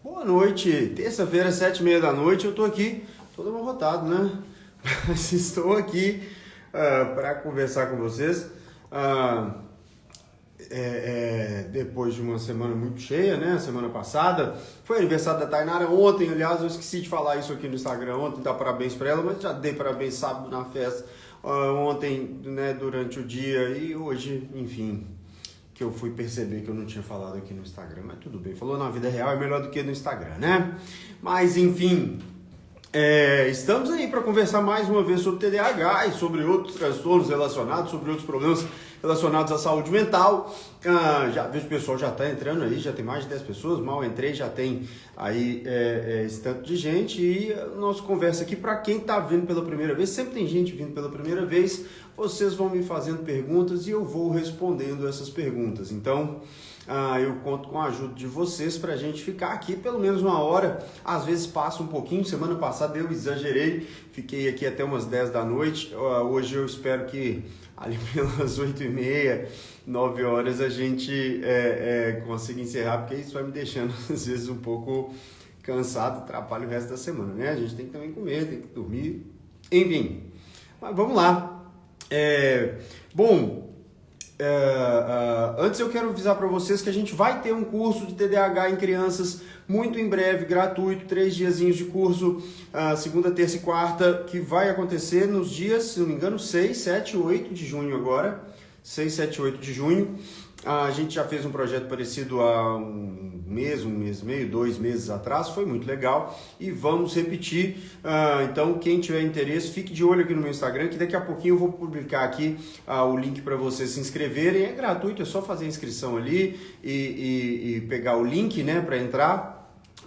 Boa noite, terça-feira, 7h30 da noite, eu tô aqui, todo amarrotado, né? Mas estou aqui para conversar com vocês. Depois de uma semana muito cheia, né? Semana passada foi aniversário da Tainara ontem, aliás, eu esqueci de falar isso aqui no Instagram ontem, dar parabéns para ela, mas já dei parabéns sábado na festa, ontem, né, durante o dia e hoje, enfim, que eu fui perceber que eu não tinha falado aqui no Instagram, mas tudo bem, falou na vida real é melhor do que no Instagram, né? Mas enfim, estamos aí para conversar mais uma vez sobre TDAH e sobre outros transtornos relacionados, sobre outros problemas relacionados à saúde mental. Já vejo o pessoal já está entrando aí, já tem mais de 10 pessoas, mal entrei, já tem aí esse tanto de gente e a nossa conversa aqui, para quem está vindo pela primeira vez, sempre tem gente vindo pela primeira vez, vocês vão me fazendo perguntas e eu vou respondendo essas perguntas. Então, eu conto com a ajuda de vocês para a gente ficar aqui pelo menos uma hora, às vezes passa um pouquinho, semana passada eu exagerei, fiquei aqui até umas 10 da noite, hoje eu espero que ali pelas 8h30, 9 horas a gente consiga encerrar, porque isso vai me deixando às vezes um pouco cansado, atrapalha o resto da semana, né? A gente tem que também comer, tem que dormir, enfim, mas vamos lá. Antes eu quero avisar para vocês que a gente vai ter um curso de TDAH em crianças muito em breve, gratuito, 3 diazinhos de curso, segunda, terça e quarta, que vai acontecer nos dias, se não me engano, 6, 7, 8 de junho agora, 6, 7, 8 de junho. A gente já fez um projeto parecido há um mês e meio, 2 meses atrás, foi muito legal e vamos repetir. Então, quem tiver interesse, fique de olho aqui no meu Instagram, que daqui a pouquinho eu vou publicar aqui o link para vocês se inscreverem. É gratuito, é só fazer a inscrição ali e pegar o link, né, para entrar,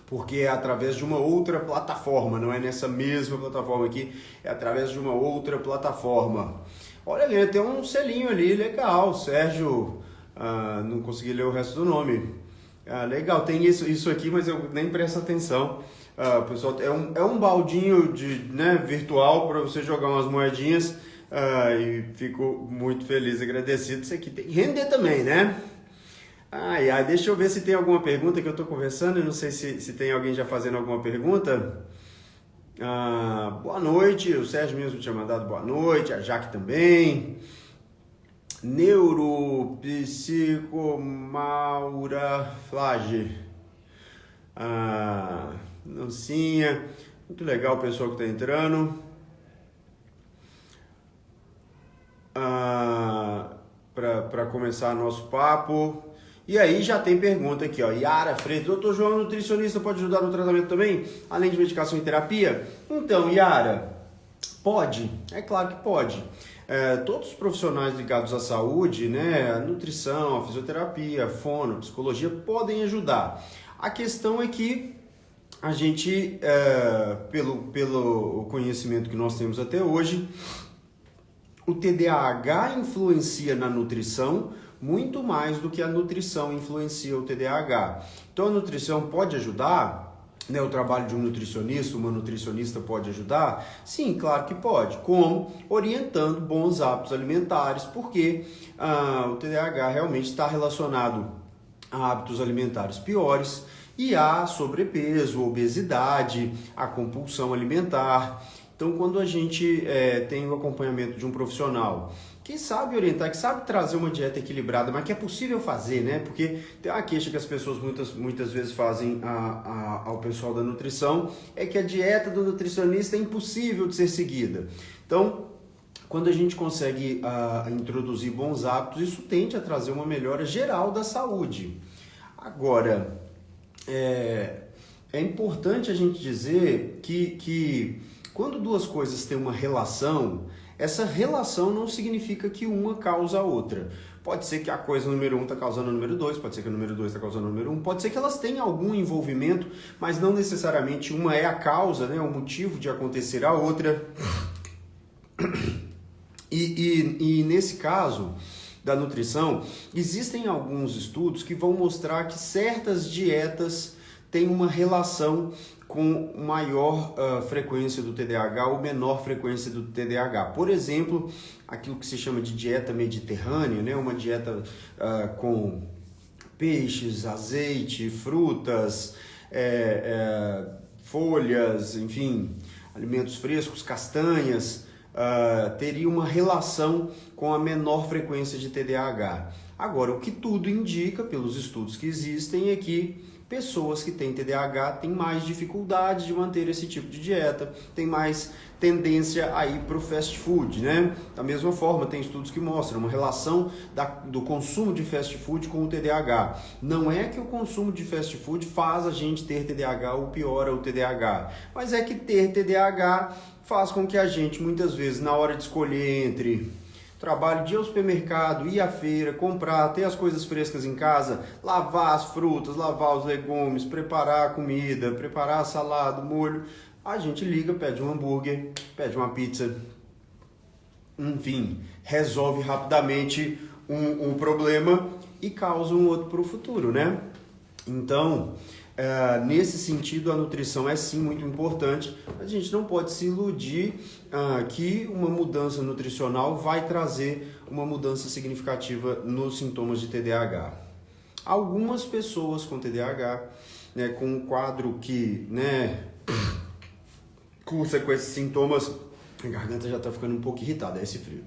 porque é através de uma outra plataforma, não é nessa mesma plataforma aqui, é através de uma outra plataforma. Olha ali, tem um selinho ali, legal, Sérgio... não consegui ler o resto do nome. Legal, tem isso aqui, mas eu nem presto atenção. Pessoal, é um baldinho virtual para você jogar umas moedinhas, e fico muito feliz e agradecido. Isso aqui tem que render também, né? Deixa eu ver se tem alguma pergunta que eu estou conversando. Eu não sei se tem alguém já fazendo alguma pergunta. Boa noite, o Sérgio mesmo tinha mandado boa noite, a Jaque também. Neuropsicomaura Flage, Nancinha, muito legal o pessoal que está entrando. Para começar nosso papo. E aí já tem pergunta aqui, ó. Yara Freitas, doutor João, nutricionista, pode ajudar no tratamento também? Além de medicação e terapia? Então, Yara, pode, é claro que pode. Todos os profissionais ligados à saúde, né, a nutrição, a fisioterapia, a fono, a psicologia, podem ajudar. A questão é que a gente, pelo conhecimento que nós temos até hoje, o TDAH influencia na nutrição muito mais do que a nutrição influencia o TDAH. Então a nutrição pode ajudar? Né, o trabalho de um nutricionista, uma nutricionista pode ajudar? Sim, claro que pode. Como? Orientando bons hábitos alimentares, porque o TDAH realmente está relacionado a hábitos alimentares piores e a sobrepeso, obesidade, a compulsão alimentar. Então, quando a gente tem o acompanhamento de um profissional que sabe orientar, que sabe trazer uma dieta equilibrada, mas que é possível fazer, né? Porque tem uma queixa que as pessoas muitas vezes fazem ao pessoal da nutrição, é que a dieta do nutricionista é impossível de ser seguida. Então, quando a gente consegue introduzir bons hábitos, isso tende a trazer uma melhora geral da saúde. Agora, é importante a gente dizer que quando duas coisas têm uma relação, essa relação não significa que uma causa a outra. Pode ser que a coisa número 1 está causando a número 2, pode ser que a número 2 está causando a número 1, pode ser que elas tenham algum envolvimento, mas não necessariamente uma é a causa, né, o motivo de acontecer a outra. E nesse caso da nutrição, existem alguns estudos que vão mostrar que certas dietas têm uma relação com maior frequência do TDAH ou menor frequência do TDAH. Por exemplo, aquilo que se chama de dieta mediterrânea, né? Uma dieta com peixes, azeite, frutas, folhas, enfim, alimentos frescos, castanhas, teria uma relação com a menor frequência de TDAH. Agora, o que tudo indica, pelos estudos que existem, é que pessoas que têm TDAH têm mais dificuldade de manter esse tipo de dieta, têm mais tendência a ir para o fast food, né? Da mesma forma, tem estudos que mostram uma relação do consumo de fast food com o TDAH. Não é que o consumo de fast food faz a gente ter TDAH ou piora o TDAH, mas é que ter TDAH faz com que a gente, muitas vezes, na hora de escolher entre trabalho de ir ao supermercado, ir à feira, comprar, ter as coisas frescas em casa, lavar as frutas, lavar os legumes, preparar a comida, preparar a salada, o molho, a gente liga, pede um hambúrguer, pede uma pizza, enfim, resolve rapidamente um problema e causa um outro para o futuro, né? Então, nesse sentido, a nutrição é sim muito importante. A gente não pode se iludir que uma mudança nutricional vai trazer uma mudança significativa nos sintomas de TDAH. Algumas pessoas com TDAH, né, com um quadro que, né, cursa com esses sintomas, a garganta já está ficando um pouco irritada, é esse frio.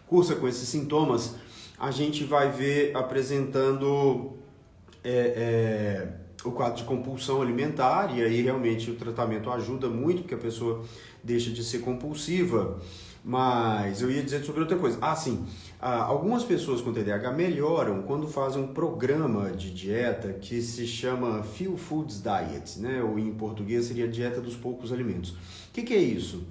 Cursa com esses sintomas, a gente vai ver apresentando o quadro de compulsão alimentar, e aí realmente o tratamento ajuda muito, porque a pessoa deixa de ser compulsiva. Mas eu ia dizer sobre outra coisa. Sim, algumas pessoas com TDAH melhoram quando fazem um programa de dieta que se chama Few Foods Diet, né? Ou em português seria dieta dos poucos alimentos. O que é isso?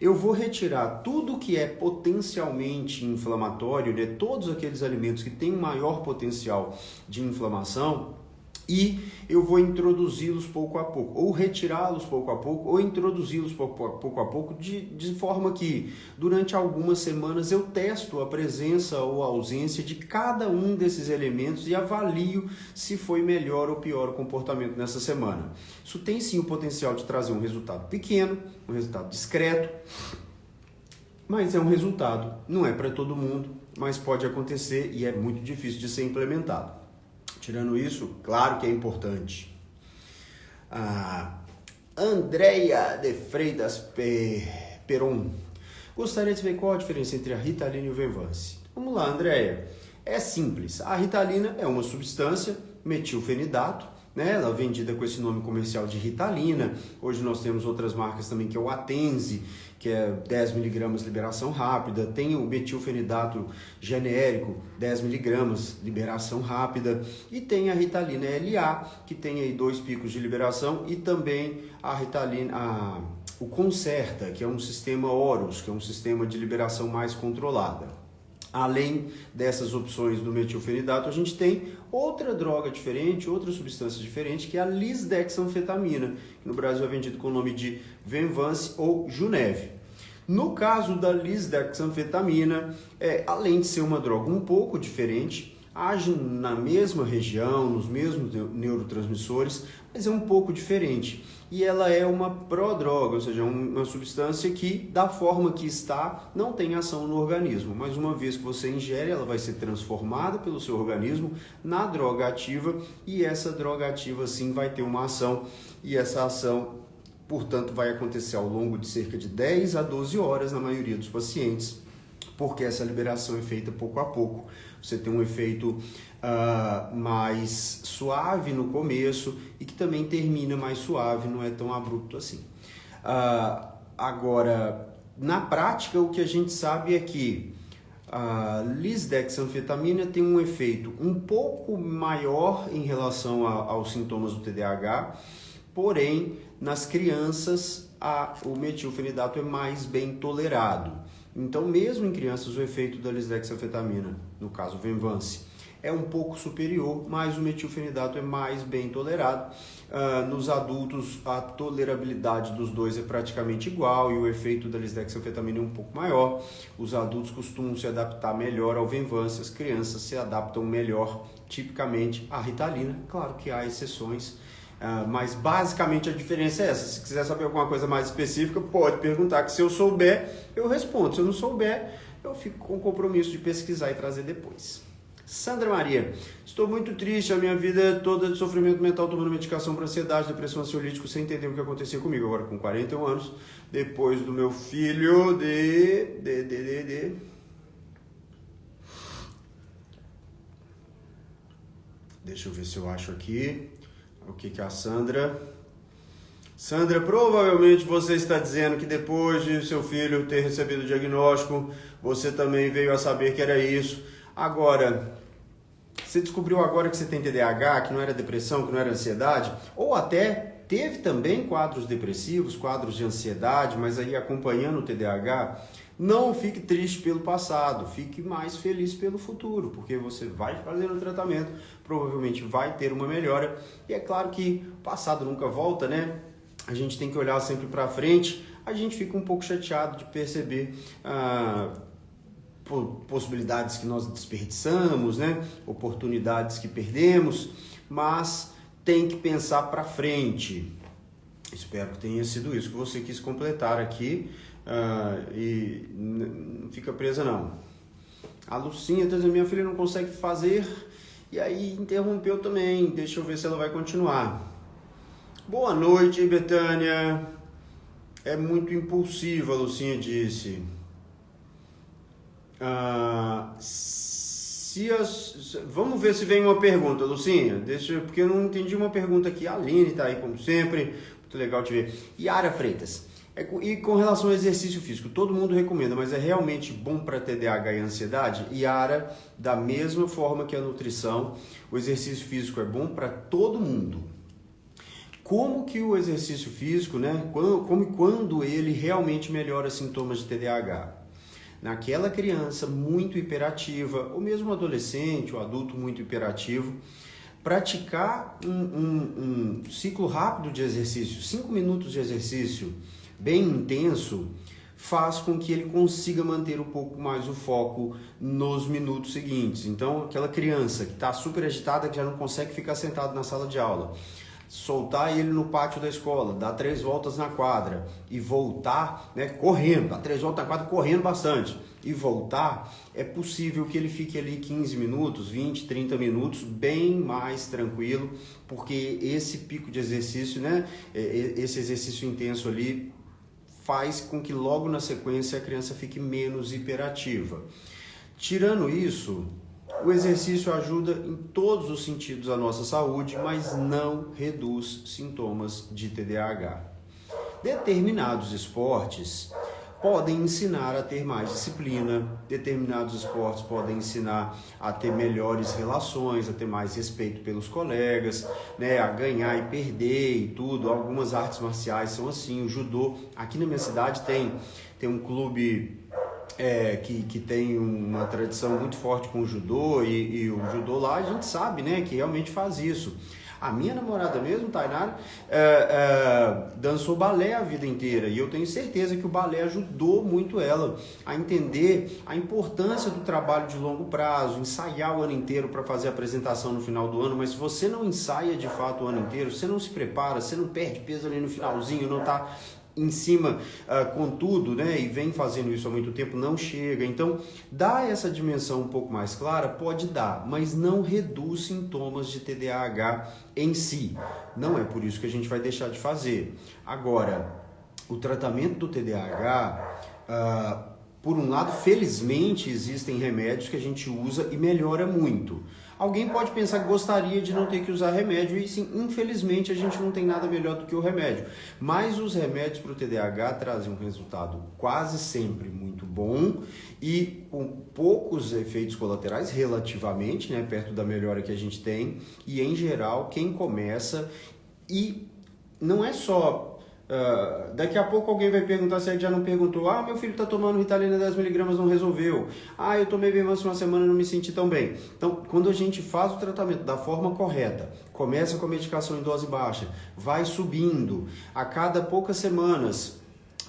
Eu vou retirar tudo que é potencialmente inflamatório, né? Todos aqueles alimentos que têm um maior potencial de inflamação, e eu vou introduzi-los pouco a pouco, ou retirá-los pouco a pouco, ou introduzi-los pouco a pouco, de forma que durante algumas semanas eu testo a presença ou a ausência de cada um desses elementos e avalio se foi melhor ou pior o comportamento nessa semana. Isso tem sim o potencial de trazer um resultado pequeno, um resultado discreto, mas é um resultado, não é para todo mundo, mas pode acontecer e é muito difícil de ser implementado. Tirando isso, claro que é importante. Andréia de Freitas Peron. Gostaria de saber qual a diferença entre a Ritalina e o Venvance. Vamos lá, Andréia. É simples. A Ritalina é uma substância, metilfenidato, né? Ela é vendida com esse nome comercial de Ritalina. Hoje nós temos outras marcas também, que é o Atenze, que é 10mg liberação rápida. Tem o metilfenidato genérico, 10mg liberação rápida. E tem a Ritalina LA, que tem aí 2 picos de liberação. E também a Ritalina, o Concerta, que é um sistema Horus, que é um sistema de liberação mais controlada. Além dessas opções do metilfenidato, a gente tem outra droga diferente, outra substância diferente, que é a lisdexanfetamina, que no Brasil é vendido com o nome de Venvance ou Junev. No caso da lisdexanfetamina, além de ser uma droga um pouco diferente, age na mesma região, nos mesmos neurotransmissores, mas é um pouco diferente. E ela é uma prodroga, ou seja, uma substância que, da forma que está, não tem ação no organismo. Mas uma vez que você ingere, ela vai ser transformada pelo seu organismo na droga ativa, e essa droga ativa sim vai ter uma ação, e essa ação, portanto, vai acontecer ao longo de cerca de 10 a 12 horas na maioria dos pacientes, porque essa liberação é feita pouco a pouco. Você tem um efeito mais suave no começo e que também termina mais suave, não é tão abrupto assim. Agora, na prática, o que a gente sabe é que a lisdexanfetamina tem um efeito um pouco maior em relação aos sintomas do TDAH, porém, nas crianças, o metilfenidato é mais bem tolerado. Então, mesmo em crianças, o efeito da lisdexanfetamina, no caso Venvance, é um pouco superior, mas o metilfenidato é mais bem tolerado. Nos adultos, a tolerabilidade dos dois é praticamente igual e o efeito da lisdexanfetamina é um pouco maior. Os adultos costumam se adaptar melhor ao Venvance, as crianças se adaptam melhor, tipicamente, à Ritalina. Claro que há exceções, mas basicamente a diferença é essa. Se quiser saber alguma coisa mais específica, pode perguntar, que se eu souber, eu respondo. Se eu não souber, eu fico com o compromisso de pesquisar e trazer depois. Sandra Maria, estou muito triste, a minha vida é toda de sofrimento mental, tomando medicação para ansiedade, depressão, ansiolítico, sem entender o que acontecia comigo. Agora com 41 anos, depois do meu filho Deixa eu ver se eu acho aqui o que a Sandra... Sandra, provavelmente você está dizendo que depois de seu filho ter recebido o diagnóstico, você também veio a saber que era isso. Agora, você descobriu agora que você tem TDAH, que não era depressão, que não era ansiedade, ou até teve também quadros depressivos, quadros de ansiedade, mas aí acompanhando o TDAH, não fique triste pelo passado, fique mais feliz pelo futuro, porque você vai fazendo o tratamento, provavelmente vai ter uma melhora, e é claro que o passado nunca volta, né? A gente tem que olhar sempre para frente, a gente fica um pouco chateado de perceber possibilidades que nós desperdiçamos, né? Oportunidades que perdemos, mas tem que pensar para frente. Espero que tenha sido isso que você quis completar aqui e não fica presa não. A Lucinha está dizendo, minha filha não consegue fazer e aí interrompeu também, deixa eu ver se ela vai continuar. Boa noite, Betânia. É muito impulsiva, a Lucinha disse. Vamos ver se vem uma pergunta, Lucinha. Porque eu não entendi uma pergunta aqui. A Aline está aí, como sempre. Muito legal te ver. Yara Freitas. E com relação ao exercício físico, todo mundo recomenda, mas é realmente bom para TDAH e ansiedade? Yara, da mesma forma que a nutrição, o exercício físico é bom para todo mundo. Como que o exercício físico, né? Como e quando ele realmente melhora sintomas de TDAH? Naquela criança muito hiperativa, ou mesmo adolescente ou adulto muito hiperativo, praticar um ciclo rápido de exercício, 5 minutos de exercício bem intenso, faz com que ele consiga manter um pouco mais o foco nos minutos seguintes. Então, aquela criança que está super agitada, que já não consegue ficar sentado na sala de aula, soltar ele no pátio da escola, dar 3 voltas na quadra e voltar, né, correndo, dar 3 voltas na quadra correndo bastante e voltar, é possível que ele fique ali 15 minutos, 20, 30 minutos bem mais tranquilo, porque esse pico de exercício, né, esse exercício intenso ali faz com que logo na sequência a criança fique menos hiperativa. Tirando isso, o exercício ajuda em todos os sentidos a nossa saúde, mas não reduz sintomas de TDAH. Determinados esportes podem ensinar a ter mais disciplina, determinados esportes podem ensinar a ter melhores relações, a ter mais respeito pelos colegas, né, a ganhar e perder e tudo. Algumas artes marciais são assim, o judô. Aqui na minha cidade tem um clube que tem uma tradição muito forte com o judô e o judô lá a gente sabe, né, que realmente faz isso. A minha namorada mesmo, Tainara, dançou balé a vida inteira e eu tenho certeza que o balé ajudou muito ela a entender a importância do trabalho de longo prazo, ensaiar o ano inteiro para fazer a apresentação no final do ano, mas se você não ensaia de fato o ano inteiro, você não se prepara, você não perde peso ali no finalzinho, não está em cima com tudo, né, e vem fazendo isso há muito tempo, não chega. Então, dar essa dimensão um pouco mais clara pode dar, mas não reduz sintomas de TDAH em si. Não é por isso que a gente vai deixar de fazer. Agora, o tratamento do TDAH, por um lado, felizmente existem remédios que a gente usa e melhora muito. Alguém pode pensar que gostaria de não ter que usar remédio e sim, infelizmente a gente não tem nada melhor do que o remédio. Mas os remédios para o TDAH trazem um resultado quase sempre muito bom e com poucos efeitos colaterais relativamente, né, perto da melhora que a gente tem. E em geral, quem começa e não é só... daqui a pouco alguém vai perguntar se ele já não perguntou. Meu filho está tomando Ritalina 10mg, não resolveu. Eu tomei Benvanse uma semana e não me senti tão bem. Então, quando a gente faz o tratamento da forma correta, começa com a medicação em dose baixa, vai subindo, a cada poucas semanas,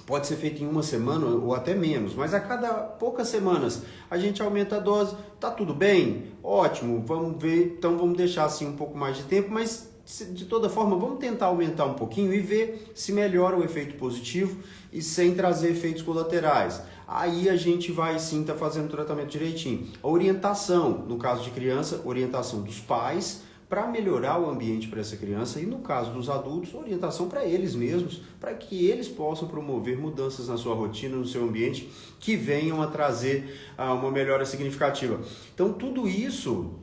pode ser feito em uma semana ou até menos, mas a cada poucas semanas a gente aumenta a dose, tá tudo bem? Ótimo, vamos ver, então vamos deixar assim um pouco mais de tempo, mas de toda forma, vamos tentar aumentar um pouquinho e ver se melhora o efeito positivo e sem trazer efeitos colaterais. Aí a gente vai sim estar fazendo o tratamento direitinho. A orientação, no caso de criança, orientação dos pais para melhorar o ambiente para essa criança e no caso dos adultos, orientação para eles mesmos, para que eles possam promover mudanças na sua rotina, no seu ambiente, que venham a trazer uma melhora significativa. Então tudo isso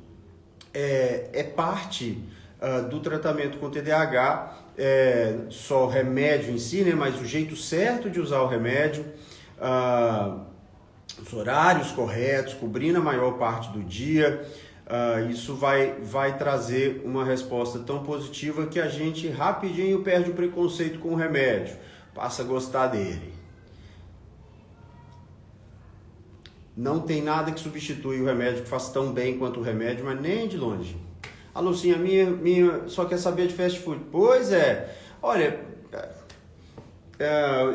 é parte do tratamento com TDAH, só o remédio em si, né, mas o jeito certo de usar o remédio, os horários corretos, cobrindo a maior parte do dia, isso vai trazer uma resposta tão positiva que a gente rapidinho perde o preconceito com o remédio, passa a gostar dele. Não tem nada que substitui o remédio que faz tão bem quanto o remédio, mas nem de longe. A Lucinha, minha só quer saber de fast food. Pois é, olha,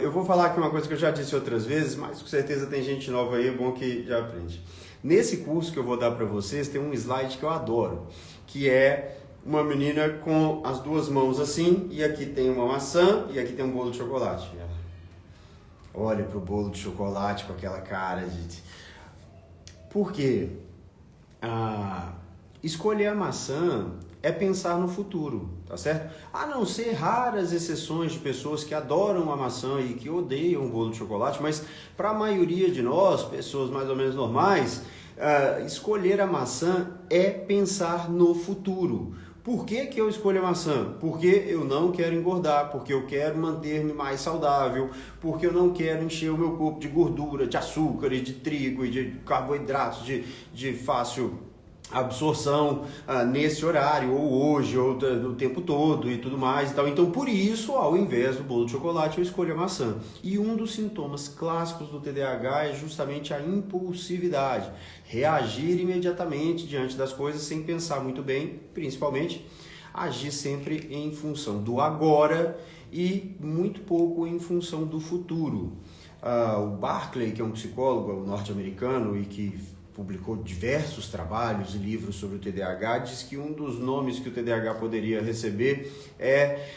eu vou falar aqui uma coisa que eu já disse outras vezes, mas com certeza tem gente nova aí, é bom que já aprende. Nesse curso que eu vou dar para vocês, tem um slide que eu adoro, que é uma menina com as duas mãos assim, e aqui tem uma maçã, e aqui tem um bolo de chocolate. Olha pro bolo de chocolate com aquela cara de... Por quê? Escolher a maçã é pensar no futuro, tá certo? A não ser raras exceções de pessoas que adoram a maçã e que odeiam o bolo de chocolate, mas para a maioria de nós, pessoas mais ou menos normais, escolher a maçã é pensar no futuro. Por que eu escolho a maçã? Porque eu não quero engordar, porque eu quero manter-me mais saudável, porque eu não quero encher o meu corpo de gordura, de açúcar e de trigo e de carboidratos de fácil absorção nesse horário, ou hoje, ou do tempo todo e tudo mais e tal. Então, por isso, ao invés do bolo de chocolate, eu escolho a maçã. E um dos sintomas clássicos do TDAH é justamente a impulsividade. Reagir imediatamente diante das coisas sem pensar muito bem, principalmente agir sempre em função do agora e muito pouco em função do futuro. O Barclay, que é um psicólogo norte-americano e que publicou diversos trabalhos e livros sobre o TDAH, diz que um dos nomes que o TDAH poderia receber é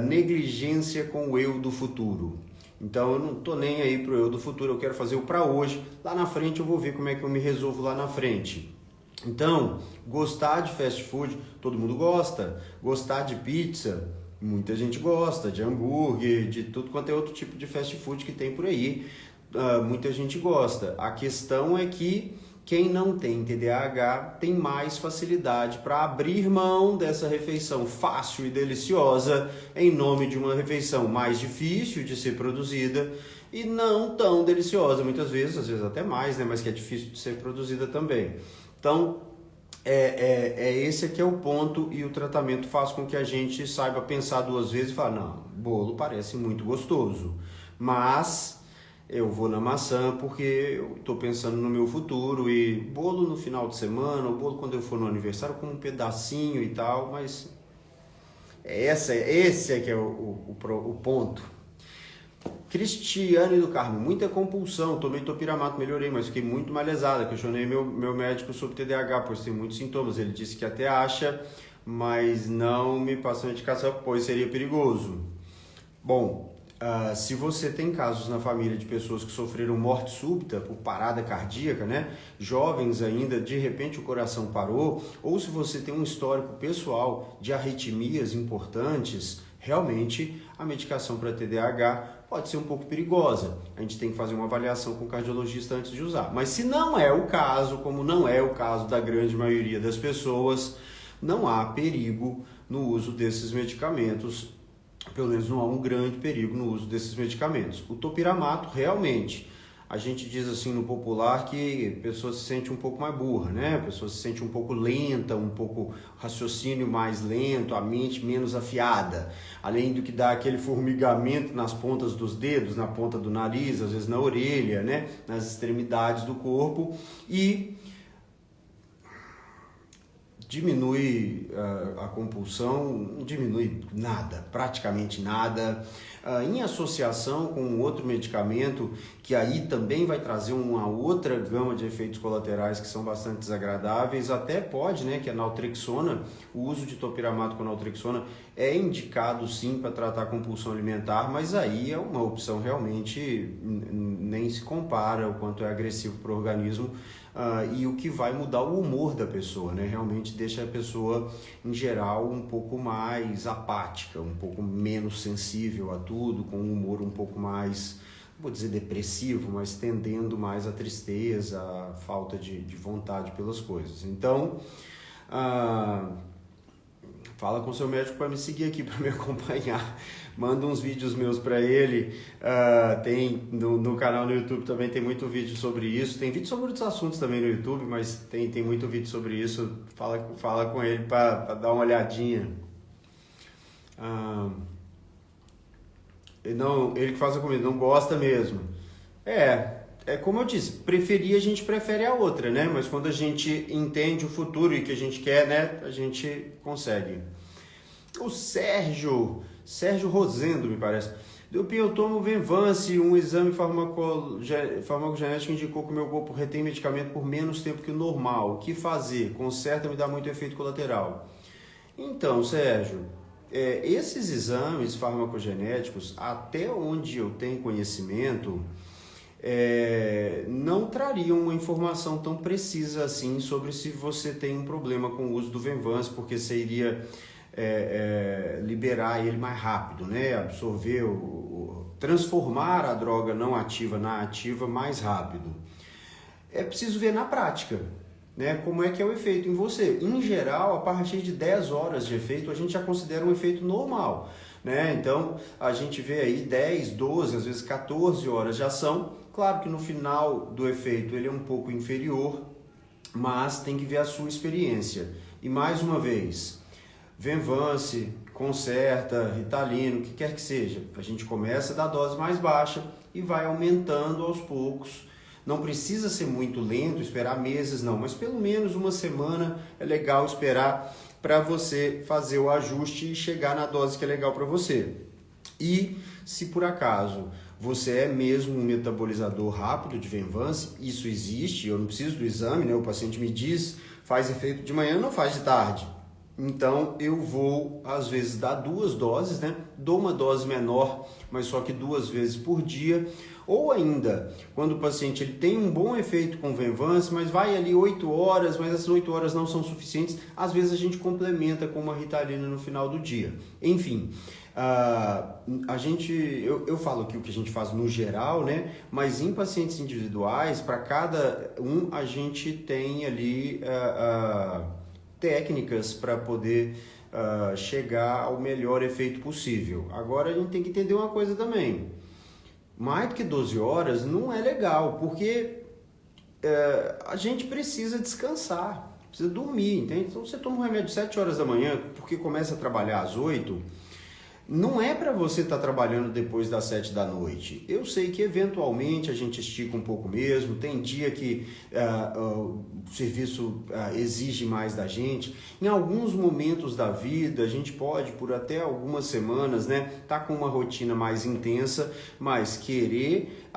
negligência com o eu do futuro. Então eu não estou nem aí para o eu do futuro, eu quero fazer o para hoje, lá na frente eu vou ver como é que eu me resolvo lá na frente. Então, gostar de fast food, todo mundo gosta. Gostar de pizza, muita gente gosta, de hambúrguer, de tudo quanto é outro tipo de fast food que tem por aí, muita gente gosta. A questão é que quem não tem TDAH tem mais facilidade para abrir mão dessa refeição fácil e deliciosa em nome de uma refeição mais difícil de ser produzida e não tão deliciosa muitas vezes, às vezes até mais, né? Mas que é difícil de ser produzida também. Então, esse aqui é o ponto, e o tratamento faz com que a gente saiba pensar duas vezes e falar, não, bolo parece muito gostoso, mas eu vou na maçã porque eu estou pensando no meu futuro, e bolo no final de semana, o bolo quando eu for no aniversário com um pedacinho e tal, mas esse é que é o ponto. Cristiane do Carmo, muita compulsão, tomei topiramato, melhorei, mas fiquei muito mal lesada. Questionei meu médico sobre TDAH, pois tem muitos sintomas. Ele disse que até acha, mas não me passou indicação, pois seria perigoso. Bom, se você tem casos na família de pessoas que sofreram morte súbita por parada cardíaca, né? Jovens ainda, de repente o coração parou, ou se você tem um histórico pessoal de arritmias importantes, realmente a medicação para TDAH pode ser um pouco perigosa. A gente tem que fazer uma avaliação com o cardiologista antes de usar. Mas se não é o caso, como não é o caso da grande maioria das pessoas, não há perigo no uso desses medicamentos. Pelo menos não há um grande perigo no uso desses medicamentos. O topiramato, realmente, a gente diz assim no popular que a pessoa se sente um pouco mais burra, né? A pessoa se sente um pouco lenta, um pouco raciocínio mais lento, a mente menos afiada. Além do que dá aquele formigamento nas pontas dos dedos, na ponta do nariz, às vezes na orelha, né? Nas extremidades do corpo. E diminui a compulsão, não diminui nada, praticamente nada. Em associação com outro medicamento, que aí também vai trazer uma outra gama de efeitos colaterais que são bastante desagradáveis, até pode, né, que a naltrexona, o uso de topiramato com naltrexona é indicado sim para tratar a compulsão alimentar, mas aí é uma opção realmente nem se compara o quanto é agressivo para o organismo. E o que vai mudar o humor da pessoa, né? Realmente deixa a pessoa, em geral, um pouco mais apática, um pouco menos sensível a tudo, com um humor um pouco mais, não vou dizer depressivo, mas tendendo mais à tristeza, à falta de vontade pelas coisas. Então, fala com seu médico para me seguir aqui, para me acompanhar. Manda uns vídeos meus para ele. Tem no canal no YouTube também tem muito vídeo sobre isso. Tem vídeo sobre outros assuntos também no YouTube, mas tem muito vídeo sobre isso. Fala com ele para dar uma olhadinha. Ele que faz a comida, não gosta mesmo. É como eu disse, a gente prefere a outra, né? Mas quando a gente entende o futuro e que a gente quer, né? A gente consegue. O Sérgio Rosendo, me parece. Eu tomo Venvance, um exame farmacogenético indicou que o meu corpo retém medicamento por menos tempo que o normal. O que fazer? Conserta, me dá muito efeito colateral. Então, Sérgio, esses exames farmacogenéticos, até onde eu tenho conhecimento, não trariam uma informação tão precisa assim sobre se você tem um problema com o uso do Venvance, porque você iria liberar ele mais rápido, né? Absorver, transformar a droga não ativa na ativa mais rápido. É preciso ver na prática, né? Como é que é o efeito em você. Em geral, a partir de 10 horas de efeito, a gente já considera um efeito normal, né? Então, a gente vê aí 10, 12, às vezes 14 horas de ação. Claro que no final do efeito ele é um pouco inferior, mas tem que ver a sua experiência. E mais uma vez, Venvance, Concerta, Ritalino, o que quer que seja. A gente começa da dose mais baixa e vai aumentando aos poucos. Não precisa ser muito lento, esperar meses não, mas pelo menos uma semana é legal esperar para você fazer o ajuste e chegar na dose que é legal para você. E se por acaso você é mesmo um metabolizador rápido de Venvance, isso existe, eu não preciso do exame, né? O paciente me diz, faz efeito de manhã, não faz de tarde. Então eu vou às vezes dar 2 doses, né? Dou uma dose menor, mas só que 2 vezes por dia. Ou ainda, quando o paciente ele tem um bom efeito com Venvance, mas vai ali 8 horas, mas essas 8 horas não são suficientes, às vezes a gente complementa com uma Ritalina no final do dia. Enfim, eu falo aqui o que a gente faz no geral, né? Mas em pacientes individuais, para cada um a gente tem ali técnicas para poder chegar ao melhor efeito possível. Agora a gente tem que entender uma coisa também. Mais do que 12 horas não é legal, porque a gente precisa descansar, precisa dormir, entende? Então você toma um remédio 7 horas da manhã, porque começa a trabalhar às 8, não é para você estar trabalhando depois das 7 da noite. Eu sei que eventualmente a gente estica um pouco mesmo, tem dia que o serviço exige mais da gente. Em alguns momentos da vida a gente pode, por até algumas semanas, né, tá com uma rotina mais intensa, mas querer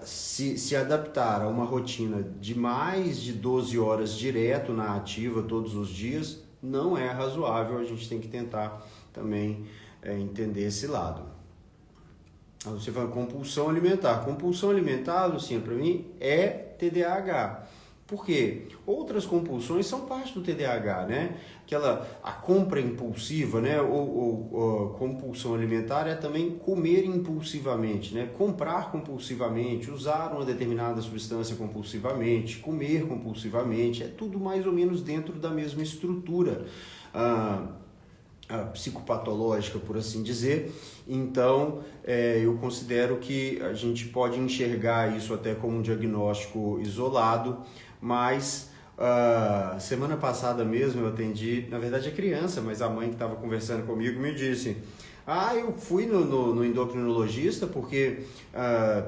se adaptar a uma rotina de mais de 12 horas direto na ativa todos os dias não é razoável. A gente tem que tentar também entender esse lado. Você fala compulsão alimentar. Compulsão alimentar, Lucinha, para mim é TDAH. Por quê? Outras compulsões são parte do TDAH, né? A compra impulsiva, né? Ou compulsão alimentar é também comer impulsivamente, né? Comprar compulsivamente, usar uma determinada substância compulsivamente, comer compulsivamente, é tudo mais ou menos dentro da mesma estrutura psicopatológica, por assim dizer. Então, eu considero que a gente pode enxergar isso até como um diagnóstico isolado, mas semana passada mesmo eu atendi, na verdade a criança, mas a mãe que estava conversando comigo me disse: eu fui no endocrinologista porque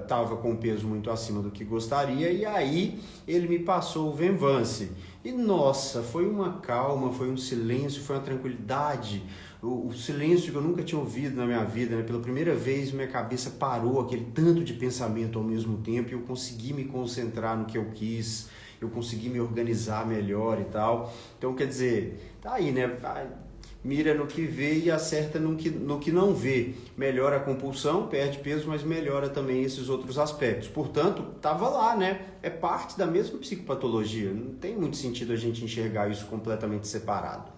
estava com peso muito acima do que gostaria, e aí ele me passou o Venvance. E nossa, foi uma calma, foi um silêncio, foi uma tranquilidade, o silêncio que eu nunca tinha ouvido na minha vida, né? Pela primeira vez minha cabeça parou, aquele tanto de pensamento ao mesmo tempo, e eu consegui me concentrar no que eu quis, eu consegui me organizar melhor e tal. Então, quer dizer, tá aí, né? Mira no que vê e acerta no que não vê. Melhora a compulsão, perde peso, mas melhora também esses outros aspectos. Portanto, estava lá, né? É parte da mesma psicopatologia. Não tem muito sentido a gente enxergar isso completamente separado.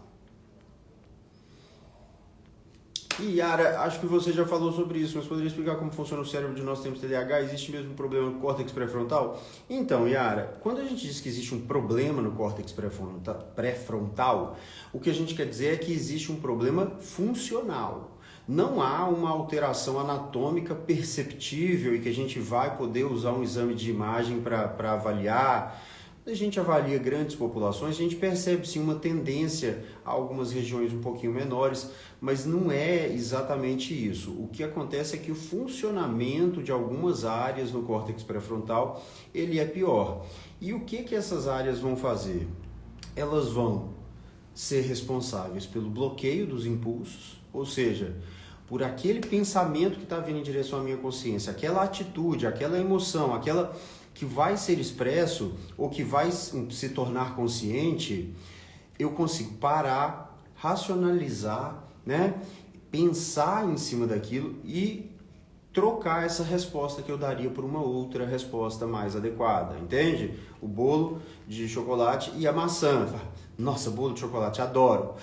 E Yara, acho que você já falou sobre isso, mas poderia explicar como funciona o cérebro de nós que temos TDAH? Existe mesmo um problema no córtex pré-frontal? Então, Yara, quando a gente diz que existe um problema no córtex pré-frontal, o que a gente quer dizer é que existe um problema funcional. Não há uma alteração anatômica perceptível e que a gente vai poder usar um exame de imagem para avaliar. Quando a gente avalia grandes populações, a gente percebe sim uma tendência a algumas regiões um pouquinho menores, mas não é exatamente isso. O que acontece é que o funcionamento de algumas áreas no córtex pré-frontal, ele é pior. E o que essas áreas vão fazer? Elas vão ser responsáveis pelo bloqueio dos impulsos, ou seja, por aquele pensamento que está vindo em direção à minha consciência, aquela atitude, aquela emoção, aquela que vai ser expresso ou que vai se tornar consciente, eu consigo parar, racionalizar, né? Pensar em cima daquilo e trocar essa resposta que eu daria por uma outra resposta mais adequada, entende? O bolo de chocolate e a maçã. Nossa, bolo de chocolate, adoro.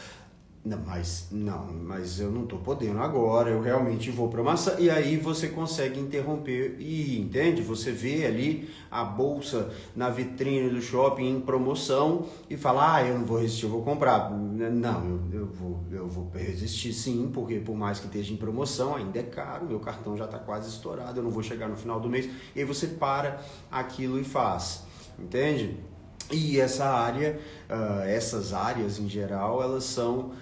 Mas eu não estou podendo agora, eu realmente vou para maçã. E aí você consegue interromper e, entende? Você vê ali a bolsa na vitrine do shopping em promoção e fala, eu não vou resistir, eu vou comprar. Não, eu vou resistir sim, porque por mais que esteja em promoção, ainda é caro, meu cartão já está quase estourado, eu não vou chegar no final do mês. E aí você para aquilo e faz, entende? E essa área, essas áreas em geral, elas são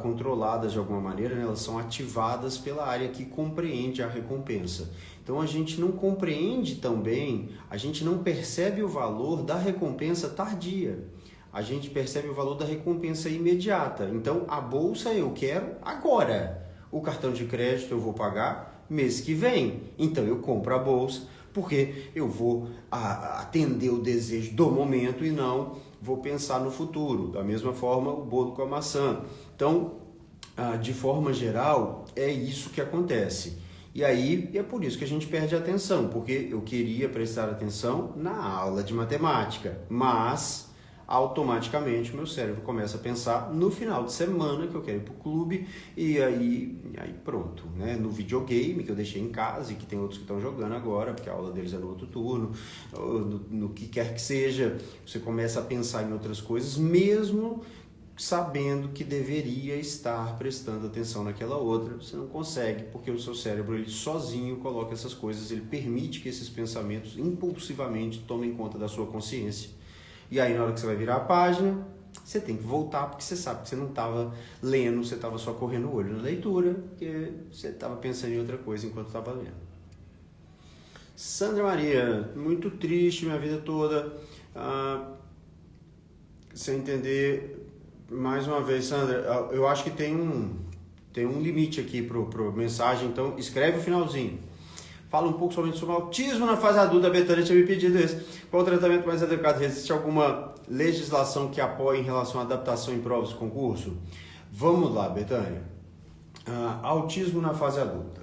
controladas de alguma maneira, né? Elas são ativadas pela área que compreende a recompensa. Então a gente não compreende tão bem, a gente não percebe o valor da recompensa tardia. A gente percebe o valor da recompensa imediata. Então a bolsa eu quero agora. O cartão de crédito eu vou pagar mês que vem. Então eu compro a bolsa porque eu vou atender o desejo do momento e não vou pensar no futuro. Da mesma forma, o bolo com a maçã. Então, de forma geral, é isso que acontece. E aí, é por isso que a gente perde a atenção, porque eu queria prestar atenção na aula de matemática, mas automaticamente o meu cérebro começa a pensar no final de semana que eu quero ir para o clube e aí pronto, né? No videogame que eu deixei em casa e que tem outros que estão jogando agora, porque a aula deles é no outro turno, no que quer que seja, você começa a pensar em outras coisas, mesmo sabendo que deveria estar prestando atenção naquela outra, você não consegue, porque o seu cérebro ele sozinho coloca essas coisas, ele permite que esses pensamentos impulsivamente tomem conta da sua consciência. E aí na hora que você vai virar a página, você tem que voltar, porque você sabe que você não estava lendo, você estava só correndo o olho na leitura, porque você estava pensando em outra coisa enquanto estava lendo. Sandra Maria, muito triste minha vida toda. Sem entender, mais uma vez, Sandra, eu acho que tem um limite aqui pro mensagem, então escreve o finalzinho. Fala um pouco somente sobre autismo na fase adulta. A Betânia tinha me pedido isso. Qual o tratamento mais adequado? Existe alguma legislação que apoie em relação à adaptação em provas de concurso? Vamos lá, Betânia. Autismo na fase adulta.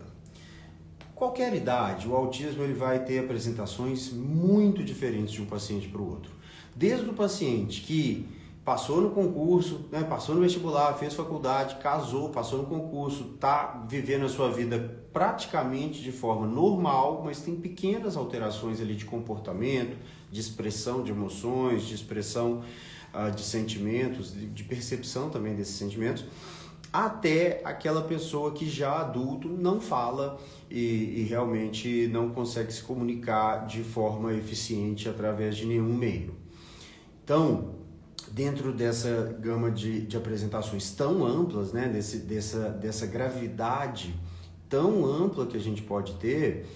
Qualquer idade, o autismo ele vai ter apresentações muito diferentes de um paciente para o outro. Desde o paciente que passou no concurso, né, passou no vestibular, fez faculdade, casou, passou no concurso, está vivendo a sua vida praticamente de forma normal, mas tem pequenas alterações ali de comportamento, de expressão de emoções, de expressão de sentimentos, de percepção também desses sentimentos, até aquela pessoa que já adulto não fala e realmente não consegue se comunicar de forma eficiente através de nenhum meio. Então, dentro dessa gama de apresentações tão amplas, né, dessa gravidade tão ampla que a gente pode ter,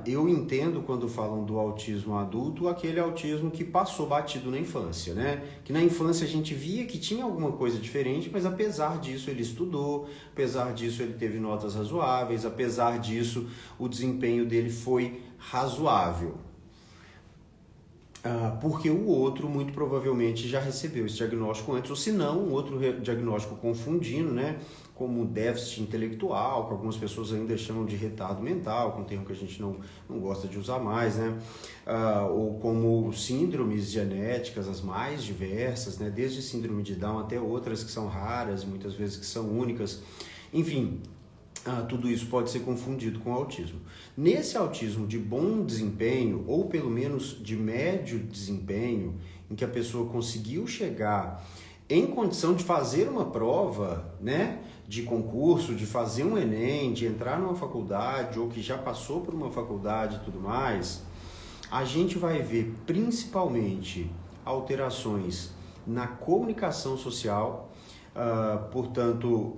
Eu entendo quando falam do autismo adulto, aquele autismo que passou batido na infância, né? Que na infância a gente via que tinha alguma coisa diferente, mas apesar disso ele estudou, apesar disso ele teve notas razoáveis, apesar disso o desempenho dele foi razoável. Porque o outro muito provavelmente já recebeu esse diagnóstico antes, ou se não, um outro diagnóstico confundindo, né? Como déficit intelectual, que algumas pessoas ainda chamam de retardo mental, que é um termo que a gente não gosta de usar mais, né? Ou como síndromes genéticas, as mais diversas, né? Desde síndrome de Down até outras que são raras, muitas vezes que são únicas. Enfim, tudo isso pode ser confundido com autismo. Nesse autismo de bom desempenho, ou pelo menos de médio desempenho, em que a pessoa conseguiu chegar em condição de fazer uma prova, né, de concurso, de fazer um Enem, de entrar numa faculdade, ou que já passou por uma faculdade e tudo mais, a gente vai ver principalmente alterações na comunicação social, portanto,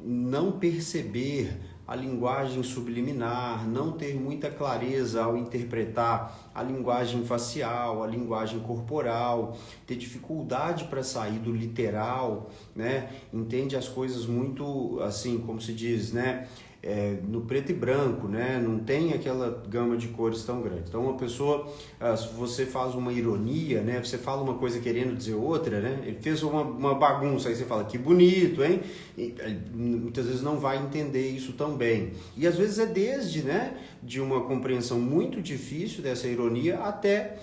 não perceber a linguagem subliminar, não ter muita clareza ao interpretar a linguagem facial, a linguagem corporal, ter dificuldade para sair do literal, né? Entende as coisas muito, assim, como se diz, né? No preto e branco, né? Não tem aquela gama de cores tão grande. Então, uma pessoa, se você faz uma ironia, né? Você fala uma coisa querendo dizer outra, né? Ele fez uma bagunça, aí você fala, que bonito, hein? E, muitas vezes não vai entender isso tão bem. E às vezes é desde, né? De uma compreensão muito difícil dessa ironia até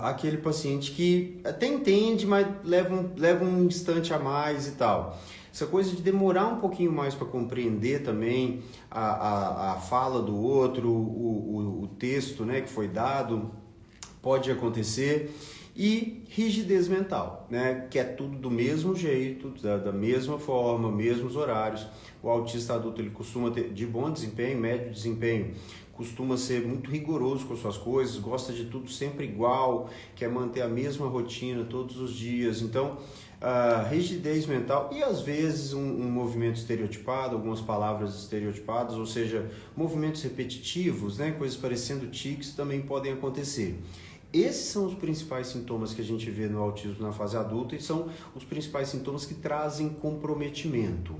aquele paciente que até entende, mas leva um instante a mais e tal. Essa coisa de demorar um pouquinho mais para compreender também a fala do outro, o texto, né, que foi dado, pode acontecer. E rigidez mental, né, que é tudo do mesmo jeito, da mesma forma, mesmos horários. O autista adulto ele costuma ter de bom desempenho, médio desempenho, costuma ser muito rigoroso com as suas coisas, gosta de tudo sempre igual, quer manter a mesma rotina todos os dias. Então, rigidez mental e às vezes um movimento estereotipado, algumas palavras estereotipadas, ou seja, movimentos repetitivos, né, coisas parecendo tiques também podem acontecer. Esses são os principais sintomas que a gente vê no autismo na fase adulta e são os principais sintomas que trazem comprometimento.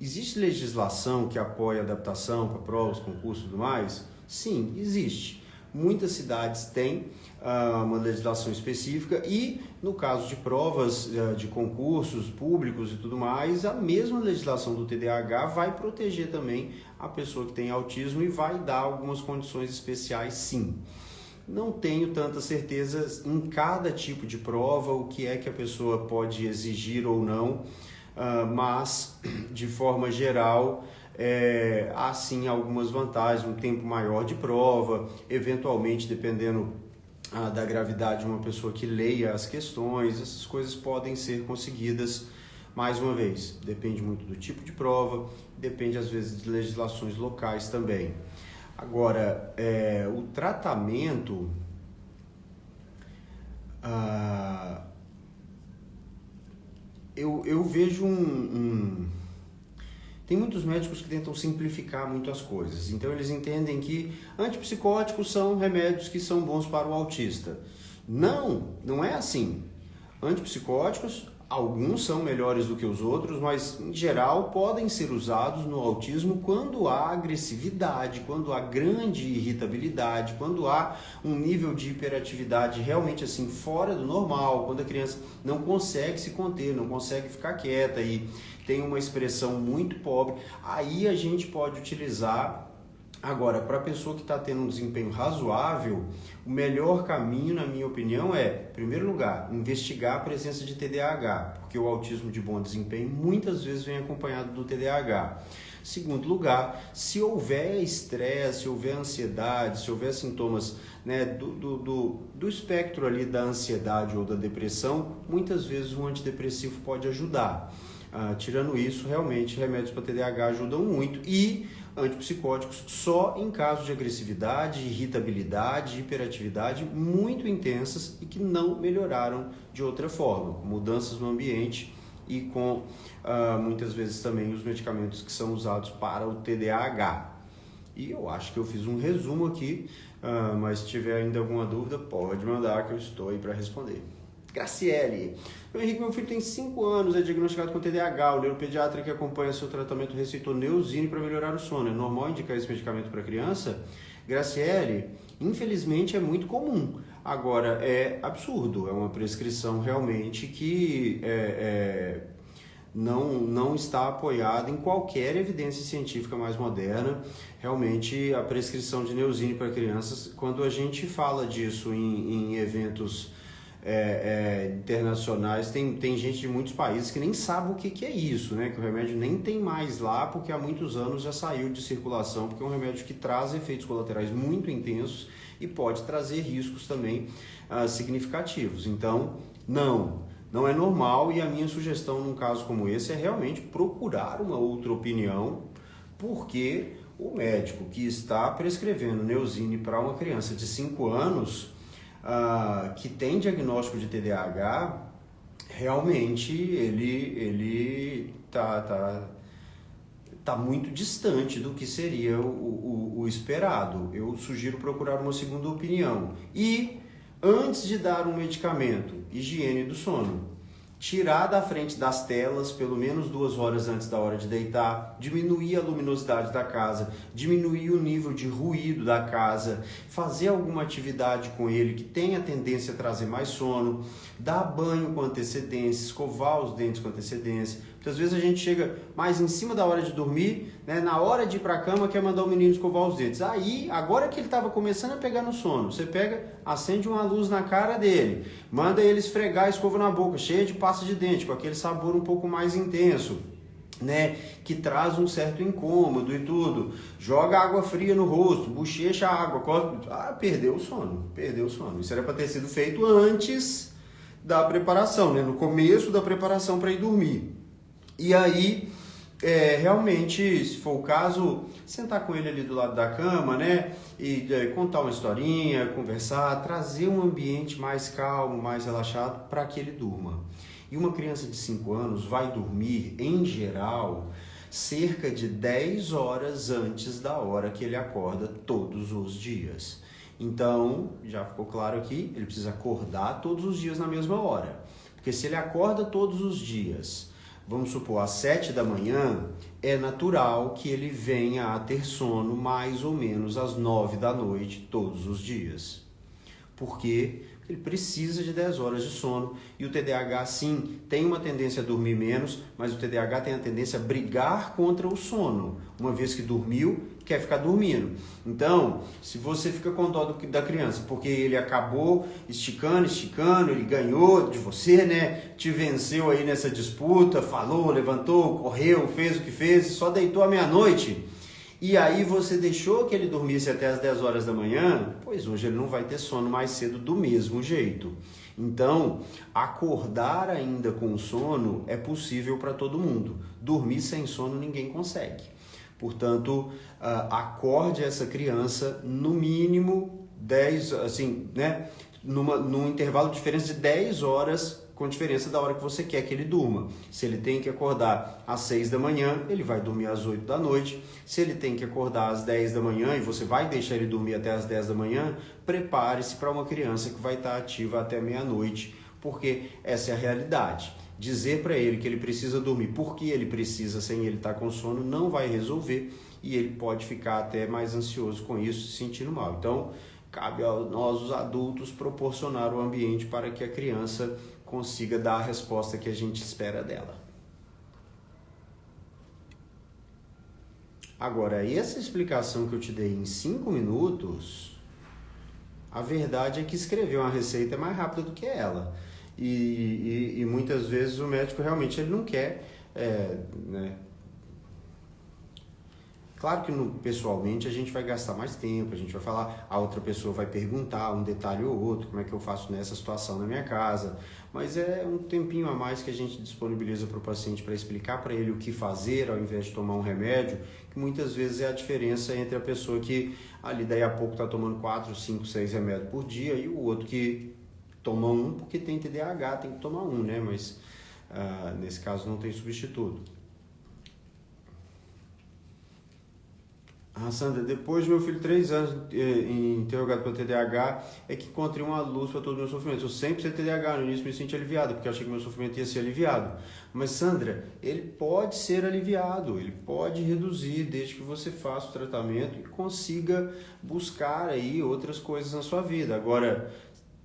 Existe legislação que apoia a adaptação para provas, concursos e tudo mais? Sim, existe. Muitas cidades têm uma legislação específica e, no caso de provas de concursos públicos e tudo mais, a mesma legislação do TDAH vai proteger também a pessoa que tem autismo e vai dar algumas condições especiais, sim. Não tenho tanta certeza em cada tipo de prova o que é que a pessoa pode exigir ou não, mas de forma geral há sim algumas vantagens, um tempo maior de prova, eventualmente dependendo da gravidade de uma pessoa que leia as questões, essas coisas podem ser conseguidas. Mais uma vez, depende muito do tipo de prova, depende às vezes de legislações locais também. Agora, o tratamento, eu vejo tem muitos médicos que tentam simplificar muito as coisas, então eles entendem que antipsicóticos são remédios que são bons para o autista. Não é assim. Antipsicóticos, alguns são melhores do que os outros, mas em geral podem ser usados no autismo quando há agressividade, quando há grande irritabilidade, quando há um nível de hiperatividade realmente assim fora do normal, quando a criança não consegue se conter, não consegue ficar quieta e tem uma expressão muito pobre, aí a gente pode utilizar. Agora, para a pessoa que está tendo um desempenho razoável, o melhor caminho, na minha opinião, em primeiro lugar, investigar a presença de TDAH, porque o autismo de bom desempenho muitas vezes vem acompanhado do TDAH. Segundo lugar, se houver estresse, se houver ansiedade, se houver sintomas, né, do espectro ali da ansiedade ou da depressão, muitas vezes um antidepressivo pode ajudar. Tirando isso, realmente, remédios para TDAH ajudam muito e antipsicóticos só em casos de agressividade, irritabilidade, hiperatividade muito intensas e que não melhoraram de outra forma, mudanças no ambiente e com muitas vezes também os medicamentos que são usados para o TDAH. E eu acho que eu fiz um resumo aqui, mas se tiver ainda alguma dúvida, pode mandar que eu estou aí para responder. Graciele. Henrique, meu filho tem 5 anos, é diagnosticado com TDAH. O neuropediatra que acompanha seu tratamento receitou Neosine para melhorar o sono. É normal indicar esse medicamento para criança? Graciele, infelizmente é muito comum. Agora, é absurdo, é uma prescrição realmente que não está apoiada em qualquer evidência científica mais moderna. Realmente, a prescrição de Neosine para crianças, quando a gente fala disso em eventos internacionais, tem gente de muitos países que nem sabe o que é isso, né? Que o remédio nem tem mais lá, porque há muitos anos já saiu de circulação, porque é um remédio que traz efeitos colaterais muito intensos e pode trazer riscos também significativos. Então, não é normal, e a minha sugestão num caso como esse é realmente procurar uma outra opinião, porque o médico que está prescrevendo Neosine para uma criança de 5 anos que tem diagnóstico de TDAH, realmente ele tá muito distante do que seria o esperado. Eu sugiro procurar uma segunda opinião. E, antes de dar um medicamento, higiene do sono. Tirar da frente das telas pelo menos 2 horas antes da hora de deitar, diminuir a luminosidade da casa, diminuir o nível de ruído da casa, fazer alguma atividade com ele que tenha tendência a trazer mais sono, dar banho com antecedência, escovar os dentes com antecedência. Muitas vezes a gente chega mais em cima da hora de dormir, né, na hora de ir para a cama, quer mandar o menino escovar os dentes. Aí, agora que ele estava começando a pegar no sono, você pega, acende uma luz na cara dele, manda ele esfregar a escova na boca, cheia de pasta de dente, com aquele sabor um pouco mais intenso, né, que traz um certo incômodo e tudo. Joga água fria no rosto, bochecha a água, perdeu o sono. Isso era para ter sido feito antes da preparação, né, no começo da preparação para ir dormir. E aí, realmente, se for o caso, sentar com ele ali do lado da cama, né? E contar uma historinha, conversar, trazer um ambiente mais calmo, mais relaxado para que ele durma. E uma criança de 5 anos vai dormir, em geral, cerca de 10 horas antes da hora que ele acorda todos os dias. Então, já ficou claro aqui, ele precisa acordar todos os dias na mesma hora. Porque se ele acorda todos os dias, vamos supor, às 7 da manhã, é natural que ele venha a ter sono mais ou menos às 9 da noite todos os dias. Por quê? Porque ele precisa de 10 horas de sono. E o TDAH, sim, tem uma tendência a dormir menos, mas o TDAH tem a tendência a brigar contra o sono. Uma vez que dormiu, quer ficar dormindo. Então, se você fica com dó da criança, porque ele acabou esticando, ele ganhou de você, né? Te venceu aí nessa disputa, falou, levantou, correu, fez o que fez, só deitou à meia-noite. E aí você deixou que ele dormisse até as 10 horas da manhã, pois hoje ele não vai ter sono mais cedo do mesmo jeito. Então, acordar ainda com sono é possível para todo mundo. Dormir sem sono ninguém consegue. Portanto, acorde essa criança no mínimo 10, assim, né? Num intervalo de diferença de 10 horas, com diferença da hora que você quer que ele durma. Se ele tem que acordar às 6 da manhã, ele vai dormir às 8 da noite. Se ele tem que acordar às 10 da manhã e você vai deixar ele dormir até às 10 da manhã, prepare-se para uma criança que vai estar ativa até meia-noite, porque essa é a realidade. Dizer para ele que ele precisa dormir porque ele precisa sem ele estar com sono não vai resolver, e ele pode ficar até mais ansioso com isso, se sentindo mal. Então, cabe a nós, os adultos, proporcionar o ambiente para que a criança consiga dar a resposta que a gente espera dela. Agora, essa explicação que eu te dei em 5 minutos, a verdade é que escrever uma receita é mais rápida do que ela. E muitas vezes o médico realmente ele não quer, né? Claro que pessoalmente a gente vai gastar mais tempo, a gente vai falar, a outra pessoa vai perguntar um detalhe ou outro, como é que eu faço nessa situação na minha casa, mas é um tempinho a mais que a gente disponibiliza para o paciente para explicar para ele o que fazer ao invés de tomar um remédio, que muitas vezes é a diferença entre a pessoa que ali daí a pouco está tomando 4, 5, 6 remédios por dia e o outro que toma um porque tem TDAH, tem que tomar um, né? Mas nesse caso não tem substituto. Sandra, depois de meu filho 3 anos interrogado pelo TDAH, é que encontrei uma luz para todo o meu sofrimento. Eu sempre sei TDAH, no início me senti aliviado, porque eu achei que meu sofrimento ia ser aliviado. Mas Sandra, ele pode ser aliviado, ele pode reduzir, desde que você faça o tratamento e consiga buscar aí outras coisas na sua vida. Agora,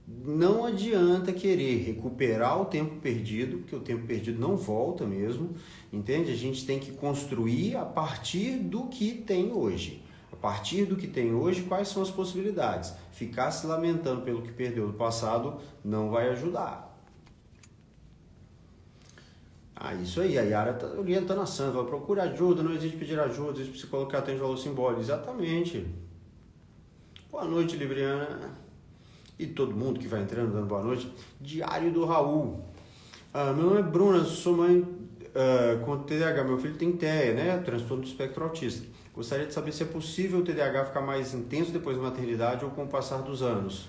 não adianta querer recuperar o tempo perdido, porque o tempo perdido não volta mesmo, entende? A gente tem que construir a partir do que tem hoje. A partir do que tem hoje, quais são as possibilidades? Ficar se lamentando pelo que perdeu no passado não vai ajudar. Isso aí, a Yara está orientando a Sandra, procura ajuda, não existe pedir ajuda, existe psicólogo que atende valor simbólico. Exatamente. Boa noite, Libriana. E todo mundo que vai entrando, dando boa noite. Diário do Raul. Meu nome é Bruna, sou mãe com TDAH. Meu filho tem TEA, né? Transtorno do espectro autista. Gostaria de saber se é possível o TDAH ficar mais intenso depois da maternidade ou com o passar dos anos.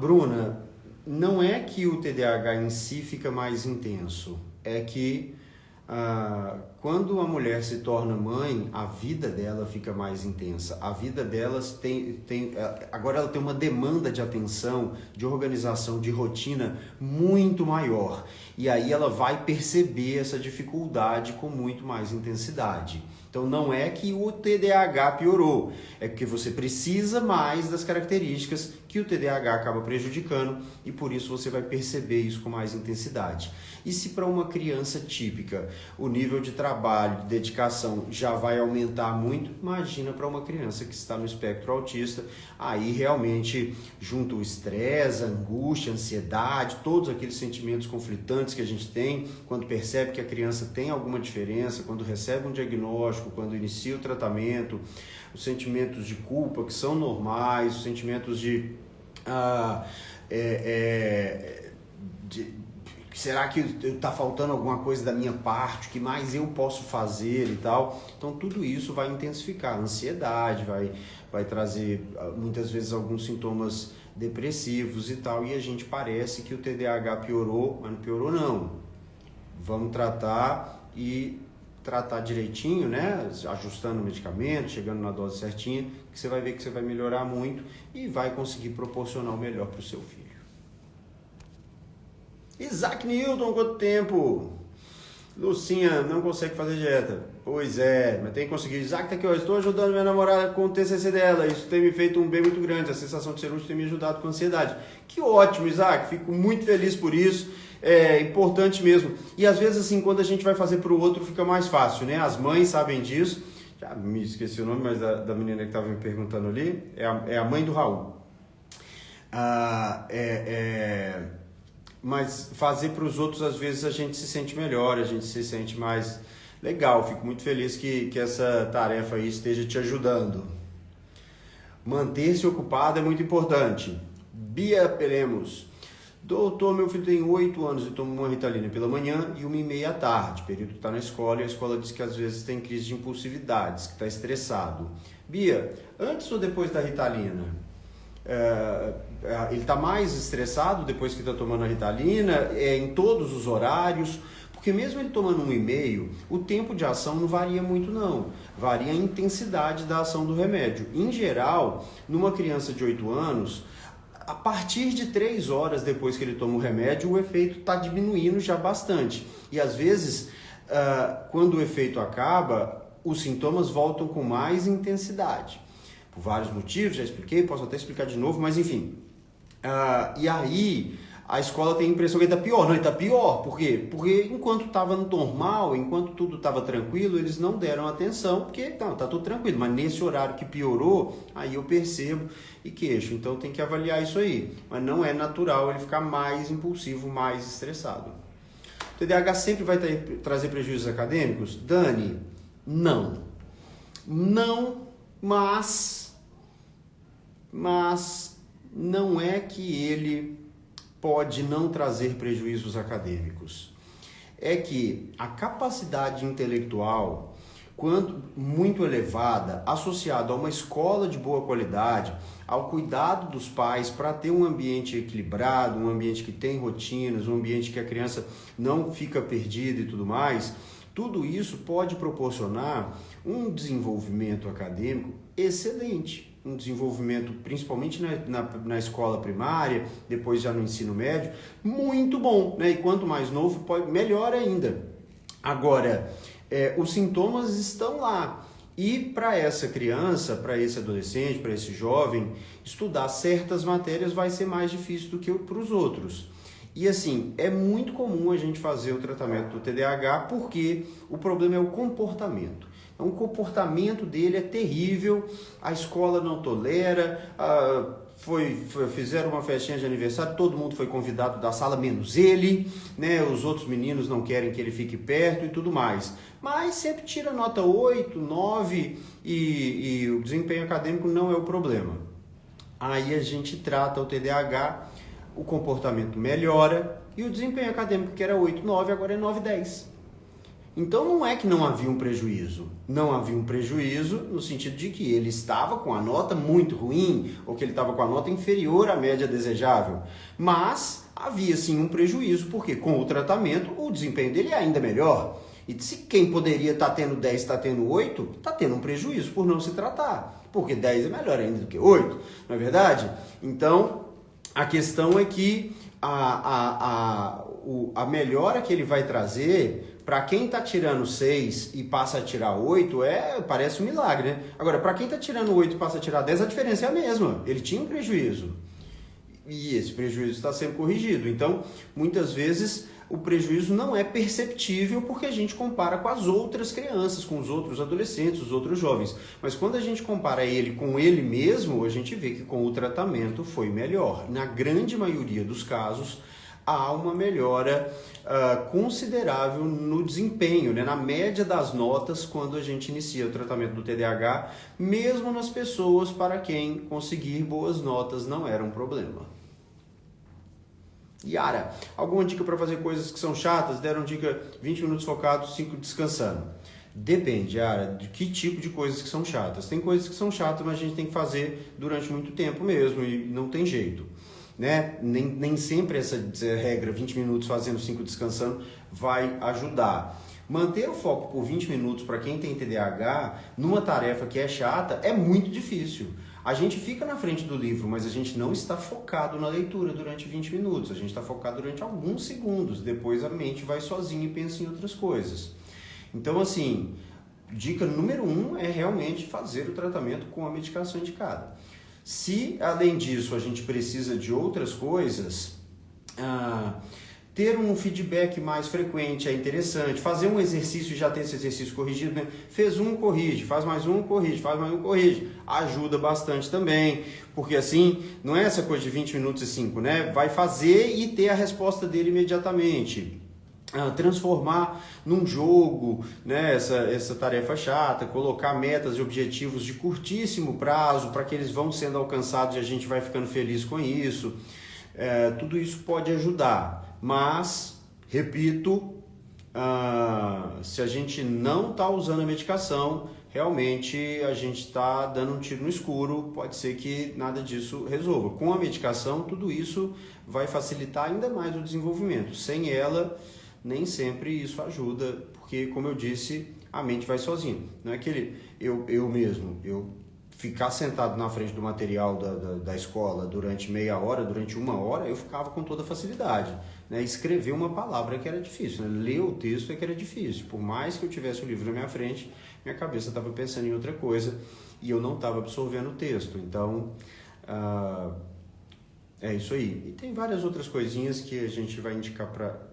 Bruna, não é que o TDAH em si fica mais intenso. É que quando a mulher se torna mãe, a vida dela fica mais intensa. A vida delas agora ela tem uma demanda de atenção, de organização, de rotina muito maior. E aí ela vai perceber essa dificuldade com muito mais intensidade. Então não é que o TDAH piorou, é porque você precisa mais das características que o TDAH acaba prejudicando e por isso você vai perceber isso com mais intensidade. E se para uma criança típica o nível de trabalho, de dedicação já vai aumentar muito, imagina para uma criança que está no espectro autista, aí realmente junto o estresse, a angústia, a ansiedade, todos aqueles sentimentos conflitantes que a gente tem quando percebe que a criança tem alguma diferença, quando recebe um diagnóstico, quando inicia o tratamento, os sentimentos de culpa que são normais, os sentimentos de será que está faltando alguma coisa da minha parte, o que mais eu posso fazer e tal. Então tudo isso vai intensificar a ansiedade, vai trazer muitas vezes alguns sintomas depressivos e tal, e a gente parece que o TDAH piorou, mas não piorou não. Vamos tratar direitinho, né? Ajustando o medicamento, chegando na dose certinha, que você vai ver que você vai melhorar muito e vai conseguir proporcionar o melhor para o seu filho. Isaac Newton, quanto tempo? Lucinha, não consegue fazer dieta. Pois é, mas tem que conseguir. Isaac tá aqui, ó. Estou ajudando minha namorada com o TCC dela. Isso tem me feito um bem muito grande. A sensação de ser útil tem me ajudado com a ansiedade. Que ótimo, Isaac. Fico muito feliz por isso. É importante mesmo. E às vezes, assim, quando a gente vai fazer pro outro, fica mais fácil, né? As mães sabem disso. Já me esqueci o nome, mas da menina que estava me perguntando ali. É a mãe do Raul. Mas fazer para os outros, às vezes, a gente se sente melhor, a gente se sente mais legal. Fico muito feliz que essa tarefa aí esteja te ajudando. Manter-se ocupado é muito importante. Bia Pelemos. Doutor, meu filho tem 8 anos e toma uma Ritalina pela manhã e 1h30 à tarde, período que está na escola, e a escola diz que às vezes tem crise de impulsividades, que está estressado. Bia, antes ou depois da Ritalina? Ele está mais estressado depois que está tomando a Ritalina, em todos os horários, porque mesmo ele tomando 1,5, o tempo de ação não varia muito não, varia a intensidade da ação do remédio. Em geral, numa criança de 8 anos, a partir de 3 horas depois que ele toma o remédio, o efeito está diminuindo já bastante. E às vezes, quando o efeito acaba, os sintomas voltam com mais intensidade. Por vários motivos, já expliquei, posso até explicar de novo, mas enfim. E aí, a escola tem a impressão que ele está pior. Não, ele está pior. Por quê? Porque enquanto estava normal, enquanto tudo estava tranquilo, eles não deram atenção, porque não, está tudo tranquilo. Mas nesse horário que piorou, aí eu percebo e queixo. Então tem que avaliar isso aí. Mas não é natural ele ficar mais impulsivo, mais estressado. O TDAH sempre vai trazer prejuízos acadêmicos? Dani, não. Não, mas não é que ele pode não trazer prejuízos acadêmicos. É que a capacidade intelectual, quando muito elevada, associada a uma escola de boa qualidade, ao cuidado dos pais para ter um ambiente equilibrado, um ambiente que tem rotinas, um ambiente que a criança não fica perdida e tudo mais, Tudo isso pode proporcionar um desenvolvimento acadêmico excelente, um desenvolvimento principalmente na escola primária, depois já no ensino médio, muito bom, né? E quanto mais novo, melhor ainda. Agora, os sintomas estão lá. E para essa criança, para esse adolescente, para esse jovem, estudar certas matérias vai ser mais difícil do que para os outros. E assim, é muito comum a gente fazer o tratamento do TDAH porque o problema é o comportamento. Então, o comportamento dele é terrível, a escola não tolera, fizeram uma festinha de aniversário, todo mundo foi convidado da sala, menos ele, né? Os outros meninos não querem que ele fique perto e tudo mais. Mas sempre tira nota 8, 9 e o desempenho acadêmico não é o problema. Aí a gente trata o TDAH, o comportamento melhora e o desempenho acadêmico, que era 8, 9, agora é 9, 10. Então não é que não havia um prejuízo. Não havia um prejuízo no sentido de que ele estava com a nota muito ruim ou que ele estava com a nota inferior à média desejável. Mas havia sim um prejuízo, porque com o tratamento o desempenho dele é ainda melhor. E se quem poderia estar tendo 10 está tendo 8, está tendo um prejuízo por não se tratar. Porque 10 é melhor ainda do que 8, não é verdade? Então, a questão é que a melhora que ele vai trazer, para quem está tirando 6 e passa a tirar 8, parece um milagre, né? Agora, para quem está tirando 8 e passa a tirar 10, a diferença é a mesma. Ele tinha um prejuízo. E esse prejuízo está sendo corrigido. Então, muitas vezes, o prejuízo não é perceptível porque a gente compara com as outras crianças, com os outros adolescentes, os outros jovens. Mas quando a gente compara ele com ele mesmo, a gente vê que com o tratamento foi melhor. Na grande maioria dos casos, há uma melhora considerável no desempenho, né? Na média das notas quando a gente inicia o tratamento do TDAH, mesmo nas pessoas para quem conseguir boas notas não era um problema. Yara, alguma dica para fazer coisas que são chatas? Deram dica 20 minutos focados, 5 descansando. Depende, Yara, de que tipo de coisas que são chatas. Tem coisas que são chatas, mas a gente tem que fazer durante muito tempo mesmo e não tem jeito. Né? Nem sempre essa regra 20 minutos fazendo 5 descansando vai ajudar. Manter o foco por 20 minutos para quem tem TDAH numa tarefa que é chata é muito difícil. A gente fica na frente do livro, mas a gente não está focado na leitura durante 20 minutos. A gente está focado durante alguns segundos. Depois a mente vai sozinha e pensa em outras coisas. Então, assim, dica número 1 é realmente fazer o tratamento com a medicação indicada. Se, além disso, a gente precisa de outras coisas, ter um feedback mais frequente é interessante. Fazer um exercício e já ter esse exercício corrigido, né? Fez um, corrige. Faz mais um, corrige. Faz mais um, corrige. Ajuda bastante também. Porque assim, não é essa coisa de 20 minutos e 5, né? Vai fazer e ter a resposta dele imediatamente. Transformar num jogo, né, essa tarefa chata, colocar metas e objetivos de curtíssimo prazo para que eles vão sendo alcançados e a gente vai ficando feliz com isso. Tudo isso pode ajudar, mas, repito, se a gente não está usando a medicação, realmente a gente está dando um tiro no escuro, pode ser que nada disso resolva. Com a medicação, tudo isso vai facilitar ainda mais o desenvolvimento. Sem ela, nem sempre isso ajuda, porque, como eu disse, a mente vai sozinha. Não é que eu ficar sentado na frente do material da escola durante meia hora, durante uma hora, eu ficava com toda facilidade. Né? Escrever uma palavra que era difícil, né? Ler o texto é que era difícil. Por mais que eu tivesse o livro na minha frente, minha cabeça estava pensando em outra coisa e eu não estava absorvendo o texto. Então, é isso aí. E tem várias outras coisinhas que a gente vai indicar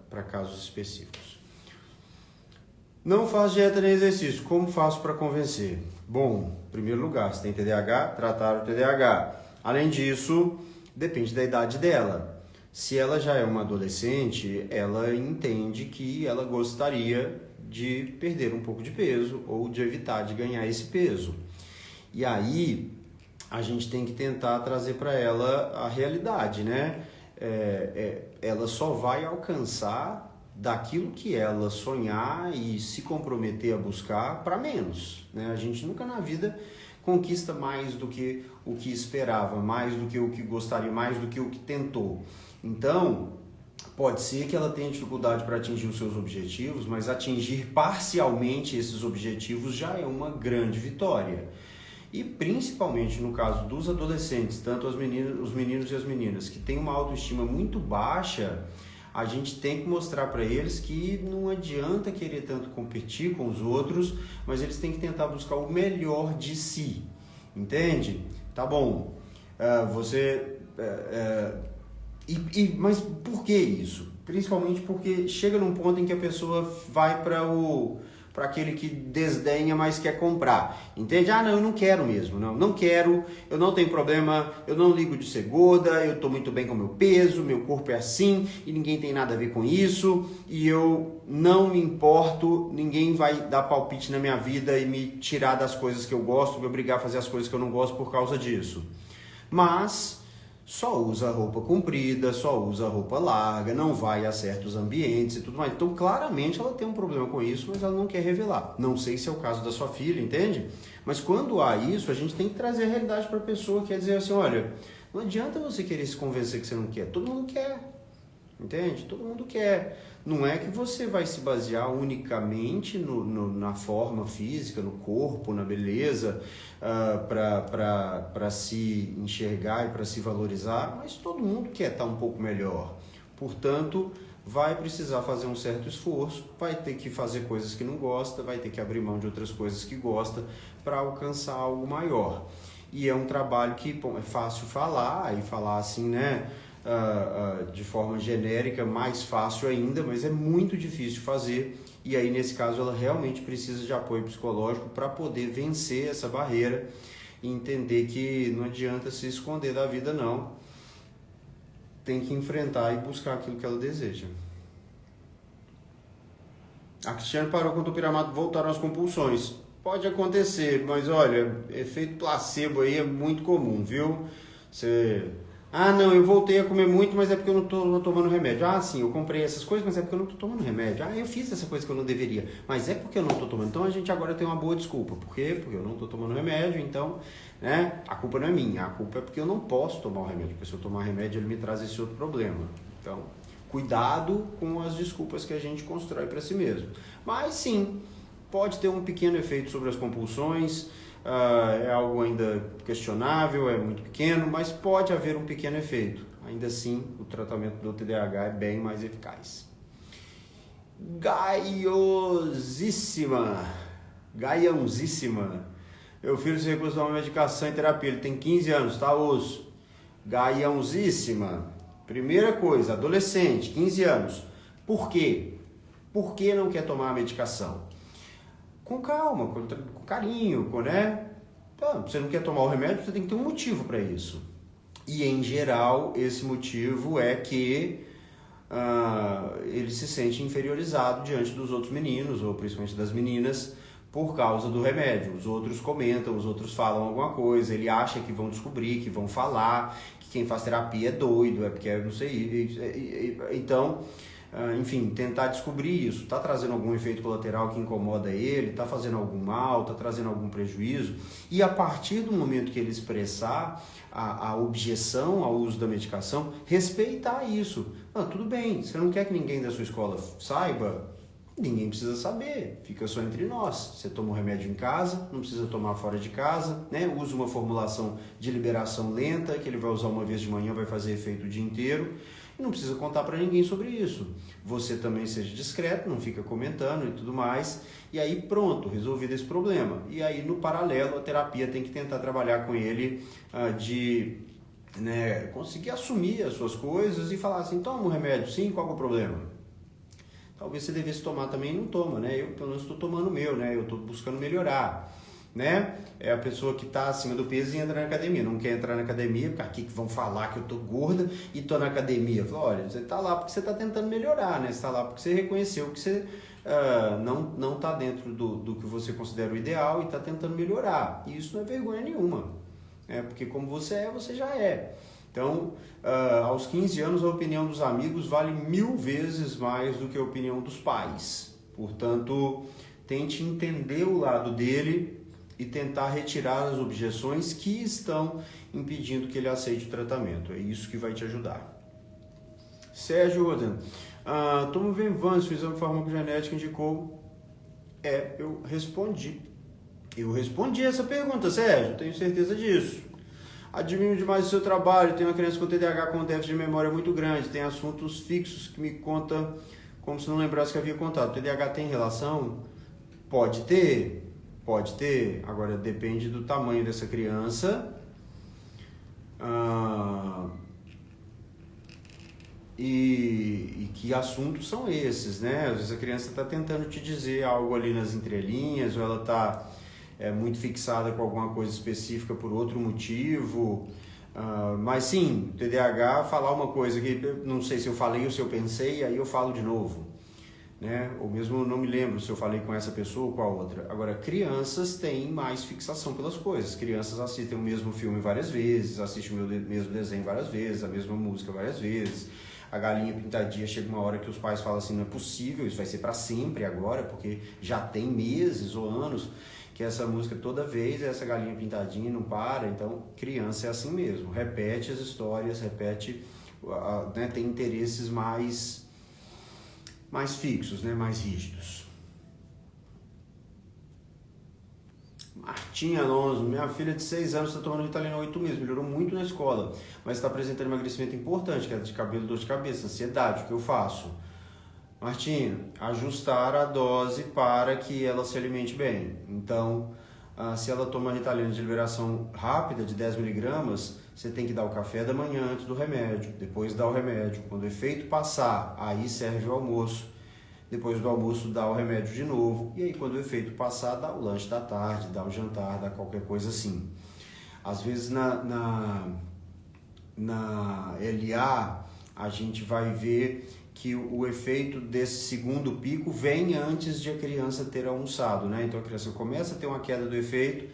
para casos específicos. Não faço dieta nem exercício. Como faço para convencer? Bom, em primeiro lugar, se tem TDAH, tratar o TDAH. Além disso, depende da idade dela. Se ela já é uma adolescente, ela entende que ela gostaria de perder um pouco de peso ou de evitar de ganhar esse peso. E aí, a gente tem que tentar trazer para ela a realidade, né? Ela só vai alcançar daquilo que ela sonhar e se comprometer a buscar para menos, né? A gente nunca na vida conquista mais do que o que esperava, mais do que o que gostaria, mais do que o que tentou. Então, Pode ser que ela tenha dificuldade para atingir os seus objetivos, mas atingir parcialmente esses objetivos já é uma grande vitória. E principalmente no caso dos adolescentes, tanto os meninos e as meninas, que têm uma autoestima muito baixa, a gente tem que mostrar para eles que não adianta querer tanto competir com os outros, mas eles têm que tentar buscar o melhor de si, entende? Tá bom, mas por que isso? Principalmente porque chega num ponto em que a pessoa vai para aquele que desdenha, mas quer comprar, entende? Ah, não, eu não quero mesmo, não quero, eu não tenho problema, eu não ligo de ser gorda, eu estou muito bem com o meu peso, meu corpo é assim e ninguém tem nada a ver com isso e eu não me importo, ninguém vai dar palpite na minha vida e me tirar das coisas que eu gosto, me obrigar a fazer as coisas que eu não gosto por causa disso. Mas só usa roupa comprida, só usa roupa larga, não vai a certos ambientes e tudo mais. Então, claramente, ela tem um problema com isso, mas ela não quer revelar. Não sei se é o caso da sua filha, entende? Mas quando há isso, a gente tem que trazer a realidade para a pessoa, quer dizer assim, olha, não adianta você querer se convencer que você não quer, todo mundo quer. Entende? Todo mundo quer. Não é que você vai se basear unicamente na forma física, no corpo, na beleza, para se enxergar e para se valorizar, mas todo mundo quer estar um pouco melhor. Portanto, vai precisar fazer um certo esforço, vai ter que fazer coisas que não gosta, vai ter que abrir mão de outras coisas que gosta para alcançar algo maior. E é um trabalho que, bom, é fácil falar e falar assim, né? De forma genérica, mais fácil ainda, mas é muito difícil fazer e aí nesse caso ela realmente precisa de apoio psicológico para poder vencer essa barreira e entender que não adianta se esconder da vida não, tem que enfrentar e buscar aquilo que ela deseja. A Cristiane parou com o tupiramato, voltaram as compulsões. Pode acontecer, mas olha, efeito placebo aí é muito comum, viu? Ah, não, eu voltei a comer muito, mas é porque eu não estou tomando remédio. Ah, sim, eu comprei essas coisas, mas é porque eu não estou tomando remédio. Ah, eu fiz essa coisa que eu não deveria, mas é porque eu não estou tomando. Então a gente agora tem uma boa desculpa. Por quê? Porque eu não estou tomando remédio, então, né, a culpa não é minha. A culpa é porque eu não posso tomar o remédio, porque se eu tomar remédio ele me traz esse outro problema. Então, cuidado com as desculpas que a gente constrói para si mesmo. Mas sim, pode ter um pequeno efeito sobre as compulsões. É algo ainda questionável, é muito pequeno, mas pode haver um pequeno efeito. Ainda assim, o tratamento do TDAH é bem mais eficaz. Gaiãozíssima. Meu filho se recusa a tomar medicação e terapia, ele tem 15 anos, tá osso. Gaiãozíssima. Primeira coisa, adolescente, 15 anos. Por quê? Por que não quer tomar a medicação? Com calma, com carinho, né? Então, você não quer tomar o remédio, você tem que ter um motivo para isso. E, em geral, esse motivo é que ele se sente inferiorizado diante dos outros meninos, ou principalmente das meninas, por causa do remédio. Os outros comentam, os outros falam alguma coisa, ele acha que vão descobrir, que vão falar, que quem faz terapia é doido, é porque eu não sei. Então... enfim, tentar descobrir isso, está trazendo algum efeito colateral que incomoda ele, está fazendo algum mal, está trazendo algum prejuízo, e a partir do momento que ele expressar a objeção ao uso da medicação, respeitar isso. Tudo bem, você não quer que ninguém da sua escola saiba? Ninguém precisa saber, fica só entre nós. Você toma o remédio em casa, não precisa tomar fora de casa, né? Usa uma formulação de liberação lenta, que ele vai usar uma vez de manhã, vai fazer efeito o dia inteiro. Não precisa contar para ninguém sobre isso. Você também seja discreto, não fica comentando e tudo mais. E aí pronto, resolvido esse problema. E aí no paralelo a terapia tem que tentar trabalhar com ele conseguir assumir as suas coisas e falar assim, toma um remédio sim, qual é o problema? Talvez você devesse tomar também e não toma, né? Eu pelo menos estou tomando o meu, né? Eu estou buscando melhorar. Né? É a pessoa que está acima do peso e entra na academia, não quer entrar na academia, porque aqui que vão falar que eu tô gorda e tô na academia. Falo, olha, você tá lá porque você tá tentando melhorar, né? Você tá lá porque você reconheceu que você não tá dentro do que você considera o ideal e tá tentando melhorar. E isso não é vergonha nenhuma, né? Porque como você é, você já é. Então, aos 15 anos, a opinião dos amigos vale 1000 vezes mais do que a opinião dos pais. Portanto, tente entender o lado dele e tentar retirar as objeções que estão impedindo que ele aceite o tratamento. É isso que vai te ajudar. Sérgio Rodan, tomo Venvanse, o exame farmacogenético indicou. Eu respondi. Eu respondi essa pergunta, Sérgio, tenho certeza disso. Admiro demais o seu trabalho, tenho uma criança com TDAH com déficit de memória muito grande, tem assuntos fixos que me conta como se não lembrasse que havia contado. O TDAH tem relação? Pode ter. Agora depende do tamanho dessa criança. E que assuntos são esses, né? Às vezes a criança está tentando te dizer algo ali nas entrelinhas, ou ela está muito fixada com alguma coisa específica por outro motivo. Mas sim, TDAH, falar uma coisa que não sei se eu falei ou se eu pensei, aí eu falo de novo, né? Ou mesmo não me lembro se eu falei com essa pessoa ou com a outra. Agora, crianças têm mais fixação pelas coisas. Crianças assistem o mesmo filme várias vezes, assistem o mesmo desenho várias vezes, a mesma música várias vezes. A galinha pintadinha, chega uma hora que os pais falam assim, não é possível, isso vai ser para sempre agora, porque já tem meses ou anos que essa música toda vez é essa galinha pintadinha e não para. Então, criança é assim mesmo, repete as histórias, repete, né, tem interesses mais fixos, né, mais rígidos. Martinha Alonso, minha filha de 6 anos está tomando Ritalina há 8 meses, melhorou muito na escola, mas está apresentando emagrecimento importante, queda de cabelo, dor de cabeça, ansiedade, o que eu faço? Martinha, ajustar a dose para que ela se alimente bem. Então, se ela toma Ritalina de liberação rápida, de 10 miligramas, você tem que dar o café da manhã antes do remédio, depois dar o remédio. Quando o efeito passar, aí serve o almoço. Depois do almoço, dá o remédio de novo. E aí, quando o efeito passar, dá o lanche da tarde, dá o jantar, dá qualquer coisa assim. Às vezes, na LA, a gente vai ver que o efeito desse segundo pico vem antes de a criança ter almoçado, né? Então, a criança começa a ter uma queda do efeito.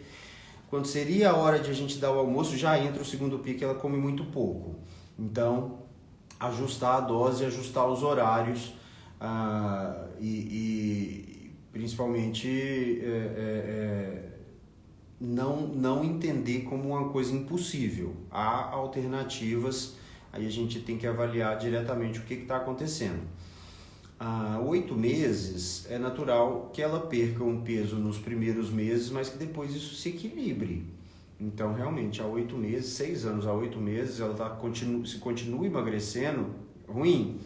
Quando seria a hora de a gente dar o almoço, já entra o segundo pico e ela come muito pouco. Então, ajustar a dose, ajustar os horários, e principalmente não entender como uma coisa impossível. Há alternativas, aí a gente tem que avaliar diretamente o que está acontecendo. 8 meses é natural que ela perca um peso nos primeiros meses, mas que depois isso se equilibre. Então, realmente, há 8 meses, 6 anos a 8 meses, ela se continua emagrecendo, ruim.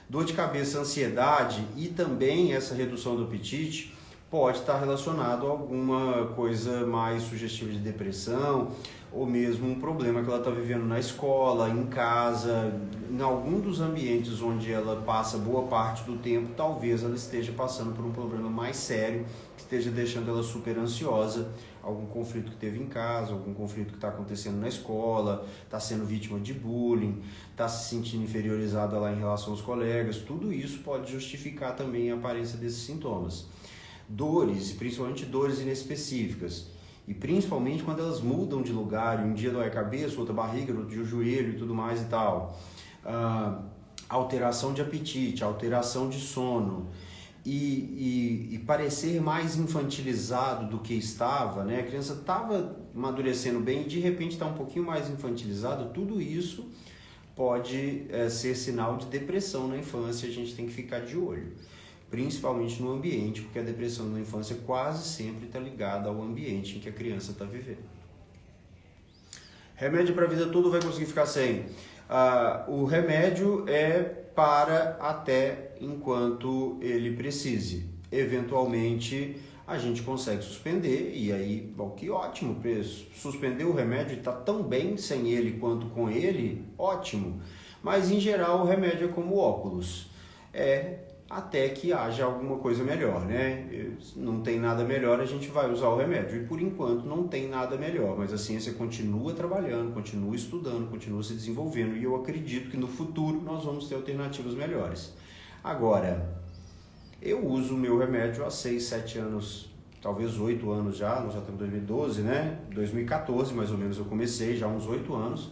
Dor de cabeça, ansiedade e também essa redução do apetite pode estar relacionado a alguma coisa mais sugestiva de depressão ou mesmo um problema que ela está vivendo na escola, em casa, em algum dos ambientes onde ela passa boa parte do tempo, talvez ela esteja passando por um problema mais sério, que esteja deixando ela super ansiosa, algum conflito que teve em casa, algum conflito que está acontecendo na escola, está sendo vítima de bullying, está se sentindo inferiorizada lá em relação aos colegas, tudo isso pode justificar também a aparência desses sintomas. Dores, principalmente dores inespecíficas, e principalmente quando elas mudam de lugar, e um dia dói a cabeça, outro a barriga, outro dia o joelho e tudo mais e tal. Alteração de apetite, alteração de sono, e parecer mais infantilizado do que estava, né? A criança estava amadurecendo bem e de repente está um pouquinho mais infantilizado, tudo isso pode ser sinal de depressão na infância, a gente tem que ficar de olho. Principalmente no ambiente, porque a depressão na infância quase sempre está ligada ao ambiente em que a criança está vivendo. Remédio para a vida toda vai conseguir ficar sem? O remédio é para até enquanto ele precise. Eventualmente a gente consegue suspender e aí, bom, que ótimo, suspender o remédio e está tão bem sem ele quanto com ele, ótimo. Mas em geral o remédio é como óculos, até que haja alguma coisa melhor, né? Não tem nada melhor, a gente vai usar o remédio. E por enquanto não tem nada melhor, mas a ciência continua trabalhando, continua estudando, continua se desenvolvendo e eu acredito que no futuro nós vamos ter alternativas melhores. Agora, eu uso o meu remédio há 6, 7 anos, talvez 8 anos já, nós já estamos em 2012, né? 2014 mais ou menos eu comecei, já há uns 8 anos.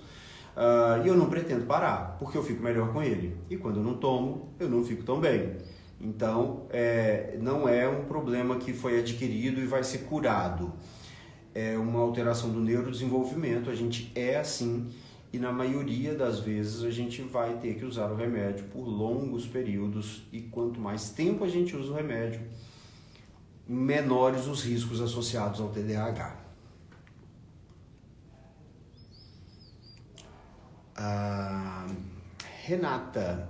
E eu não pretendo parar, porque eu fico melhor com ele. E quando eu não tomo, eu não fico tão bem. Então, não é um problema que foi adquirido e vai ser curado. É uma alteração do neurodesenvolvimento, a gente é assim. e na maioria das vezes a gente vai ter que usar o remédio por longos períodos, e quanto mais tempo a gente usa o remédio, menores os riscos associados ao TDAH. Renata,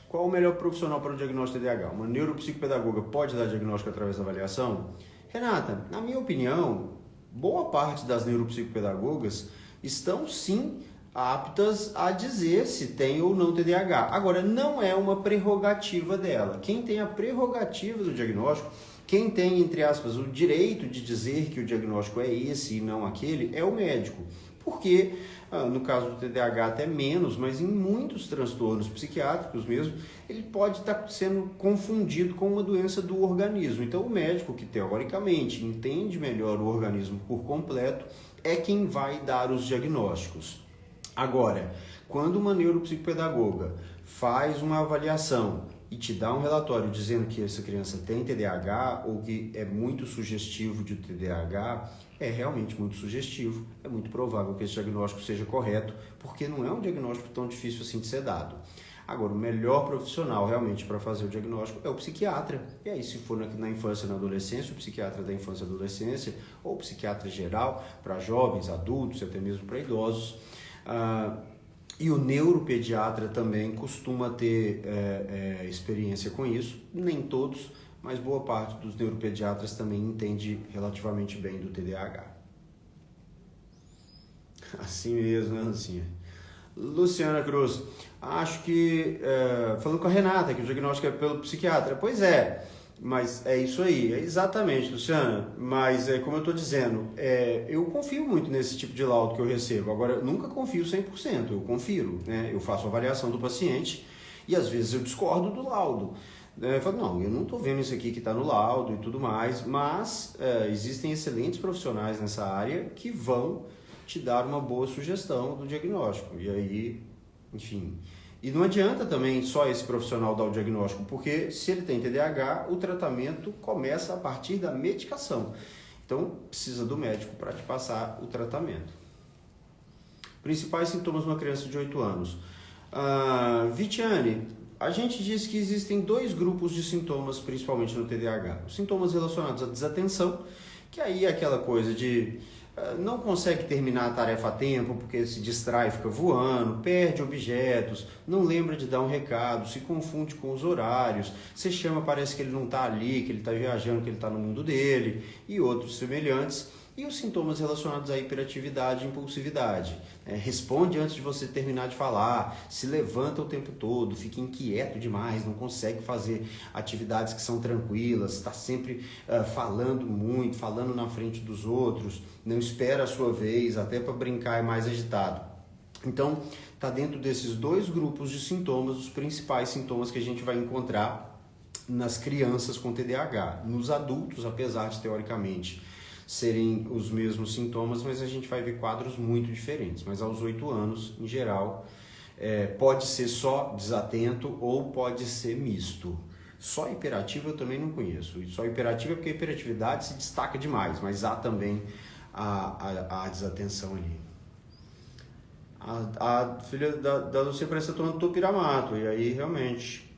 qual o melhor profissional para o diagnóstico de TDAH? Uma neuropsicopedagoga pode dar diagnóstico através da avaliação? Renata, na minha opinião, boa parte das neuropsicopedagogas estão sim aptas a dizer se tem ou não TDAH. Agora, não é uma prerrogativa dela. Quem tem a prerrogativa do diagnóstico, quem tem, entre aspas, o direito de dizer que o diagnóstico é esse e não aquele, é o médico. Porque, no caso do TDAH até menos, mas em muitos transtornos psiquiátricos mesmo, ele pode estar sendo confundido com uma doença do organismo. Então o médico, que teoricamente entende melhor o organismo por completo, é quem vai dar os diagnósticos. Agora, quando uma neuropsicopedagoga faz uma avaliação e te dá um relatório dizendo que essa criança tem TDAH ou que é muito sugestivo de TDAH, é realmente muito sugestivo, é muito provável que esse diagnóstico seja correto, porque não é um diagnóstico tão difícil assim de ser dado. Agora, o melhor profissional realmente para fazer o diagnóstico é o psiquiatra. E aí, se for na infância e na adolescência, o psiquiatra da infância e adolescência, ou o psiquiatra geral, para jovens, adultos, até mesmo para idosos. E o neuropediatra também costuma ter experiência com isso, nem todos, mas boa parte dos neuropediatras também entende relativamente bem do TDAH. Assim mesmo, né, Lucinha? Luciana Cruz, acho que, falando com a Renata, que o diagnóstico é pelo psiquiatra, pois é, mas é isso aí, é exatamente, Luciana, mas como eu estou dizendo, eu confio muito nesse tipo de laudo que eu recebo. Agora, eu nunca confio 100%, eu confiro, né? Eu faço a avaliação do paciente e às vezes eu discordo do laudo. Eu falo, não, eu não estou vendo isso aqui que está no laudo e tudo mais, mas existem excelentes profissionais nessa área que vão te dar uma boa sugestão do diagnóstico. E aí, enfim... E não adianta também só esse profissional dar o diagnóstico, porque se ele tem TDAH, o tratamento começa a partir da medicação. Então, precisa do médico para te passar o tratamento. Principais sintomas de uma criança de 8 anos. Vitiane, a gente diz que existem 2 grupos de sintomas, principalmente no TDAH. Os sintomas relacionados à desatenção, que aí é aquela coisa de... não consegue terminar a tarefa a tempo porque se distrai, fica voando, perde objetos, não lembra de dar um recado, se confunde com os horários, você chama, parece que ele não está ali, que ele está viajando, que ele está no mundo dele, e outros semelhantes. E os sintomas relacionados à hiperatividade e impulsividade. Responde antes de você terminar de falar, se levanta o tempo todo, fica inquieto demais, não consegue fazer atividades que são tranquilas, está sempre falando muito, falando na frente dos outros, não espera a sua vez, até para brincar é mais agitado. Então, está dentro desses 2 grupos de sintomas, os principais sintomas que a gente vai encontrar nas crianças com TDAH. Nos adultos, apesar de teoricamente serem os mesmos sintomas, mas a gente vai ver quadros muito diferentes. Mas aos 8 anos, em geral, pode ser só desatento ou pode ser misto. Só hiperativo eu também não conheço. E só hiperativo é porque a hiperatividade se destaca demais, mas há também a desatenção ali. A filha da Lucia parece estar tomando topiramato, e aí realmente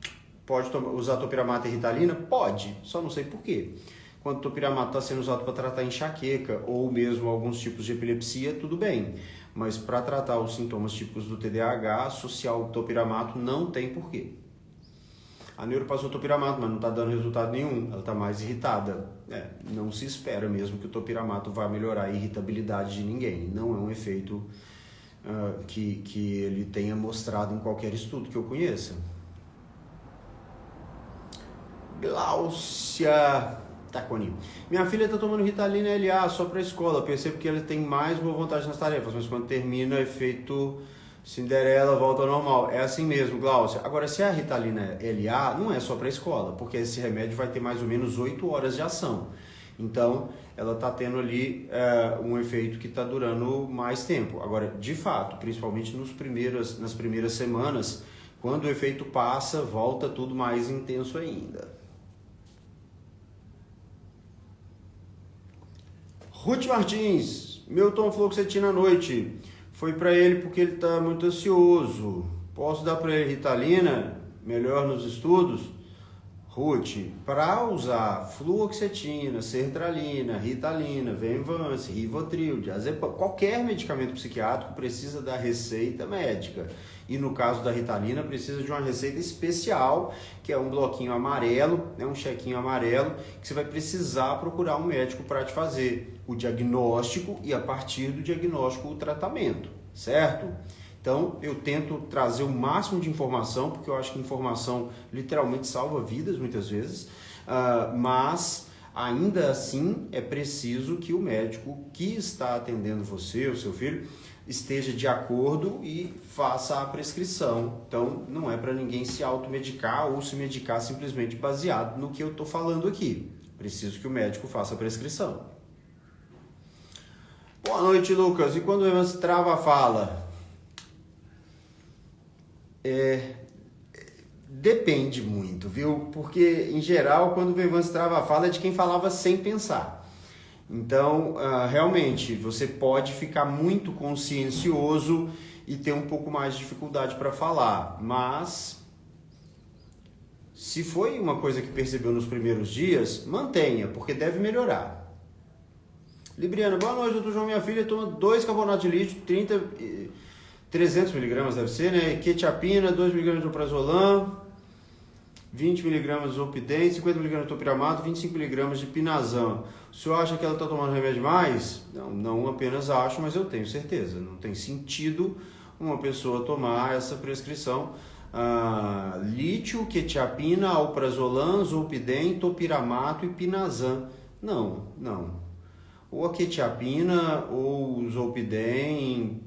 pode usar topiramato e Ritalina? Pode, só não sei por quê. Quando o topiramato está sendo usado para tratar enxaqueca ou mesmo alguns tipos de epilepsia, tudo bem. Mas para tratar os sintomas típicos do TDAH, associar o topiramato não tem porquê. A neuro passou topiramato, mas não está dando resultado nenhum. Ela está mais irritada. Não se espera mesmo que o topiramato vá melhorar a irritabilidade de ninguém. Não é um efeito que ele tenha mostrado em qualquer estudo que eu conheça. Gláucia Taconi. Minha filha está tomando Ritalina LA só para a escola. Percebo que ela tem mais boa vontade nas tarefas, mas quando termina, efeito Cinderela volta ao normal. É assim mesmo, Gláucia. Agora, se a Ritalina LA, não é só para a escola, porque esse remédio vai ter mais ou menos 8 horas de ação. Então, ela está tendo ali um efeito que está durando mais tempo. Agora, de fato, principalmente nas primeiras semanas, quando o efeito passa, volta tudo mais intenso ainda. Ruth Martins, Milton fluoxetina à noite. Foi para ele porque ele está muito ansioso. Posso dar para ele Ritalina? Melhor nos estudos? Ruth, para usar fluoxetina, sertralina, Ritalina, Venvance, Rivotril, diazepam, qualquer medicamento psiquiátrico precisa da receita médica. E no caso da Ritalina precisa de uma receita especial, que é um bloquinho amarelo, um chequinho amarelo, que você vai precisar procurar um médico para te fazer o diagnóstico e a partir do diagnóstico o tratamento, certo? Então, eu tento trazer o máximo de informação, porque eu acho que informação literalmente salva vidas muitas vezes, mas ainda assim é preciso que o médico que está atendendo você, o seu filho, esteja de acordo e faça a prescrição. Então, não é para ninguém se automedicar ou se medicar simplesmente baseado no que eu estou falando aqui. Preciso que o médico faça a prescrição. Boa noite, Lucas. E quando você trava a fala? Depende muito, viu? Porque, em geral, quando o Venvance trava a fala é de quem falava sem pensar. Então, realmente, você pode ficar muito consciencioso e ter um pouco mais de dificuldade para falar. Mas, se foi uma coisa que percebeu nos primeiros dias, mantenha, porque deve melhorar. Libriana, boa noite, doutor João. Minha filha toma 2 carbonato de lítio, 300 miligramas deve ser, né? Quetiapina, 2 miligramas de Alprazolam, 20 miligramas de Zolpidem, 50 miligramas de Topiramato, 25 miligramas de Pinazam. O senhor acha que ela está tomando remédio mais? Não apenas acho, mas eu tenho certeza. Não tem sentido uma pessoa tomar essa prescrição. Lítio, quetiapina, Alprazolam, Zolpidem, Topiramato e Pinazam. Não. Ou a quetiapina ou o Zolpidem,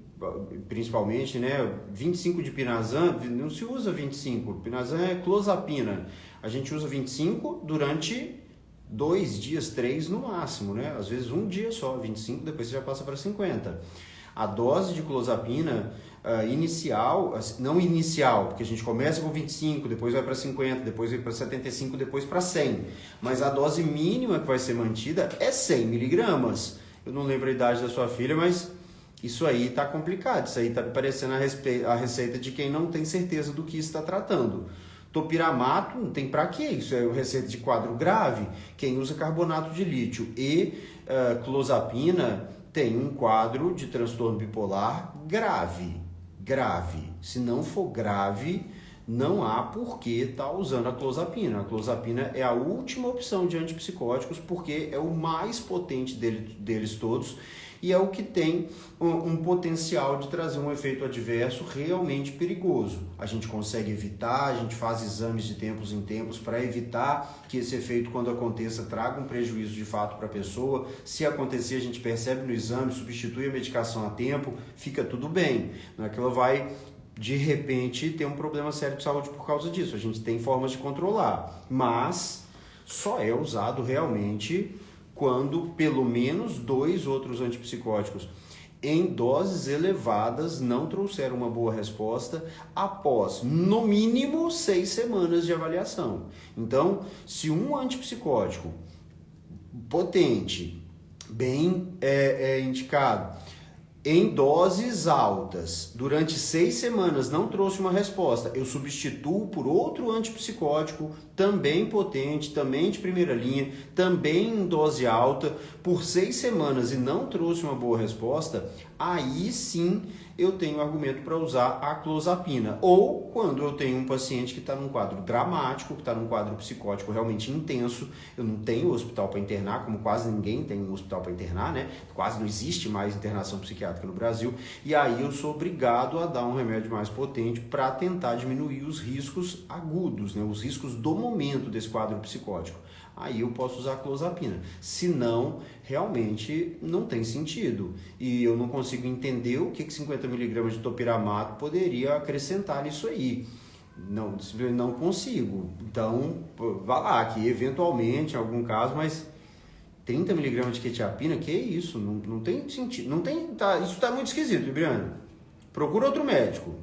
principalmente, né? 25 de Pinazam, não se usa 25. Pinazam é clozapina. A gente usa 25 durante 2 dias, 3 no máximo, né? Às vezes um dia só, 25, depois você já passa para 50. A dose de clozapina inicial, não inicial, porque a gente começa com 25, depois vai para 50, depois vai para 75, depois para 100. Mas a dose mínima que vai ser mantida é 100 miligramas. Eu não lembro a idade da sua filha, mas isso aí está complicado. Isso aí está parecendo a receita de quem não tem certeza do que está tratando. Topiramato não tem para quê? Isso é receita de quadro grave. Quem usa carbonato de lítio e clozapina tem um quadro de transtorno bipolar grave. Se não for grave, não há por que estar usando a clozapina. A clozapina é a última opção de antipsicóticos porque é o mais potente deles todos e é o que tem um potencial de trazer um efeito adverso realmente perigoso. A gente consegue evitar, a gente faz exames de tempos em tempos para evitar que esse efeito, quando aconteça, traga um prejuízo de fato para a pessoa. Se acontecer, a gente percebe no exame, substitui a medicação a tempo, fica tudo bem. Não é que ela vai, de repente, ter um problema sério de saúde por causa disso. A gente tem formas de controlar, mas só é usado realmente quando pelo menos 2 outros antipsicóticos em doses elevadas não trouxeram uma boa resposta após, no mínimo, 6 semanas de avaliação. Então, se um antipsicótico potente, bem indicado, em doses altas, durante 6 semanas não trouxe uma resposta, eu substituo por outro antipsicótico, também potente, também de primeira linha, também em dose alta, por 6 semanas e não trouxe uma boa resposta, aí sim eu tenho argumento para usar a clozapina. Ou quando eu tenho um paciente que está num quadro dramático, que está num quadro psicótico realmente intenso, eu não tenho hospital para internar, como quase ninguém tem um hospital para internar, né? Quase não existe mais internação psiquiátrica no Brasil, e aí eu sou obrigado a dar um remédio mais potente para tentar diminuir os riscos agudos, né? Os riscos do momento desse quadro psicótico. Aí eu posso usar a clozapina. Se não, realmente não tem sentido. E eu não consigo entender o que 50 mg de topiramato poderia acrescentar nisso aí. Não consigo. Então, vá lá, que eventualmente, em algum caso, mas 30 mg de quetiapina, que isso? Não tem sentido. Isso está muito esquisito, Libriano. Procura outro médico.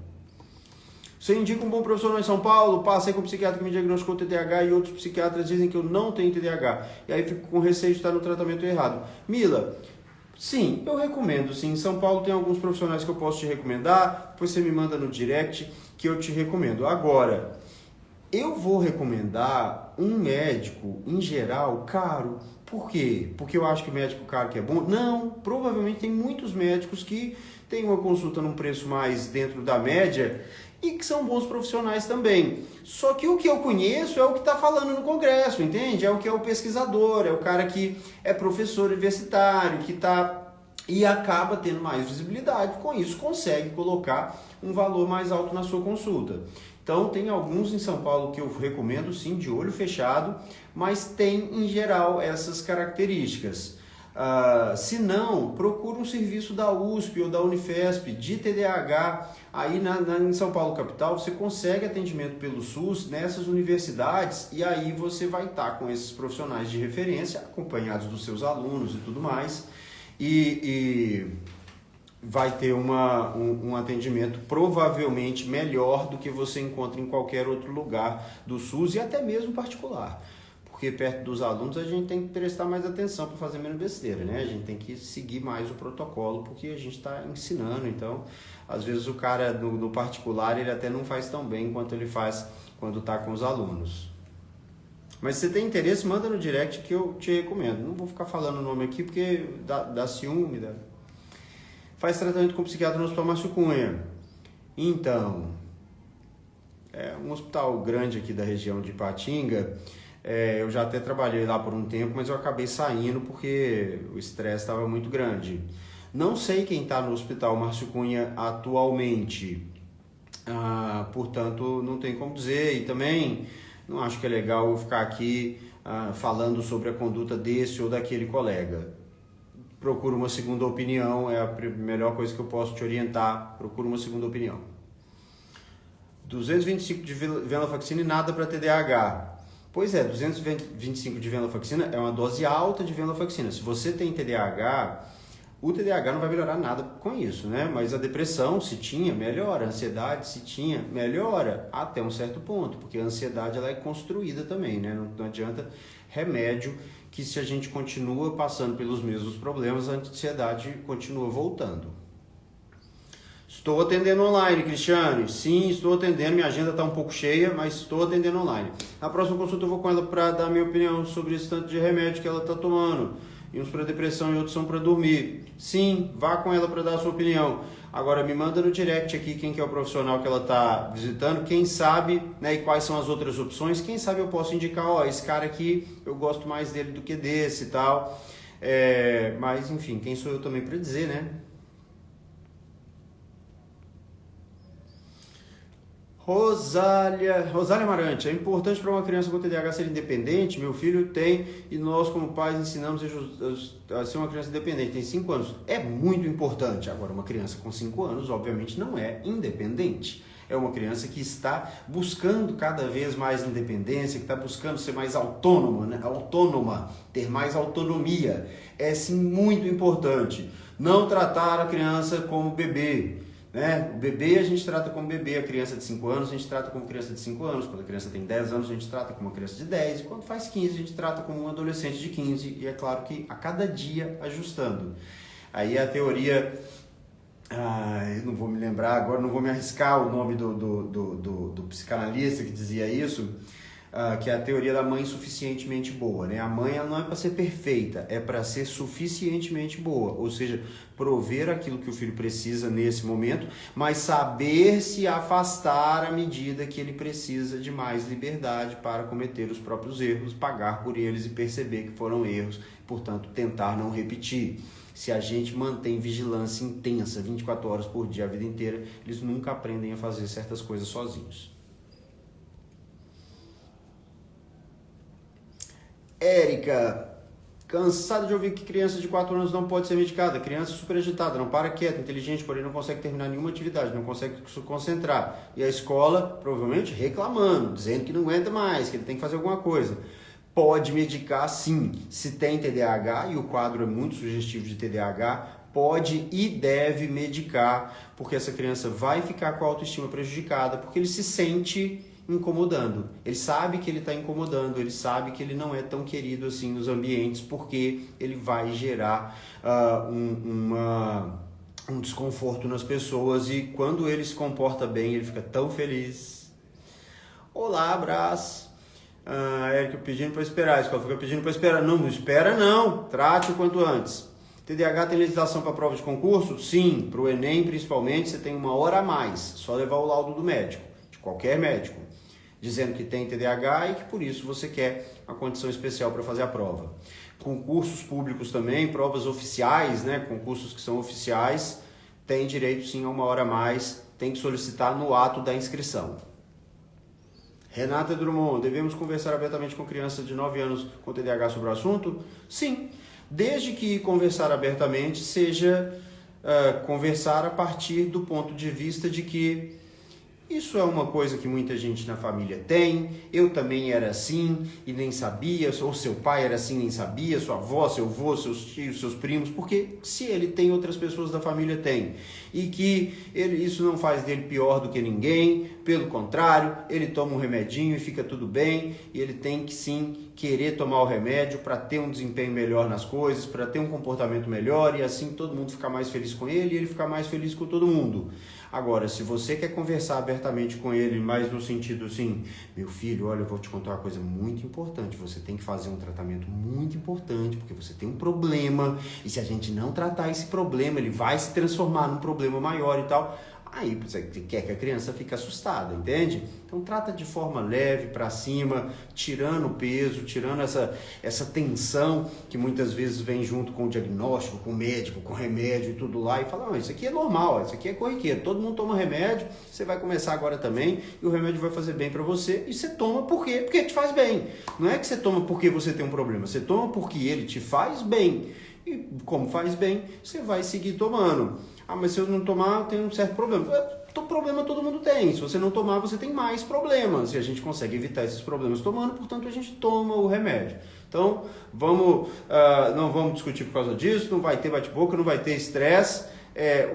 Você indica um bom profissional em São Paulo? Passei com um psiquiatra que me diagnosticou TDAH e outros psiquiatras dizem que eu não tenho TDAH. E aí fico com receio de estar no tratamento errado. Mila, Sim, eu recomendo, sim. Em São Paulo tem alguns profissionais que eu posso te recomendar, depois você me manda no direct que eu te recomendo. Agora, eu vou recomendar um médico, em geral, caro. Por quê? Porque eu acho que o médico caro que é bom? Não, provavelmente tem muitos médicos que têm uma consulta num preço mais dentro da média e que são bons profissionais também. Só que o que eu conheço é o que está falando no congresso, entende? É o que é o pesquisador, é o cara que é professor universitário, que está e acaba tendo mais visibilidade, com isso consegue colocar um valor mais alto na sua consulta. Então tem alguns em São Paulo que eu recomendo sim, de olho fechado, mas tem em geral essas características. Se não, procura um serviço da USP ou da Unifesp de TDAH. Aí em São Paulo capital você consegue atendimento pelo SUS nessas universidades e aí você vai estar com esses profissionais de referência, acompanhados dos seus alunos e tudo mais, e vai ter um atendimento provavelmente melhor do que você encontra em qualquer outro lugar do SUS e até mesmo particular. Porque perto dos alunos a gente tem que prestar mais atenção para fazer menos besteira, né? A gente tem que seguir mais o protocolo porque a gente está ensinando, então às vezes o cara no particular ele até não faz tão bem quanto ele faz quando está com os alunos. Mas se você tem interesse, manda no direct que eu te recomendo. Não vou ficar falando o nome aqui porque dá ciúme. Faz tratamento com psiquiatra no Hospital Márcio Cunha. Então, é um hospital grande aqui da região de Ipatinga. Eu já até trabalhei lá por um tempo, mas eu acabei saindo porque o estresse estava muito grande. Não sei quem está no Hospital Márcio Cunha atualmente, portanto não tem como dizer. E também não acho que é legal eu ficar aqui falando sobre a conduta desse ou daquele colega. Procura uma segunda opinião, é a melhor coisa que eu posso te orientar. Procura uma segunda opinião. 225 de venlafaxina e nada para TDAH. Pois é, 225 de venlafaxina é uma dose alta de venlafaxina. Se você tem TDAH, o TDAH não vai melhorar nada com isso, né? Mas a depressão, se tinha, melhora. A ansiedade, se tinha, melhora até um certo ponto, porque a ansiedade ela é construída também, né? Não adianta remédio que se a gente continua passando pelos mesmos problemas, a ansiedade continua voltando. Estou atendendo online, Cristiane. Sim, estou atendendo. Minha agenda está um pouco cheia, mas estou atendendo online. Na próxima consulta eu vou com ela para dar minha opinião sobre esse tanto de remédio que ela está tomando. E uns para depressão e outros são para dormir. Sim, vá com ela para dar a sua opinião. Agora me manda no direct aqui quem que é o profissional que ela está visitando, quem sabe, né, e quais são as outras opções. Quem sabe eu posso indicar, ó, esse cara aqui eu gosto mais dele do que desse e tal. Mas enfim, quem sou eu também para dizer, né? Rosália Amarante, é importante para uma criança com TDAH ser independente? Meu filho tem e nós como pais ensinamos a ser uma criança independente, tem 5 anos. É muito importante. Agora, uma criança com 5 anos, obviamente, não é independente. É uma criança que está buscando cada vez mais independência, que está buscando ser mais autônoma, né? Autônoma, ter mais autonomia. É sim muito importante. Não tratar a criança como bebê. Né? O bebê a gente trata como bebê, a criança de 5 anos a gente trata como criança de 5 anos, quando a criança tem 10 anos a gente trata como uma criança de 10, e quando faz 15 a gente trata como um adolescente de 15, e é claro que a cada dia ajustando. Aí a teoria, eu não vou me lembrar agora, não vou me arriscar o nome do psicanalista que dizia isso, que é a teoria da mãe suficientemente boa, né? A mãe ela não é para ser perfeita, é para ser suficientemente boa, ou seja, prover aquilo que o filho precisa nesse momento, mas saber se afastar à medida que ele precisa de mais liberdade para cometer os próprios erros, pagar por eles e perceber que foram erros, portanto, tentar não repetir. Se a gente mantém vigilância intensa 24 horas por dia a vida inteira, eles nunca aprendem a fazer certas coisas sozinhos. Érica, cansada de ouvir que criança de 4 anos não pode ser medicada. Criança super agitada, não para quieta, inteligente, porém não consegue terminar nenhuma atividade, não consegue se concentrar. E a escola, provavelmente, reclamando, dizendo que não aguenta mais, que ele tem que fazer alguma coisa. Pode medicar sim. Se tem TDAH, e o quadro é muito sugestivo de TDAH, pode e deve medicar, porque essa criança vai ficar com a autoestima prejudicada, porque ele se sente incomodando. Ele sabe que ele está incomodando, ele sabe que ele não é tão querido assim nos ambientes, porque ele vai gerar um desconforto nas pessoas, e quando ele se comporta bem, ele fica tão feliz. Olá, abraço. Érica pedindo para esperar, a escola fica pedindo para esperar. Não, não espera não, trate o quanto antes. TDAH tem legislação para prova de concurso? Sim, para o Enem principalmente, você tem 1 hora a mais, só levar o laudo do médico, de qualquer médico, dizendo que tem TDAH e que por isso você quer uma condição especial para fazer a prova. Concursos públicos também, provas oficiais, né? Concursos que são oficiais, tem direito sim a 1 hora a mais, tem que solicitar no ato da inscrição. Renata Drummond, devemos conversar abertamente com crianças de 9 anos com TDAH sobre o assunto? Sim, desde que conversar abertamente seja conversar a partir do ponto de vista de que isso é uma coisa que muita gente na família tem, eu também era assim e nem sabia, ou seu pai era assim e nem sabia, sua avó, seu avô, seus tios, seus primos, porque se ele tem, outras pessoas da família têm. E que isso não faz dele pior do que ninguém, pelo contrário, ele toma um remedinho e fica tudo bem, e ele tem que sim querer tomar o remédio para ter um desempenho melhor nas coisas, para ter um comportamento melhor, e assim todo mundo ficar mais feliz com ele e ele ficar mais feliz com todo mundo. Agora, se você quer conversar abertamente com ele, mais no sentido assim, meu filho, olha, eu vou te contar uma coisa muito importante, você tem que fazer um tratamento muito importante, porque você tem um problema, e se a gente não tratar esse problema, ele vai se transformar num problema maior e tal. Aí você quer que a criança fique assustada, entende? Então trata de forma leve, para cima, tirando o peso, tirando essa tensão que muitas vezes vem junto com o diagnóstico, com o médico, com o remédio e tudo lá, e fala, não, isso aqui é normal, isso aqui é corriqueiro, todo mundo toma remédio, você vai começar agora também, e o remédio vai fazer bem para você, e você toma por quê? Porque te faz bem. Não é que você toma porque você tem um problema, você toma porque ele te faz bem. E como faz bem, você vai seguir tomando. Ah, mas se eu não tomar, eu tenho um certo problema. Problema todo mundo tem. Se você não tomar, você tem mais problemas. E a gente consegue evitar esses problemas tomando, portanto, a gente toma o remédio. Então, não vamos discutir por causa disso, não vai ter bate-boca, não vai ter estresse.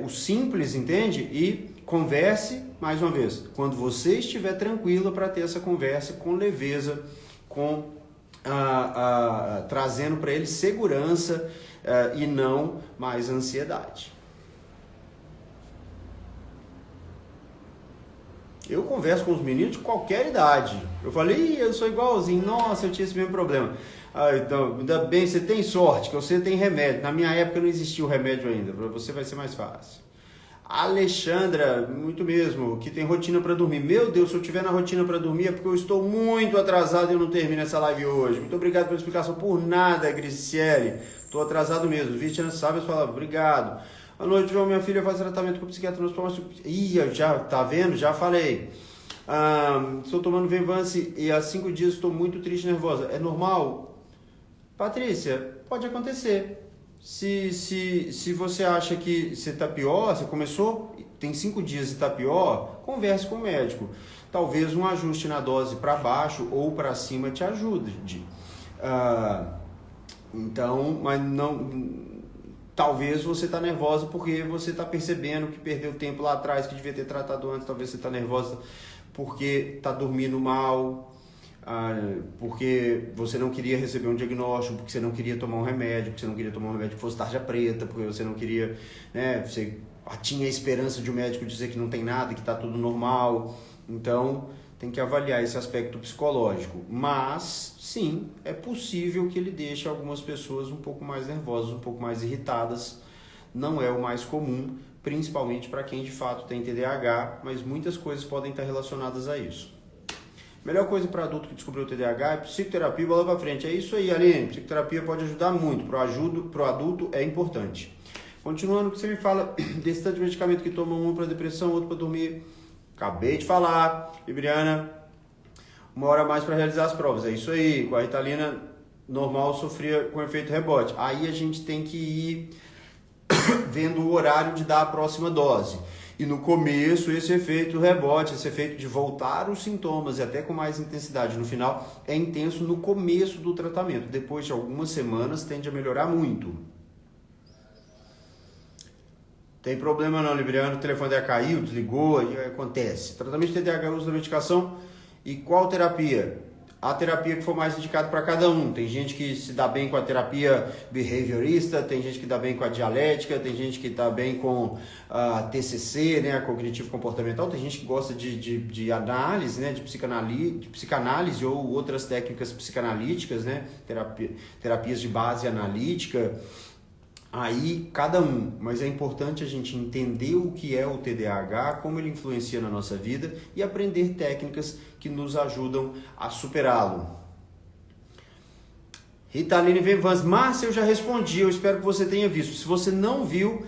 O simples, entende? E converse, mais uma vez, quando você estiver tranquila para ter essa conversa com leveza, trazendo para ele segurança e não mais ansiedade. Eu converso com os meninos de qualquer idade. Eu falei, eu sou igualzinho, nossa, eu tinha esse mesmo problema. Então, ainda bem, você tem sorte, que você tem remédio. Na minha época não existia o remédio ainda, para você vai ser mais fácil. Alexandra, muito mesmo, que tem rotina para dormir. Meu Deus, se eu tiver na rotina para dormir é porque eu estou muito atrasado e eu não termino essa live hoje. Muito obrigado pela explicação. Por nada, Griciele. Estou atrasado mesmo. Vistiane Sábias falava, obrigado. À noite, João, minha filha faz tratamento com psiquiatra nos postos. Já, tá vendo? Já falei. Estou tomando Venvance e há 5 dias estou muito triste e nervosa. É normal? Patrícia, pode acontecer. Se você acha que você está pior, você começou, tem 5 dias e está pior, converse com o médico. Talvez um ajuste na dose para baixo ou para cima te ajude. Então, mas não... Talvez você está nervosa porque você está percebendo que perdeu tempo lá atrás, que devia ter tratado antes. Talvez você está nervosa porque está dormindo mal, porque você não queria receber um diagnóstico, porque você não queria tomar um remédio, porque você não queria tomar um remédio que fosse tarja preta, porque você não queria, né, você tinha a esperança de um médico dizer que não tem nada, que está tudo normal. Então, tem que avaliar esse aspecto psicológico. Mas, sim, é possível que ele deixe algumas pessoas um pouco mais nervosas, um pouco mais irritadas. Não é o mais comum, principalmente para quem de fato tem TDAH, mas muitas coisas podem estar relacionadas a isso. Melhor coisa para adulto que descobriu o TDAH é psicoterapia, bola para frente. É isso aí, Aline. Psicoterapia pode ajudar muito. Para o adulto é importante. Continuando, que você me fala desse tanto de medicamento que toma, um para depressão, outro para dormir. Acabei de falar, Libriana, 1 hora a mais para realizar as provas. É isso aí, com a Ritalina normal sofria com efeito rebote. Aí a gente tem que ir vendo o horário de dar a próxima dose. E no começo esse efeito rebote, esse efeito de voltar os sintomas e até com mais intensidade no final, é intenso no começo do tratamento. Depois de algumas semanas tende a melhorar muito. Tem problema não, Libriano, o telefone dela caiu, desligou, aí acontece. Tratamento de TDAH, uso da medicação, E qual terapia? A terapia que for mais indicada para cada um. Tem gente que se dá bem com a terapia behaviorista, tem gente que dá bem com a dialética, tem gente que dá bem com a TCC, né, a cognitivo comportamental, tem gente que gosta de análise, né, de psicanálise ou outras técnicas psicanalíticas, né, terapias de base analítica. Aí, cada um, mas é importante a gente entender o que é o TDAH, como ele influencia na nossa vida e aprender técnicas que nos ajudam a superá-lo. Ritaline Vevans, Márcia, eu já respondi, eu espero que você tenha visto. Se você não viu,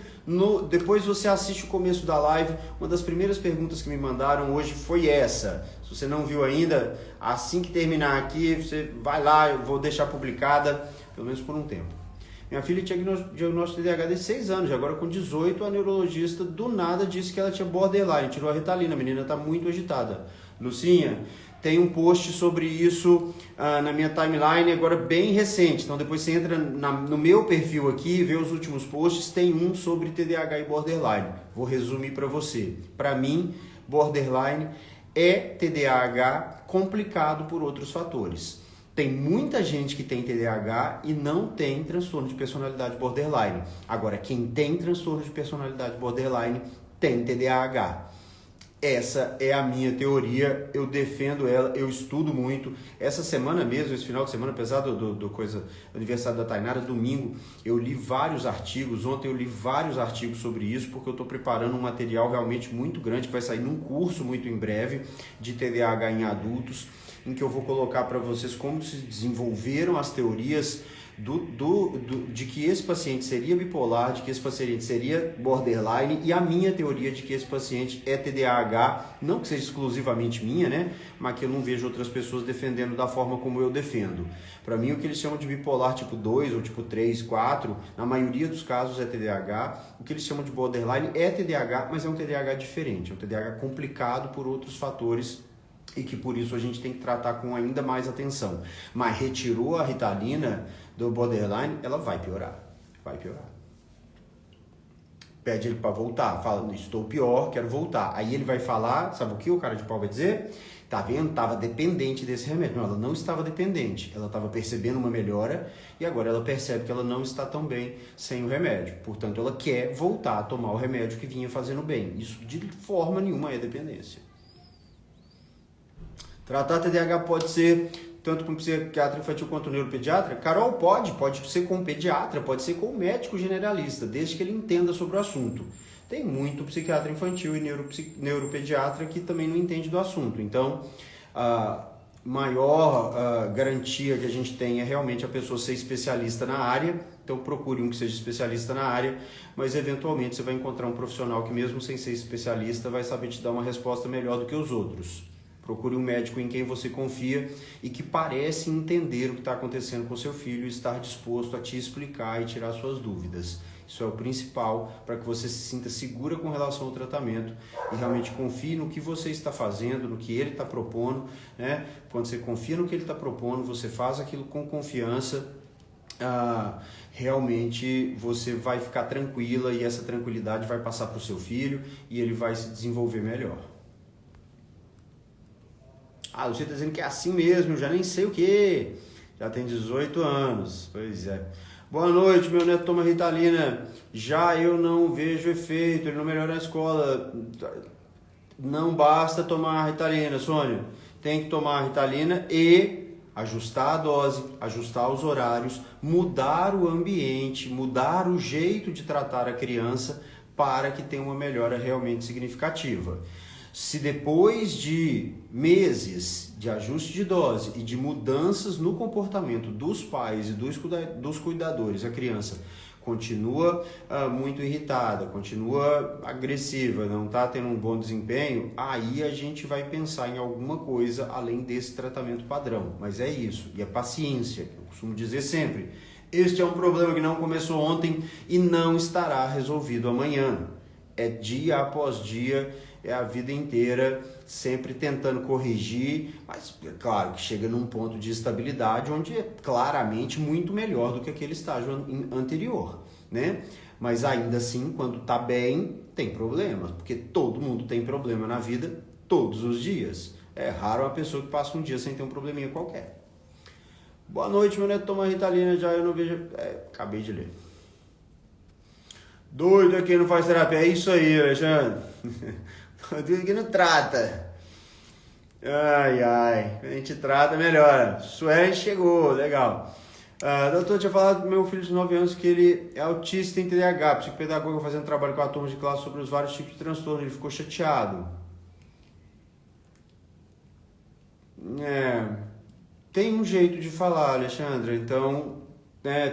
depois você assiste o começo da live. Uma das primeiras perguntas que me mandaram hoje foi essa. Se você não viu ainda, assim que terminar aqui, você vai lá, eu vou deixar publicada, pelo menos por um tempo. Minha filha tinha diagnóstico de TDAH de 6 anos, e agora com 18 a neurologista do nada disse que ela tinha borderline, tirou a Ritalina, a menina está muito agitada. Lucinha, tem um post sobre isso na minha timeline, agora bem recente, então depois você entra no meu perfil aqui, vê os últimos posts, tem um sobre TDAH e borderline. Vou resumir para você. Para mim, borderline é TDAH complicado por outros fatores. Tem muita gente que tem TDAH e não tem transtorno de personalidade borderline. Agora, quem tem transtorno de personalidade borderline tem TDAH. Essa é a minha teoria, eu defendo ela, eu estudo muito. Essa semana mesmo, esse final de semana, apesar do aniversário da Tainara, domingo, eu li vários artigos. Ontem eu li vários artigos sobre isso, porque eu estou preparando um material realmente muito grande, que vai sair num curso muito em breve, de TDAH em adultos, em que eu vou colocar para vocês como se desenvolveram as teorias de que esse paciente seria bipolar, de que esse paciente seria borderline, e a minha teoria de que esse paciente é TDAH, não que seja exclusivamente minha, né? Mas que eu não vejo outras pessoas defendendo da forma como eu defendo. Para mim, o que eles chamam de bipolar tipo 2 ou tipo 3, 4, na maioria dos casos é TDAH. O que eles chamam de borderline é TDAH, mas é um TDAH diferente, é um TDAH complicado por outros fatores e que por isso a gente tem que tratar com ainda mais atenção. Mas retirou a Ritalina do borderline, ela vai piorar. Vai piorar. Pede ele para voltar, fala, estou pior, quero voltar. Aí ele vai falar, sabe o que o cara de pau vai dizer? Tá vendo? Estava dependente desse remédio. Não, ela não estava dependente. Ela estava percebendo uma melhora e agora ela percebe que ela não está tão bem sem o remédio. Portanto, ela quer voltar a tomar o remédio que vinha fazendo bem. Isso de forma nenhuma é dependência. Tratar TDAH pode ser tanto com psiquiatra infantil quanto neuropediatra? Carol, pode ser com pediatra, pode ser com médico generalista, desde que ele entenda sobre o assunto. Tem muito psiquiatra infantil e neuropediatra que também não entende do assunto. Então, a maior garantia que a gente tem é realmente a pessoa ser especialista na área. Então, procure um que seja especialista na área, mas eventualmente você vai encontrar um profissional que mesmo sem ser especialista vai saber te dar uma resposta melhor do que os outros. Procure um médico em quem você confia e que parece entender o que está acontecendo com seu filho e estar disposto a te explicar e tirar suas dúvidas. Isso é o principal para que você se sinta segura com relação ao tratamento e realmente confie no que você está fazendo, no que ele está propondo, né? Quando você confia no que ele está propondo, você faz aquilo com confiança, realmente você vai ficar tranquila e essa tranquilidade vai passar para o seu filho e ele vai se desenvolver melhor. Ah, você está dizendo que é assim mesmo, eu já nem sei o que. Já tem 18 anos. Pois é. Boa noite, meu neto toma Ritalina. Já eu não vejo efeito, ele não melhora na escola. Não basta tomar Ritalina, Sônia. Tem que tomar Ritalina e ajustar a dose, ajustar os horários, mudar o ambiente, mudar o jeito de tratar a criança para que tenha uma melhora realmente significativa. Se depois de meses de ajuste de dose e de mudanças no comportamento dos pais e dos cuidadores, a criança continua muito irritada, continua agressiva, não está tendo um bom desempenho, aí a gente vai pensar em alguma coisa além desse tratamento padrão. Mas é isso, e é paciência, eu costumo dizer sempre. Este é um problema que não começou ontem e não estará resolvido amanhã. É dia após dia, é a vida inteira, sempre tentando corrigir, mas é claro que chega num ponto de estabilidade onde é claramente muito melhor do que aquele estágio anterior, né? Mas ainda assim, quando tá bem, tem problemas, porque todo mundo tem problema na vida todos os dias. É raro uma pessoa que passa um dia sem ter um probleminha qualquer. Boa noite, meu neto toma Ritalina, já eu não vejo... acabei de ler. Doido aqui não faz terapia, é isso aí, Alexandre. Doido aqui não trata. Ai, a gente trata, melhora. Suelen chegou, legal. Doutor, tinha falado do meu filho de 9 anos que ele é autista e tem TDAH, psicopedagoga fazendo trabalho com a turma de classe sobre os vários tipos de transtorno, ele ficou chateado. Tem um jeito de falar, Alexandre, então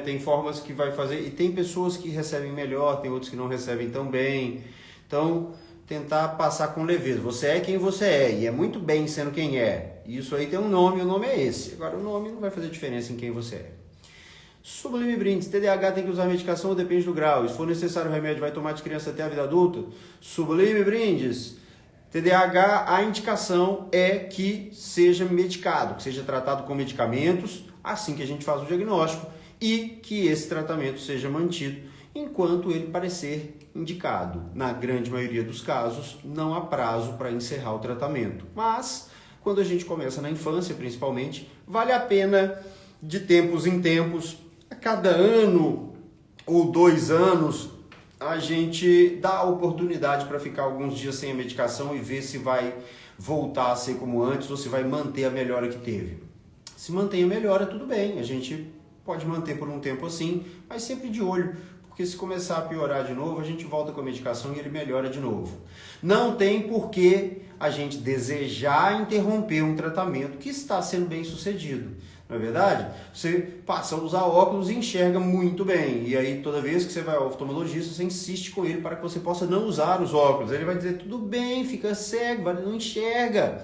tem formas que vai fazer, e tem pessoas que recebem melhor, tem outros que não recebem tão bem, então tentar passar com leveza, você é quem você é, e é muito bem sendo quem é, isso aí tem um nome, o nome é esse, agora o nome não vai fazer diferença em quem você é. Sublime Brindes, TDAH tem que usar medicação ou depende do grau, se for necessário o remédio vai tomar de criança até a vida adulta? Sublime Brindes, TDAH, a indicação é que seja medicado, que seja tratado com medicamentos, assim que a gente faz o diagnóstico, e que esse tratamento seja mantido enquanto ele parecer indicado. Na grande maioria dos casos, não há prazo para encerrar o tratamento. Mas, quando a gente começa na infância, principalmente, vale a pena, de tempos em tempos, a cada ano ou 2 anos, a gente dá a oportunidade para ficar alguns dias sem a medicação e ver se vai voltar a ser como antes ou se vai manter a melhora que teve. Se mantém a melhora, tudo bem, a gente pode manter por um tempo assim, mas sempre de olho, porque se começar a piorar de novo, a gente volta com a medicação e ele melhora de novo. Não tem por que a gente desejar interromper um tratamento que está sendo bem sucedido. Não é verdade? Você passa a usar óculos e enxerga muito bem. E aí, toda vez que você vai ao oftalmologista, você insiste com ele para que você possa não usar os óculos. Ele vai dizer, tudo bem, fica cego, não enxerga.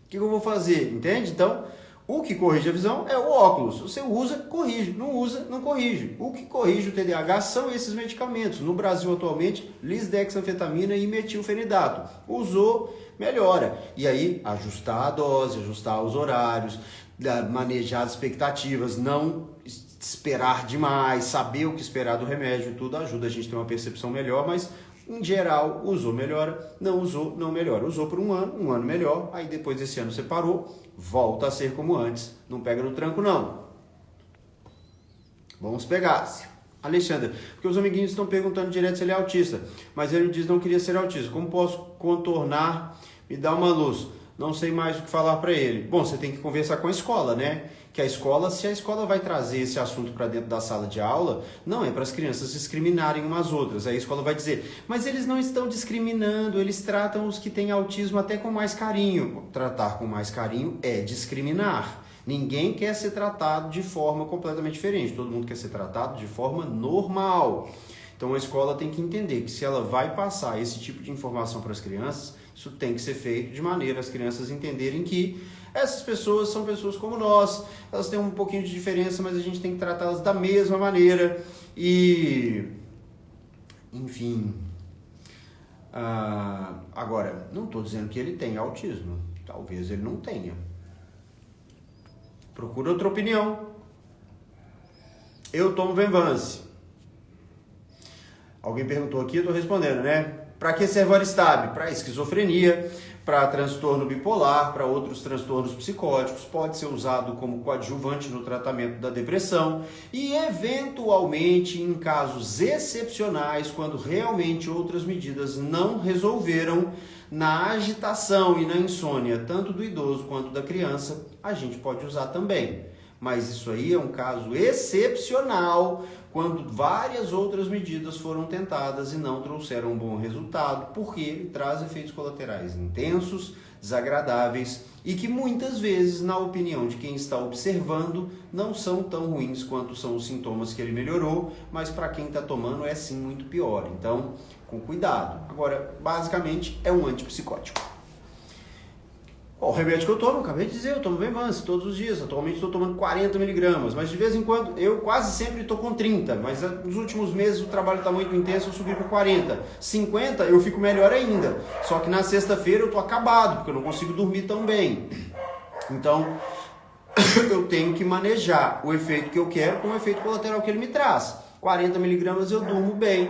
O que eu vou fazer? Entende? Então, o que corrige a visão é o óculos. Você usa, corrige. Não usa, não corrige. O que corrige o TDAH são esses medicamentos. No Brasil, atualmente, lisdexanfetamina e metilfenidato. Usou, melhora. E aí, ajustar a dose, ajustar os horários, manejar as expectativas, não esperar demais, saber o que esperar do remédio, tudo ajuda a gente a ter uma percepção melhor, mas em geral, usou, melhora, não usou, não melhora. Usou por um ano melhor, aí depois desse ano você parou, volta a ser como antes, não pega no tranco não. Vamos pegar. Alexandre, porque os amiguinhos estão perguntando direto se ele é autista, mas ele diz que não queria ser autista, como posso contornar, me dá uma luz? Não sei mais o que falar para ele. Bom, você tem que conversar com a escola, né? Que a escola, se a escola vai trazer esse assunto para dentro da sala de aula, não é para as crianças discriminarem umas outras. Aí a escola vai dizer, mas eles não estão discriminando, eles tratam os que têm autismo até com mais carinho. Tratar com mais carinho é discriminar. Ninguém quer ser tratado de forma completamente diferente. Todo mundo quer ser tratado de forma normal. Então a escola tem que entender que se ela vai passar esse tipo de informação para as crianças, isso tem que ser feito de maneira as crianças entenderem que essas pessoas são pessoas como nós, elas têm um pouquinho de diferença, mas a gente tem que tratá-las da mesma maneira e, enfim, agora, não estou dizendo que ele tem autismo, talvez ele não tenha. Procura outra opinião. Eu tomo Venvance. Alguém perguntou aqui, eu estou respondendo, né? Para que serve o Aristab? Para esquizofrenia, para transtorno bipolar, para outros transtornos psicóticos, pode ser usado como coadjuvante no tratamento da depressão e, eventualmente, em casos excepcionais, quando realmente outras medidas não resolveram, na agitação e na insônia, tanto do idoso quanto da criança, a gente pode usar também. Mas isso aí é um caso excepcional, quando várias outras medidas foram tentadas e não trouxeram um bom resultado, porque traz efeitos colaterais intensos, desagradáveis e que muitas vezes, na opinião de quem está observando, não são tão ruins quanto são os sintomas que ele melhorou, mas para quem está tomando é sim muito pior. Então, com cuidado. Agora, basicamente, é um antipsicótico. O remédio que eu tomo, acabei de dizer, eu tomo Venvance todos os dias. Atualmente estou tomando 40 miligramas, mas de vez em quando, eu quase sempre estou com 30, mas nos últimos meses o trabalho está muito intenso, eu subi para 40. 50 eu fico melhor ainda, só que na sexta-feira eu estou acabado, porque eu não consigo dormir tão bem. Então, eu tenho que manejar o efeito que eu quero com o efeito colateral que ele me traz. 40 miligramas eu durmo bem,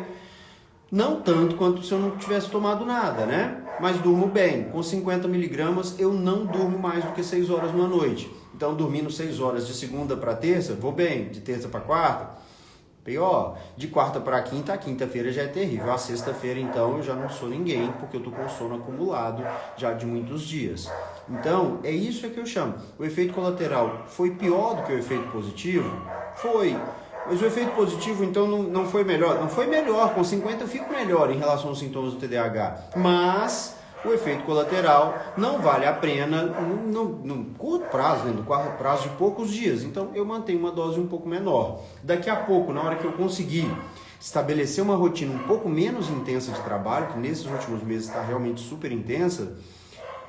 não tanto quanto se eu não tivesse tomado nada, né? mas durmo bem. Com 50 miligramas eu não durmo mais do que 6 horas numa noite. Então, dormindo 6 horas de segunda para terça, vou bem. De terça para quarta, pior. De quarta para quinta, a quinta-feira já é terrível. A sexta-feira, então, eu já não sou ninguém, porque eu tô com sono acumulado já de muitos dias. Então, é isso que eu chamo. O efeito colateral foi pior do que o efeito positivo? Foi. Mas o efeito positivo, então, não foi melhor? Não foi melhor. Com 50 eu fico melhor em relação aos sintomas do TDAH. Mas o efeito colateral não vale a pena no curto prazo, no curto prazo de poucos dias. Então, eu mantenho uma dose um pouco menor. Daqui a pouco, na hora que eu conseguir estabelecer uma rotina um pouco menos intensa de trabalho, que nesses últimos meses está realmente super intensa,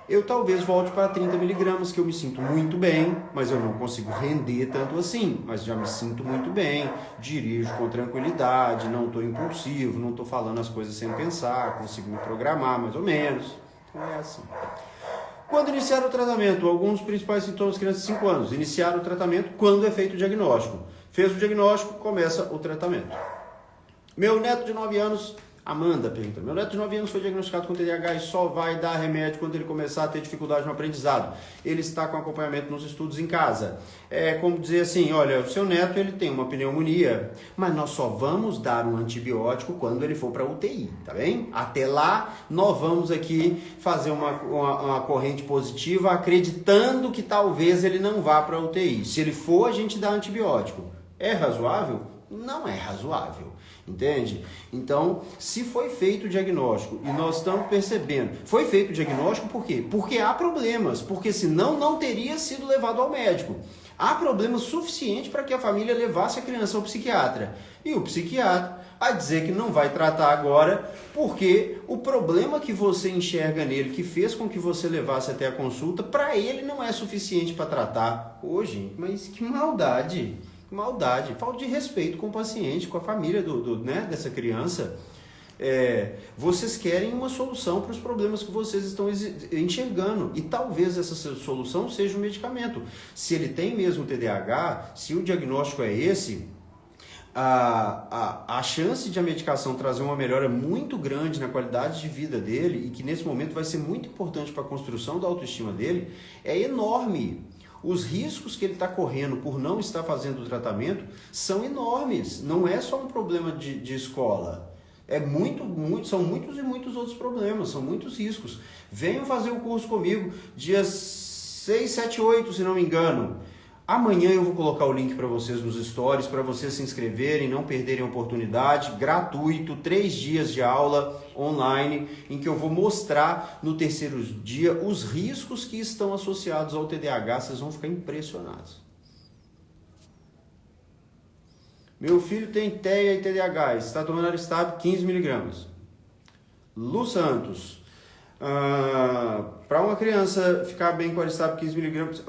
eu talvez volte para 30 miligramas, que eu me sinto muito bem, mas eu não consigo render tanto assim, mas já me sinto muito bem, dirijo com tranquilidade, não estou impulsivo, não estou falando as coisas sem pensar, consigo me programar mais ou menos. Então é assim. Quando iniciar o tratamento, alguns principais sintomas das crianças de 5 anos. Iniciar o tratamento quando é feito o diagnóstico. Fez o diagnóstico, começa o tratamento. Meu neto de 9 anos... Amanda pergunta, meu neto de 9 anos foi diagnosticado com TDAH e só vai dar remédio quando ele começar a ter dificuldade no aprendizado. Ele está com acompanhamento nos estudos em casa. É como dizer assim, olha, o seu neto ele tem uma pneumonia, mas nós só vamos dar um antibiótico quando ele for para UTI, tá bem? Até lá, nós vamos aqui fazer uma corrente positiva acreditando que talvez ele não vá para UTI. Se ele for, a gente dá antibiótico. É razoável? Não é razoável. Entende? Então, se foi feito o diagnóstico e nós estamos percebendo, foi feito o diagnóstico por quê? Porque há problemas, porque senão não teria sido levado ao médico. Há problemas suficientes para que a família levasse a criança ao psiquiatra. E o psiquiatra vai dizer que não vai tratar agora, porque o problema que você enxerga nele, que fez com que você levasse até a consulta, para ele não é suficiente para tratar. Ô, gente, mas que maldade! Maldade, falta de respeito com o paciente, com a família dessa criança. Vocês querem uma solução para os problemas que vocês estão enxergando e talvez essa solução seja um medicamento. Se ele tem mesmo TDAH, se o diagnóstico é esse, a chance de a medicação trazer uma melhora muito grande na qualidade de vida dele e que nesse momento vai ser muito importante para a construção da autoestima dele é enorme. Os riscos que ele está correndo por não estar fazendo o tratamento são enormes. Não é só um problema de escola. São muitos e muitos outros problemas, são muitos riscos. Venham fazer o curso comigo, dias 6, 7, 8, se não me engano. Amanhã eu vou colocar o link para vocês nos stories, para vocês se inscreverem, não perderem a oportunidade, gratuito, 3 dias de aula online, em que eu vou mostrar no terceiro dia os riscos que estão associados ao TDAH, vocês vão ficar impressionados. Meu filho tem TEA e TDAH, está tomando Aristab 15 miligramas. Lu Santos, para uma criança ficar bem com Aristab 15 miligramas...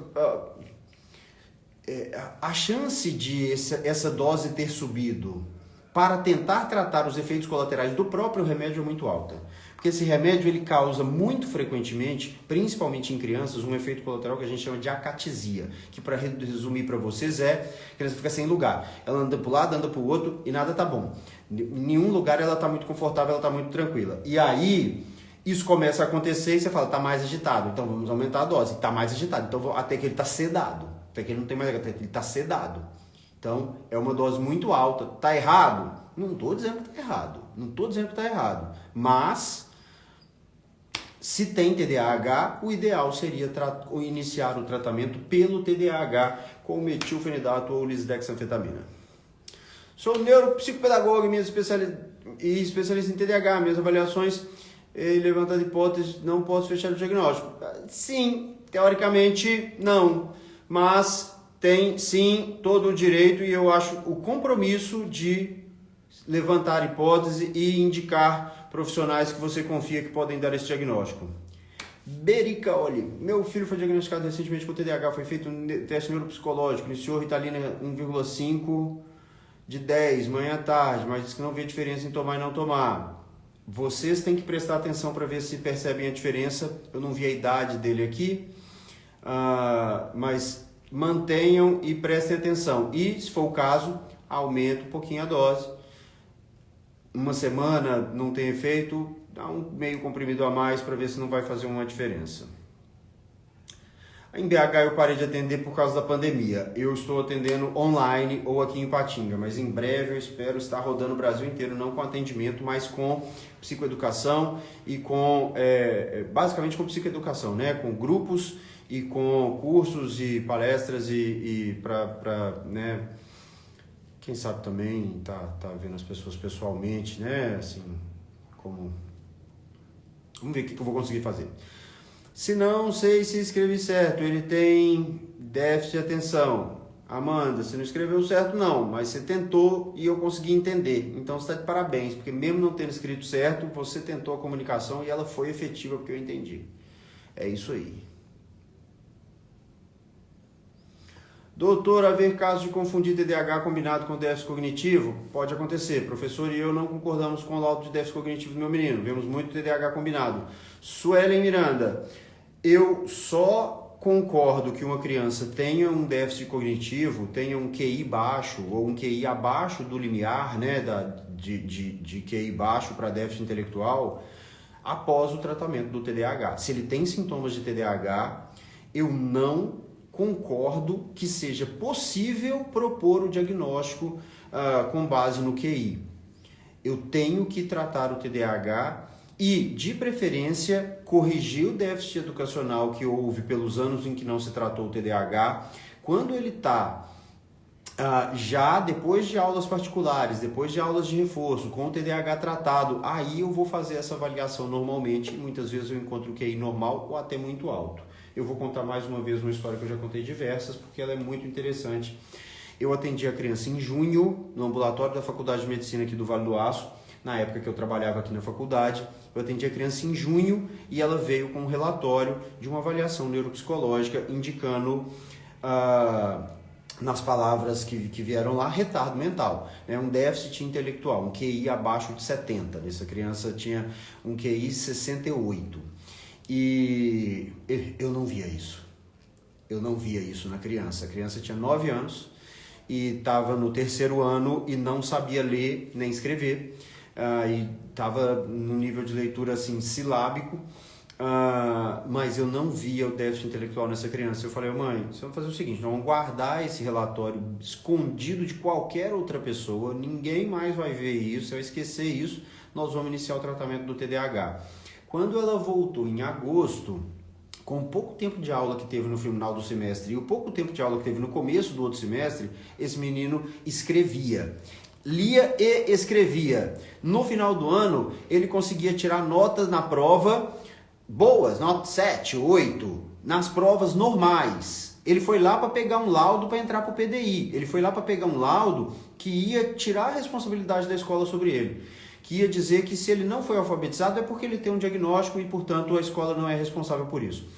a chance de essa dose ter subido para tentar tratar os efeitos colaterais do próprio remédio é muito alta. Porque esse remédio ele causa muito frequentemente, principalmente em crianças, um efeito colateral que a gente chama de acatesia, que para resumir para vocês a criança fica sem lugar. Ela anda para um lado, anda para o outro e nada tá bom. Em nenhum lugar ela está muito confortável, ela está muito tranquila. E aí... isso começa a acontecer e você fala, tá mais agitado, então vamos aumentar a dose. Tá mais agitado, então até que ele tá sedado. Até que ele não tem mais, até que ele tá sedado. Então, é uma dose muito alta. Tá errado? Não tô dizendo que tá errado. Não tô dizendo que tá errado. Mas, se tem TDAH, o ideal seria iniciar o tratamento pelo TDAH com metilfenidato ou lisdexanfetamina. Sou neuropsicopedagogo e especialista em TDAH. Minhas avaliações... e levantando hipóteses, não posso fechar o diagnóstico. Sim, teoricamente não, mas tem sim todo o direito e eu acho o compromisso de levantar hipótese e indicar profissionais que você confia que podem dar esse diagnóstico. Berica, olha, meu filho foi diagnosticado recentemente com TDAH, foi feito um teste neuropsicológico, iniciou Ritalina 1,5 de 10, manhã à tarde, mas disse que não vê diferença em tomar e não tomar. Vocês têm que prestar atenção para ver se percebem a diferença. Eu não vi a idade dele aqui, mas mantenham e prestem atenção. E, se for o caso, aumente um pouquinho a dose. uma semana não tem efeito, dá um meio comprimido a mais para ver se não vai fazer uma diferença. Em BH eu parei de atender por causa da pandemia. Eu estou atendendo online ou aqui em Ipatinga, mas em breve eu espero estar rodando o Brasil inteiro, não com atendimento, mas com psicoeducação e com, basicamente com psicoeducação, né? Com grupos e com cursos e palestras e para, né? Quem sabe também tá vendo as pessoas pessoalmente, né? Assim, como... Vamos ver o que eu vou conseguir fazer. Se não sei se escrevi certo, ele tem déficit de atenção. Amanda, você não escreveu certo não, mas você tentou e eu consegui entender. Então você está de parabéns, porque mesmo não tendo escrito certo, você tentou a comunicação e ela foi efetiva porque eu entendi. É isso aí. Doutor, haver casos de confundir TDAH combinado com déficit cognitivo? Pode acontecer. Professor e eu não concordamos com o laudo de déficit cognitivo do meu menino. Vemos muito TDAH combinado. Suelen Miranda, eu só concordo que uma criança tenha um déficit cognitivo, tenha um QI baixo ou um QI abaixo do limiar, né, de QI baixo para déficit intelectual, após o tratamento do TDAH. Se ele tem sintomas de TDAH, eu não concordo que seja possível propor o diagnóstico com base no QI. Eu tenho que tratar o TDAH e, de preferência, corrigir o déficit educacional que houve pelos anos em que não se tratou o TDAH. Quando ele está já depois de aulas particulares, depois de aulas de reforço, com o TDAH tratado, aí eu vou fazer essa avaliação normalmente. Muitas vezes eu encontro o QI normal ou até muito alto. Eu vou contar mais uma vez uma história que eu já contei diversas, porque ela é muito interessante. Eu atendi a criança em junho, no ambulatório da Faculdade de Medicina aqui do Vale do Aço, na época que eu trabalhava aqui na faculdade. Eu atendi a criança em junho e ela veio com um relatório de uma avaliação neuropsicológica indicando, nas palavras que vieram lá, retardo mental, né? Um déficit intelectual, um QI abaixo de 70. Essa criança tinha um QI 68. E eu não via isso. Eu não via isso na criança. A criança tinha 9 anos e estava no 3º ano e não sabia ler nem escrever. E estava no nível de leitura assim, silábico. Mas eu não via o déficit intelectual nessa criança. Eu falei, mãe, você vai fazer o seguinte, nós vamos guardar esse relatório escondido de qualquer outra pessoa, ninguém mais vai ver isso, você vai esquecer isso, nós vamos iniciar o tratamento do TDAH. Quando ela voltou em agosto, com o pouco tempo de aula que teve no final do semestre e o pouco tempo de aula que teve no começo do outro semestre, esse menino escrevia. Lia e escrevia. No final do ano, ele conseguia tirar notas na prova boas, nota 7, 8, nas provas normais. Ele foi lá para pegar um laudo para entrar para o PDI. Ele foi lá para pegar um laudo que ia tirar a responsabilidade da escola sobre ele. Que ia dizer que se ele não foi alfabetizado é porque ele tem um diagnóstico e, portanto, a escola não é responsável por isso.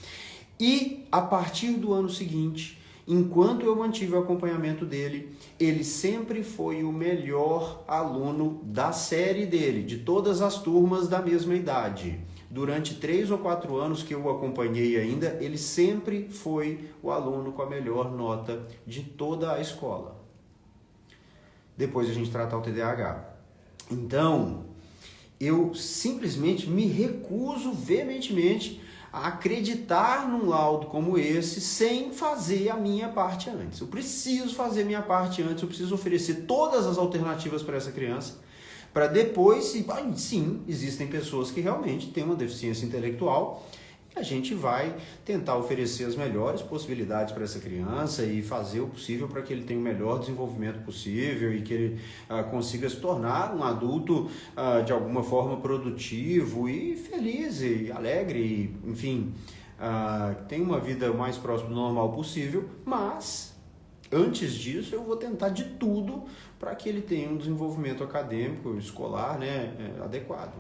E, a partir do ano seguinte, enquanto eu mantive o acompanhamento dele, ele sempre foi o melhor aluno da série dele, de todas as turmas da mesma idade. Durante 3 ou 4 anos que eu o acompanhei ainda, ele sempre foi o aluno com a melhor nota de toda a escola. Depois a gente tratar o TDAH. Então, eu simplesmente me recuso veementemente a acreditar num laudo como esse sem fazer a minha parte antes. Eu preciso fazer a minha parte antes, eu preciso oferecer todas as alternativas para essa criança, para depois, sim, existem pessoas que realmente têm uma deficiência intelectual, a gente vai tentar oferecer as melhores possibilidades para essa criança e fazer o possível para que ele tenha o melhor desenvolvimento possível e que ele consiga se tornar um adulto de alguma forma produtivo e feliz e alegre, e, enfim, tenha uma vida o mais próxima do normal possível, mas antes disso eu vou tentar de tudo para que ele tenha um desenvolvimento acadêmico, escolar, né, adequado.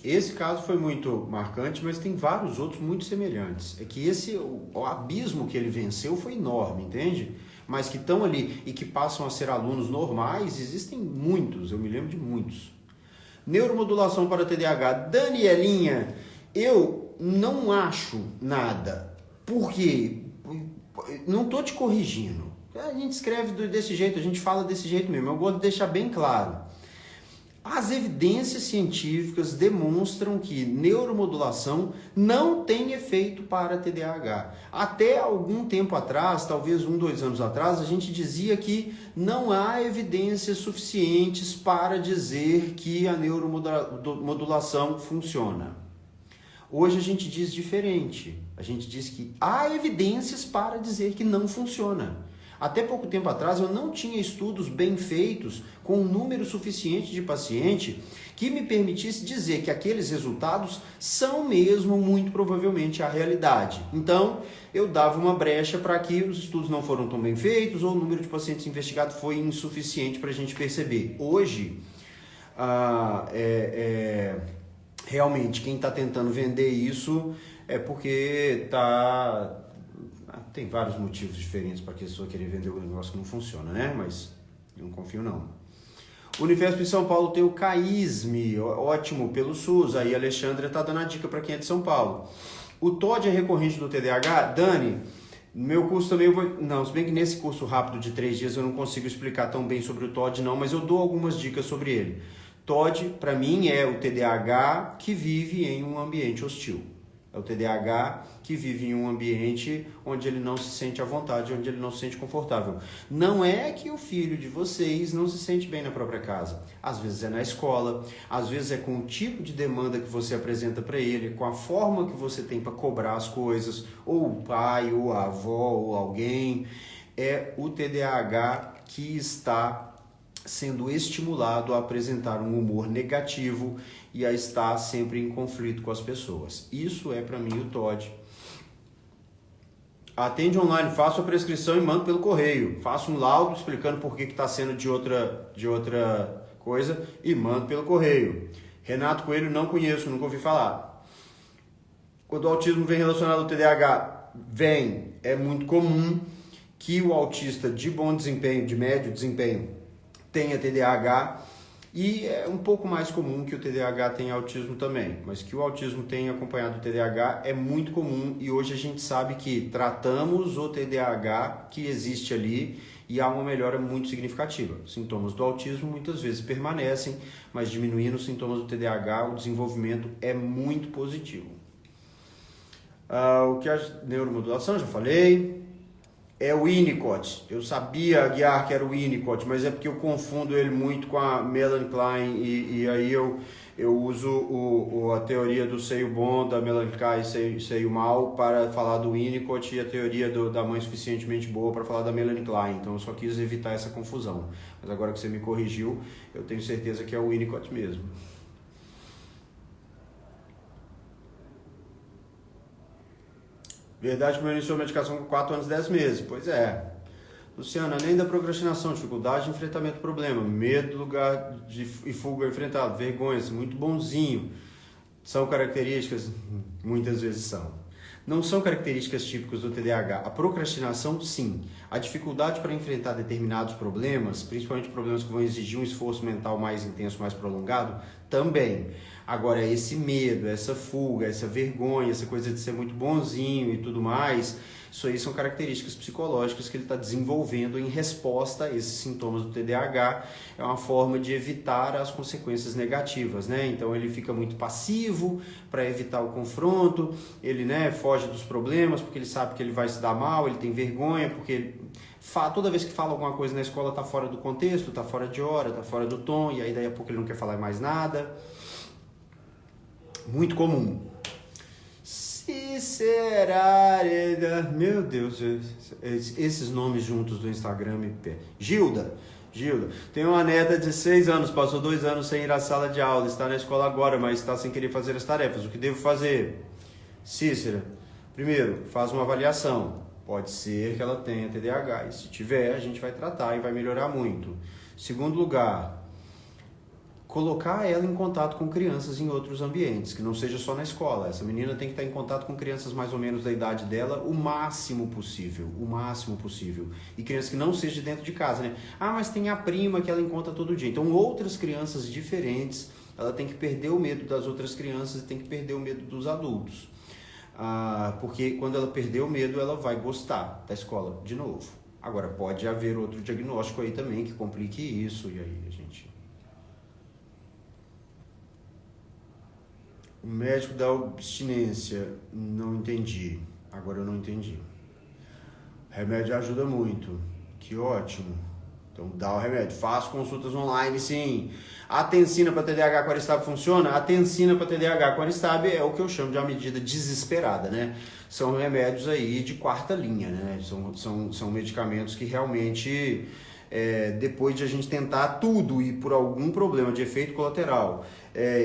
Esse caso foi muito marcante, mas tem vários outros muito semelhantes. É que o abismo que ele venceu foi enorme, entende? Mas que estão ali e que passam a ser alunos normais, existem muitos, eu me lembro de muitos. Neuromodulação para TDAH. Danielinha, eu não acho nada. Por quê? Não estou te corrigindo. A gente escreve desse jeito, a gente fala desse jeito mesmo. Eu gosto de deixar bem claro. As evidências científicas demonstram que neuromodulação não tem efeito para TDAH. Até algum tempo atrás, talvez 2 anos atrás, a gente dizia que não há evidências suficientes para dizer que a neuromodulação funciona. Hoje a gente diz diferente. A gente diz que há evidências para dizer que não funciona. Até pouco tempo atrás eu não tinha estudos bem feitos com um número suficiente de paciente que me permitisse dizer que aqueles resultados são mesmo muito provavelmente a realidade. Então eu dava uma brecha para que os estudos não foram tão bem feitos ou o número de pacientes investigados foi insuficiente para a gente perceber. Hoje, realmente quem está tentando vender isso é porque tem vários motivos diferentes para a pessoa querer vender um negócio que não funciona, né? Mas eu não confio não. O Unifesp em São Paulo tem o CAISME, ótimo, pelo SUS. Aí a Alexandra está dando a dica para quem é de São Paulo. O TOD é recorrente do TDAH? Dani, no meu curso também eu vou... Não, se bem que nesse curso rápido de 3 dias eu não consigo explicar tão bem sobre o TOD não, mas eu dou algumas dicas sobre ele. TOD, para mim, é o TDAH que vive em um ambiente hostil. É o TDAH que vive em um ambiente onde ele não se sente à vontade, onde ele não se sente confortável. Não é que o filho de vocês não se sente bem na própria casa. Às vezes é na escola, às vezes é com o tipo de demanda que você apresenta para ele, com a forma que você tem para cobrar as coisas, ou o pai, ou a avó, ou alguém. É o TDAH que está sendo estimulado a apresentar um humor negativo e a estar sempre em conflito com as pessoas. Isso é para mim o TOD. Atende online, faço a prescrição e mando pelo correio. Faço um laudo explicando por que está sendo de outra coisa e mando pelo correio. Renato Coelho, não conheço, nunca ouvi falar. Quando o autismo vem relacionado ao TDAH, é muito comum que o autista de bom desempenho, de médio desempenho, tenha TDAH, e é um pouco mais comum que o TDAH tenha autismo também, mas que o autismo tenha acompanhado o TDAH é muito comum, e hoje a gente sabe que tratamos o TDAH que existe ali e há uma melhora muito significativa. Sintomas do autismo muitas vezes permanecem, mas diminuindo os sintomas do TDAH, o desenvolvimento é muito positivo. O que a neuromodulação, já falei. É o Winnicott. Eu sabia, Aguiar, que era o Winnicott, mas é porque eu confundo ele muito com a Melanie Klein e aí eu uso a teoria do seio bom da Melanie Klein e seio mal para falar do Winnicott e a teoria da mãe suficientemente boa para falar da Melanie Klein. Então eu só quis evitar essa confusão. Mas agora que você me corrigiu, eu tenho certeza que é o Winnicott mesmo. Verdade que meu iniciou a medicação com 4 anos e 10 meses. Pois é. Luciana, além da procrastinação, dificuldade de enfrentamento do problema, medo do lugar e fuga enfrentado, vergonha, muito bonzinho. São características? Muitas vezes são. Não são características típicas do TDAH. A procrastinação, sim. A dificuldade para enfrentar determinados problemas, principalmente problemas que vão exigir um esforço mental mais intenso, mais prolongado, também. Agora, esse medo, essa fuga, essa vergonha, essa coisa de ser muito bonzinho e tudo mais, isso aí são características psicológicas que ele está desenvolvendo em resposta a esses sintomas do TDAH. É uma forma de evitar as consequências negativas, né? Então ele fica muito passivo para evitar o confronto, ele, foge dos problemas porque ele sabe que ele vai se dar mal, ele tem vergonha porque ele... toda vez que fala alguma coisa na escola está fora do contexto, está fora de hora, está fora do tom, e aí daí a pouco ele não quer falar mais nada. Muito comum. Se será... Meu Deus, esses nomes juntos do Instagram me pegam. Gilda, tem uma neta de 6 anos, passou 2 anos sem ir à sala de aula, está na escola agora, mas está sem querer fazer as tarefas. O que devo fazer? Cícera, primeiro, faz uma avaliação. Pode ser que ela tenha TDAH, e se tiver, a gente vai tratar e vai melhorar muito. Segundo lugar, colocar ela em contato com crianças em outros ambientes, que não seja só na escola. Essa menina tem que estar em contato com crianças mais ou menos da idade dela o máximo possível. E crianças que não seja dentro de casa, né? Ah, mas tem a prima que ela encontra todo dia. Então, outras crianças diferentes, ela tem que perder o medo das outras crianças e tem que perder o medo dos adultos. Porque quando ela perder o medo, ela vai gostar da escola de novo. Agora, pode haver outro diagnóstico aí também que complique isso, e aí a gente... O médico da abstinência, não entendi. Agora eu não entendi. Remédio ajuda muito. Que ótimo. Então dá o remédio. Faço consultas online, sim. A Tensina para TDAH com Aristab funciona? A Tensina para TDAH com Aristab é o que eu chamo de uma medida desesperada, né? São remédios aí de quarta linha, né? São medicamentos que realmente, depois de a gente tentar tudo e por algum problema de efeito colateral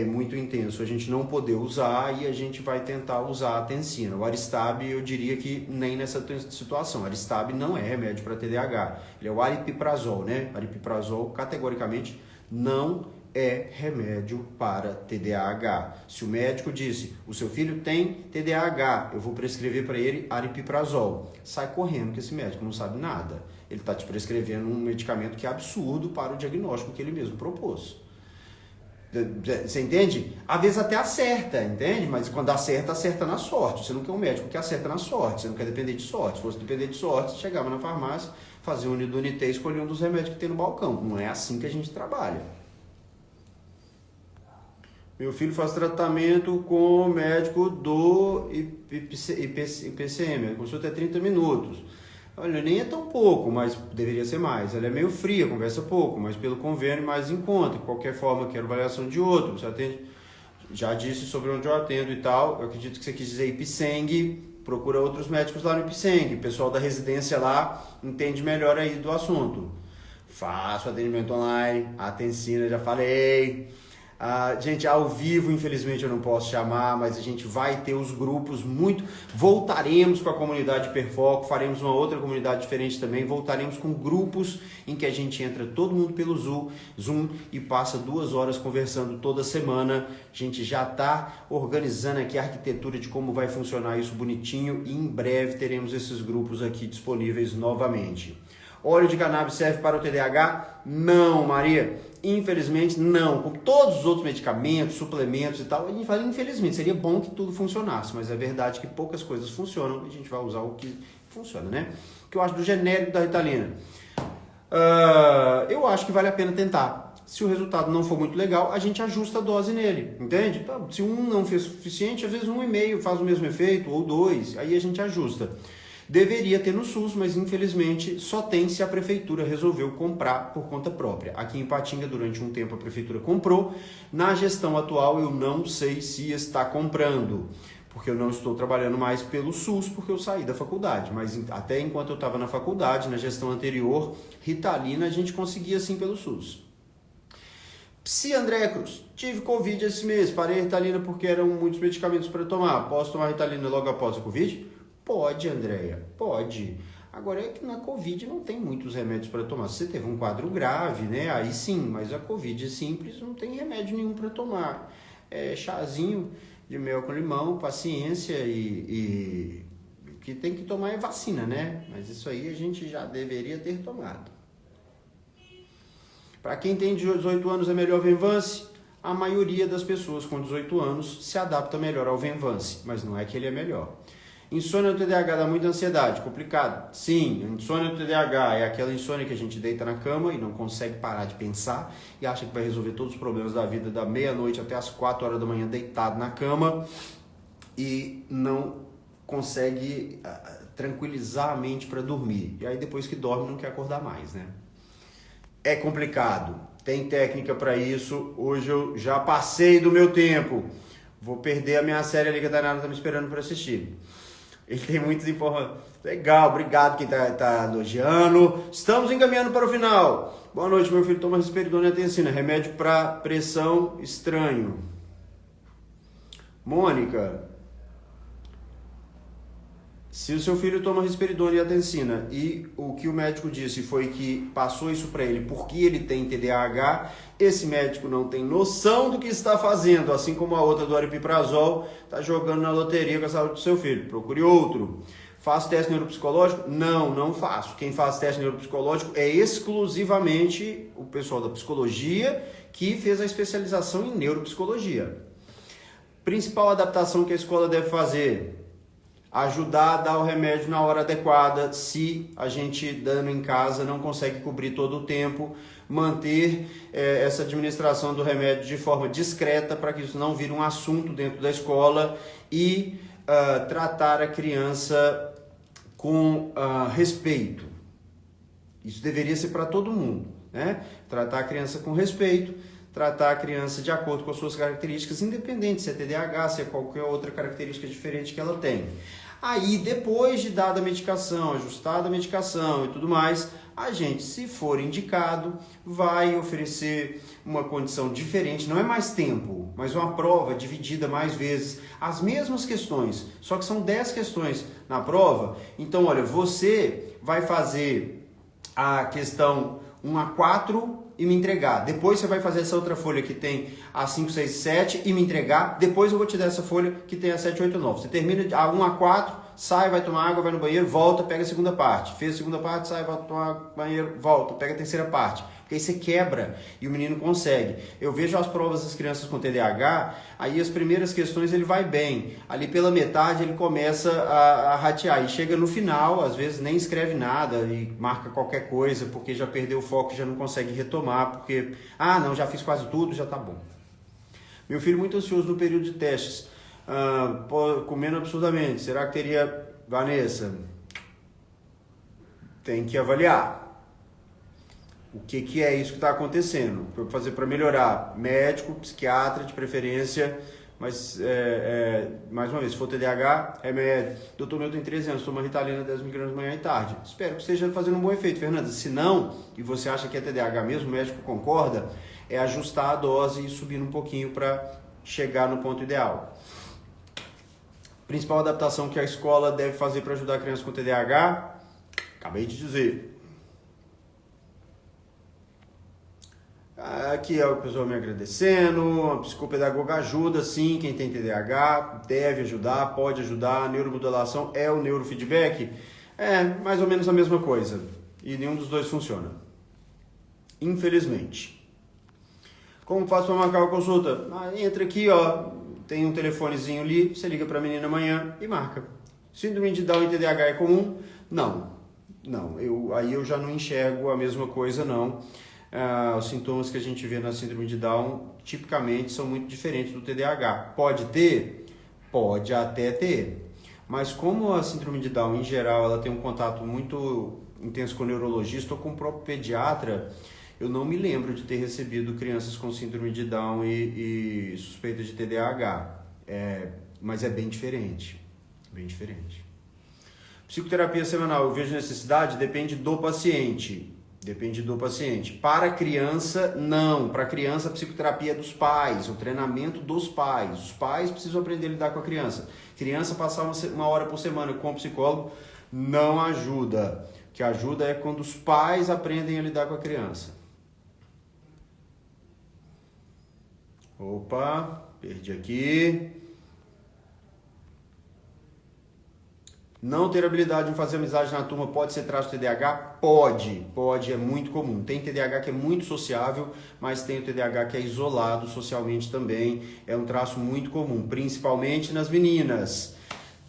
muito intenso, a gente não poder usar, e a gente vai tentar usar a Tensina. O Aristab, eu diria que nem nessa situação. O Aristab não é remédio para TDAH. Ele é o aripiprazol, né? Aripiprazol, categoricamente, não é remédio para TDAH. Se o médico disse, o seu filho tem TDAH, eu vou prescrever para ele aripiprazol, sai correndo, que esse médico não sabe nada. Ele está te prescrevendo um medicamento que é absurdo para o diagnóstico que ele mesmo propôs. Você entende? Às vezes até acerta, entende? Mas quando acerta, acerta na sorte. Você não quer um médico que acerta na sorte, você não quer depender de sorte. Se fosse depender de sorte, você chegava na farmácia, fazia um unidunité e escolhia um dos remédios que tem no balcão. Não é assim que a gente trabalha. Meu filho faz tratamento com o médico do IPCM. A consulta é 30 minutos. Olha, nem é tão pouco, mas deveria ser mais. Ela é meio fria, conversa pouco, mas pelo convênio mais em conta. De qualquer forma, quero avaliação de outro. Você atende? Já disse sobre onde eu atendo e tal. Eu acredito que você quis dizer Ipseng. Procura outros médicos lá no Ipseng. O pessoal da residência lá entende melhor aí do assunto. Faço atendimento online. A Tensina, já falei. Gente, ao vivo, infelizmente eu não posso chamar, mas a gente vai ter os grupos voltaremos com a comunidade Hiperfoco, faremos uma outra comunidade diferente também, voltaremos com grupos em que a gente entra todo mundo pelo Zoom e passa 2 horas conversando toda semana. A gente já está organizando aqui a arquitetura de como vai funcionar isso bonitinho, e em breve teremos esses grupos aqui disponíveis novamente. Óleo de cannabis serve para o TDAH? Não, Maria. Infelizmente, não. Com todos os outros medicamentos, suplementos e tal, a gente fala infelizmente. Seria bom que tudo funcionasse, mas é verdade que poucas coisas funcionam e a gente vai usar o que funciona, né? O que eu acho do genérico da Ritalina? Eu acho que vale a pena tentar. Se o resultado não for muito legal, a gente ajusta a dose nele, entende? Se um não fez o suficiente, às vezes 1,5 faz o mesmo efeito, ou 2, aí a gente ajusta. Deveria ter no SUS, mas infelizmente só tem se a prefeitura resolveu comprar por conta própria. Aqui em Ipatinga, durante um tempo, a prefeitura comprou. Na gestão atual, eu não sei se está comprando, porque eu não estou trabalhando mais pelo SUS, porque eu saí da faculdade. Mas até enquanto eu estava na faculdade, na gestão anterior, Ritalina a gente conseguia sim pelo SUS. Psi André Cruz, tive Covid esse mês, parei a Ritalina porque eram muitos medicamentos para tomar. Posso tomar Ritalina logo após a Covid? Pode, Andréia, pode. Agora é que na Covid não tem muitos remédios para tomar. Se você teve um quadro grave, né? Aí sim, mas a Covid simples não tem remédio nenhum para tomar. É chazinho de mel com limão, paciência e o que tem que tomar é vacina, né? Mas isso aí a gente já deveria ter tomado. Para quem tem 18 anos é melhor Venvance? A maioria das pessoas com 18 anos se adapta melhor ao Venvance, mas não é que ele é melhor. Insônia no TDAH dá muita ansiedade, complicado? Sim, insônia no TDAH é aquela insônia que a gente deita na cama e não consegue parar de pensar e acha que vai resolver todos os problemas da vida da meia-noite até as 4 horas da manhã deitado na cama e não consegue tranquilizar a mente para dormir. E aí depois que dorme não quer acordar mais, né? É complicado, tem técnica para isso, hoje eu já passei do meu tempo. Vou perder a minha série ali que a Danada tá me esperando para assistir. Ele tem muitas informações. Legal, obrigado quem tá elogiando. Estamos encaminhando para o final. Boa noite, meu filho toma risperidona e Tensina. Remédio para pressão estranho. Mônica, se o seu filho toma risperidona e Tensina e o que o médico disse foi que passou isso para ele porque ele tem TDAH, esse médico não tem noção do que está fazendo, assim como a outra do aripiprazol está jogando na loteria com a saúde do seu filho. Procure outro. Faço teste neuropsicológico? Não, não faço. Quem faz teste neuropsicológico é exclusivamente o pessoal da psicologia que fez a especialização em neuropsicologia. Principal adaptação que a escola deve fazer: ajudar a dar o remédio na hora adequada, se a gente dando em casa não consegue cobrir todo o tempo, manter essa administração do remédio de forma discreta para que isso não vire um assunto dentro da escola e tratar a criança com respeito. Isso deveria ser para todo mundo, né? Tratar a criança com respeito, tratar a criança de acordo com as suas características, independente se é TDAH, se é qualquer outra característica diferente que ela tem. Aí, depois de dada a medicação, ajustada a medicação e tudo mais, a gente, se for indicado, vai oferecer uma condição diferente, não é mais tempo, mas uma prova dividida mais vezes, as mesmas questões, só que são 10 questões na prova. Então, olha, você vai fazer a questão 1 a 4 e me entregar. Depois você vai fazer essa outra folha que tem a 5, 6, 7 e me entregar. Depois eu vou te dar essa folha que tem a 7, 8, 9. Você termina a 1 a 4, sai, vai tomar água, vai no banheiro, volta, pega a segunda parte. Fez a segunda parte, sai, vai tomar banheiro, volta, pega a terceira parte. Porque aí você quebra e o menino consegue. Eu vejo as provas das crianças com TDAH, aí as primeiras questões ele vai bem. Ali pela metade ele começa a ratear. E chega no final, às vezes nem escreve nada e marca qualquer coisa, porque já perdeu o foco e já não consegue retomar, porque, não, já fiz quase tudo, já tá bom. Meu filho muito ansioso no período de testes, comendo absurdamente. Será que teria, Vanessa? Tem que avaliar. O que é isso que está acontecendo? Para fazer para melhorar? Médico, psiquiatra de preferência, mas mais uma vez, se for TDAH, remédio. Doutor, eu tenho 13 anos, toma Ritalina 10 mg manhã e tarde. Espero que esteja fazendo um bom efeito, Fernanda. Se não, e você acha que é TDAH mesmo, o médico concorda, é ajustar a dose e subir um pouquinho para chegar no ponto ideal. Principal adaptação que a escola deve fazer para ajudar a criança com TDAH? Acabei de dizer. Aqui é o pessoal me agradecendo. A psicopedagoga ajuda, sim. Quem tem TDAH deve ajudar, pode ajudar. A neuromodulação é o neurofeedback? É mais ou menos a mesma coisa. E nenhum dos dois funciona. Infelizmente. Como faço para marcar a consulta? Entra aqui, ó. Tem um telefonezinho ali. Você liga para a menina amanhã e marca. Síndrome de Down e TDAH é comum? Não. Aí eu já não enxergo a mesma coisa, não. Os sintomas que a gente vê na síndrome de Down tipicamente são muito diferentes do TDAH. Pode ter? Pode até ter. Mas como a síndrome de Down, em geral, ela tem um contato muito intenso com o neurologista ou com o próprio pediatra, eu não me lembro de ter recebido crianças com síndrome de Down e suspeita de TDAH. Mas é bem diferente. Bem diferente. Psicoterapia semanal, eu vejo necessidade? Depende do paciente. Depende do paciente. Para criança, não. Para criança, a psicoterapia é dos pais, o treinamento dos pais. Os pais precisam aprender a lidar com a criança. Criança passar uma hora por semana com o psicólogo não ajuda. O que ajuda é quando os pais aprendem a lidar com a criança. Opa, perdi aqui. Não ter habilidade em fazer amizade na turma pode ser traço de TDAH? Pode, é muito comum. Tem TDAH que é muito sociável, mas tem o TDAH que é isolado socialmente também. É um traço muito comum, principalmente nas meninas.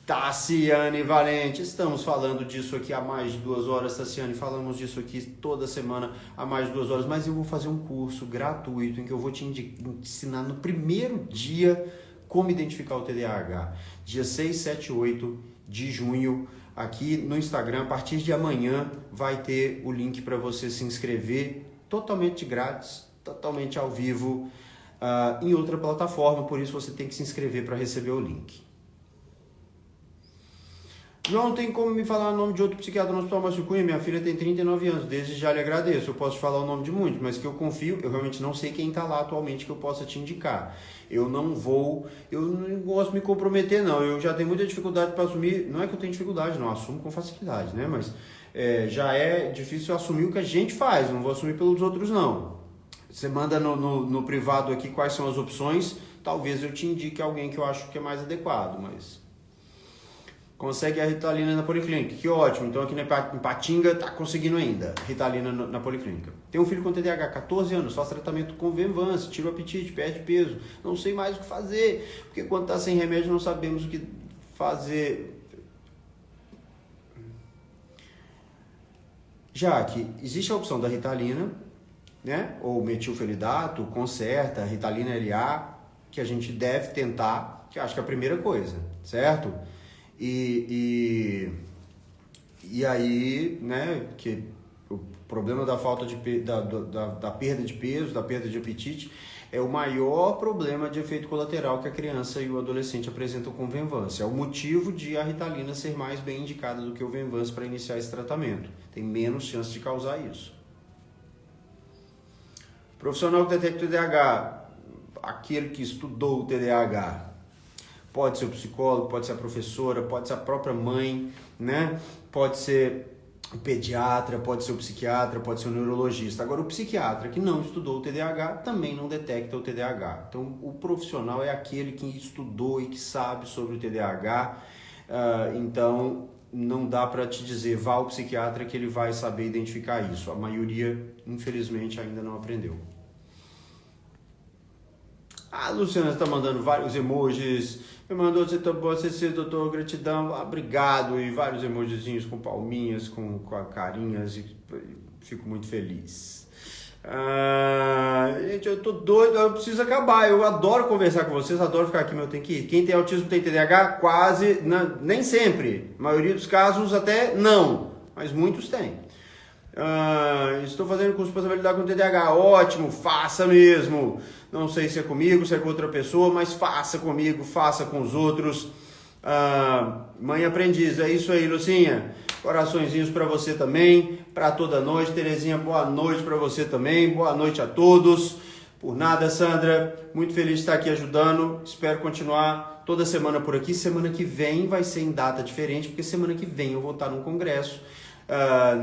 Tassiane Valente, estamos falando disso aqui há mais de 2 horas, Tassiane, falamos disso aqui toda semana há mais de 2 horas, mas eu vou fazer um curso gratuito em que eu vou te ensinar no primeiro dia como identificar o TDAH. Dia 6, 7, 8 de junho, aqui no Instagram, a partir de amanhã vai ter o link para você se inscrever totalmente grátis, totalmente ao vivo, em outra plataforma, por isso você tem que se inscrever para receber o link. Não tem como me falar o nome de outro psiquiatra no Hospital Márcio Cunha, minha filha tem 39 anos, desde já lhe agradeço, eu posso falar o nome de muitos, mas que eu confio, eu realmente não sei quem está lá atualmente que eu possa te indicar. Eu não gosto de me comprometer não, eu já tenho muita dificuldade para assumir, não é que eu tenho dificuldade não, assumo com facilidade, né, mas já é difícil assumir o que a gente faz, não vou assumir pelos outros não. Você manda no privado aqui quais são as opções, talvez eu te indique alguém que eu acho que é mais adequado, mas... Consegue a Ritalina na Policlínica, que ótimo, então aqui em Patinga tá conseguindo ainda, Ritalina na Policlínica. Tem um filho com TDAH, 14 anos, faz tratamento com Venvance, tira o apetite, perde peso, não sei mais o que fazer, porque quando tá sem remédio não sabemos o que fazer. já que existe a opção da Ritalina, né? Ou metilfenidato, Concerta, Ritalina LA, que a gente deve tentar, que eu acho que é a primeira coisa, certo? E aí, né, que o problema da falta de da perda de peso, da perda de apetite, é o maior problema de efeito colateral que a criança e o adolescente apresentam com o Venvanse. É o motivo de a Ritalina ser mais bem indicada do que o Venvanse para iniciar esse tratamento. Tem menos chance de causar isso. Profissional que detecta o TDAH, aquele que estudou o TDAH. Pode ser o psicólogo, pode ser a professora, pode ser a própria mãe, né? Pode ser o pediatra, pode ser o psiquiatra, pode ser o neurologista. Agora, o psiquiatra que não estudou o TDAH também não detecta o TDAH. Então, o profissional é aquele que estudou e que sabe sobre o TDAH. Então, não dá para te dizer, vá ao psiquiatra que ele vai saber identificar isso. A maioria, infelizmente, ainda não aprendeu. A Luciana está mandando vários emojis. Me mandou, você tá bom, doutor, gratidão, obrigado. E vários emojizinhos com palminhas, com carinhas. E fico muito feliz. Gente, eu tô doido, eu preciso acabar. Eu adoro conversar com vocês, adoro ficar aqui, mas eu tenho que ir. Quem tem autismo tem TDAH? Quase, nem sempre. Na maioria dos casos até não, mas muitos têm. Estou fazendo curso para saber lidar com o TDAH. Ótimo, faça mesmo. Não sei se é comigo, se é com outra pessoa, mas faça comigo, faça com os outros. Mãe aprendiz, é isso aí, Lucinha. Coraçõezinhos para você também, para toda noite. Terezinha, boa noite para você também. Boa noite a todos. Por nada, Sandra. Muito feliz de estar aqui ajudando. Espero continuar toda semana por aqui. Semana que vem vai ser em data diferente, porque semana que vem eu vou estar num congresso.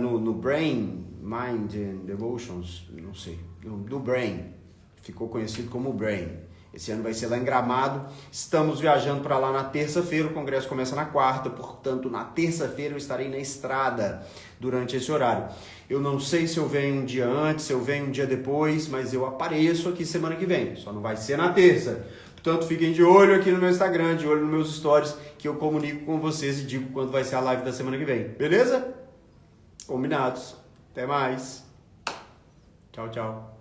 No Brain, Mind and Emotions, não sei, no Brain, ficou conhecido como Brain. Esse ano vai ser lá em Gramado. Estamos viajando para lá na terça-feira, o congresso começa na quarta, portanto, na terça-feira eu estarei na estrada durante esse horário. Eu não sei se eu venho um dia antes, se eu venho um dia depois, mas eu apareço aqui semana que vem, só não vai ser na terça. Portanto, fiquem de olho aqui no meu Instagram, de olho nos meus stories, que eu comunico com vocês e digo quando vai ser a live da semana que vem. Beleza? Combinados. Até mais. Tchau, tchau.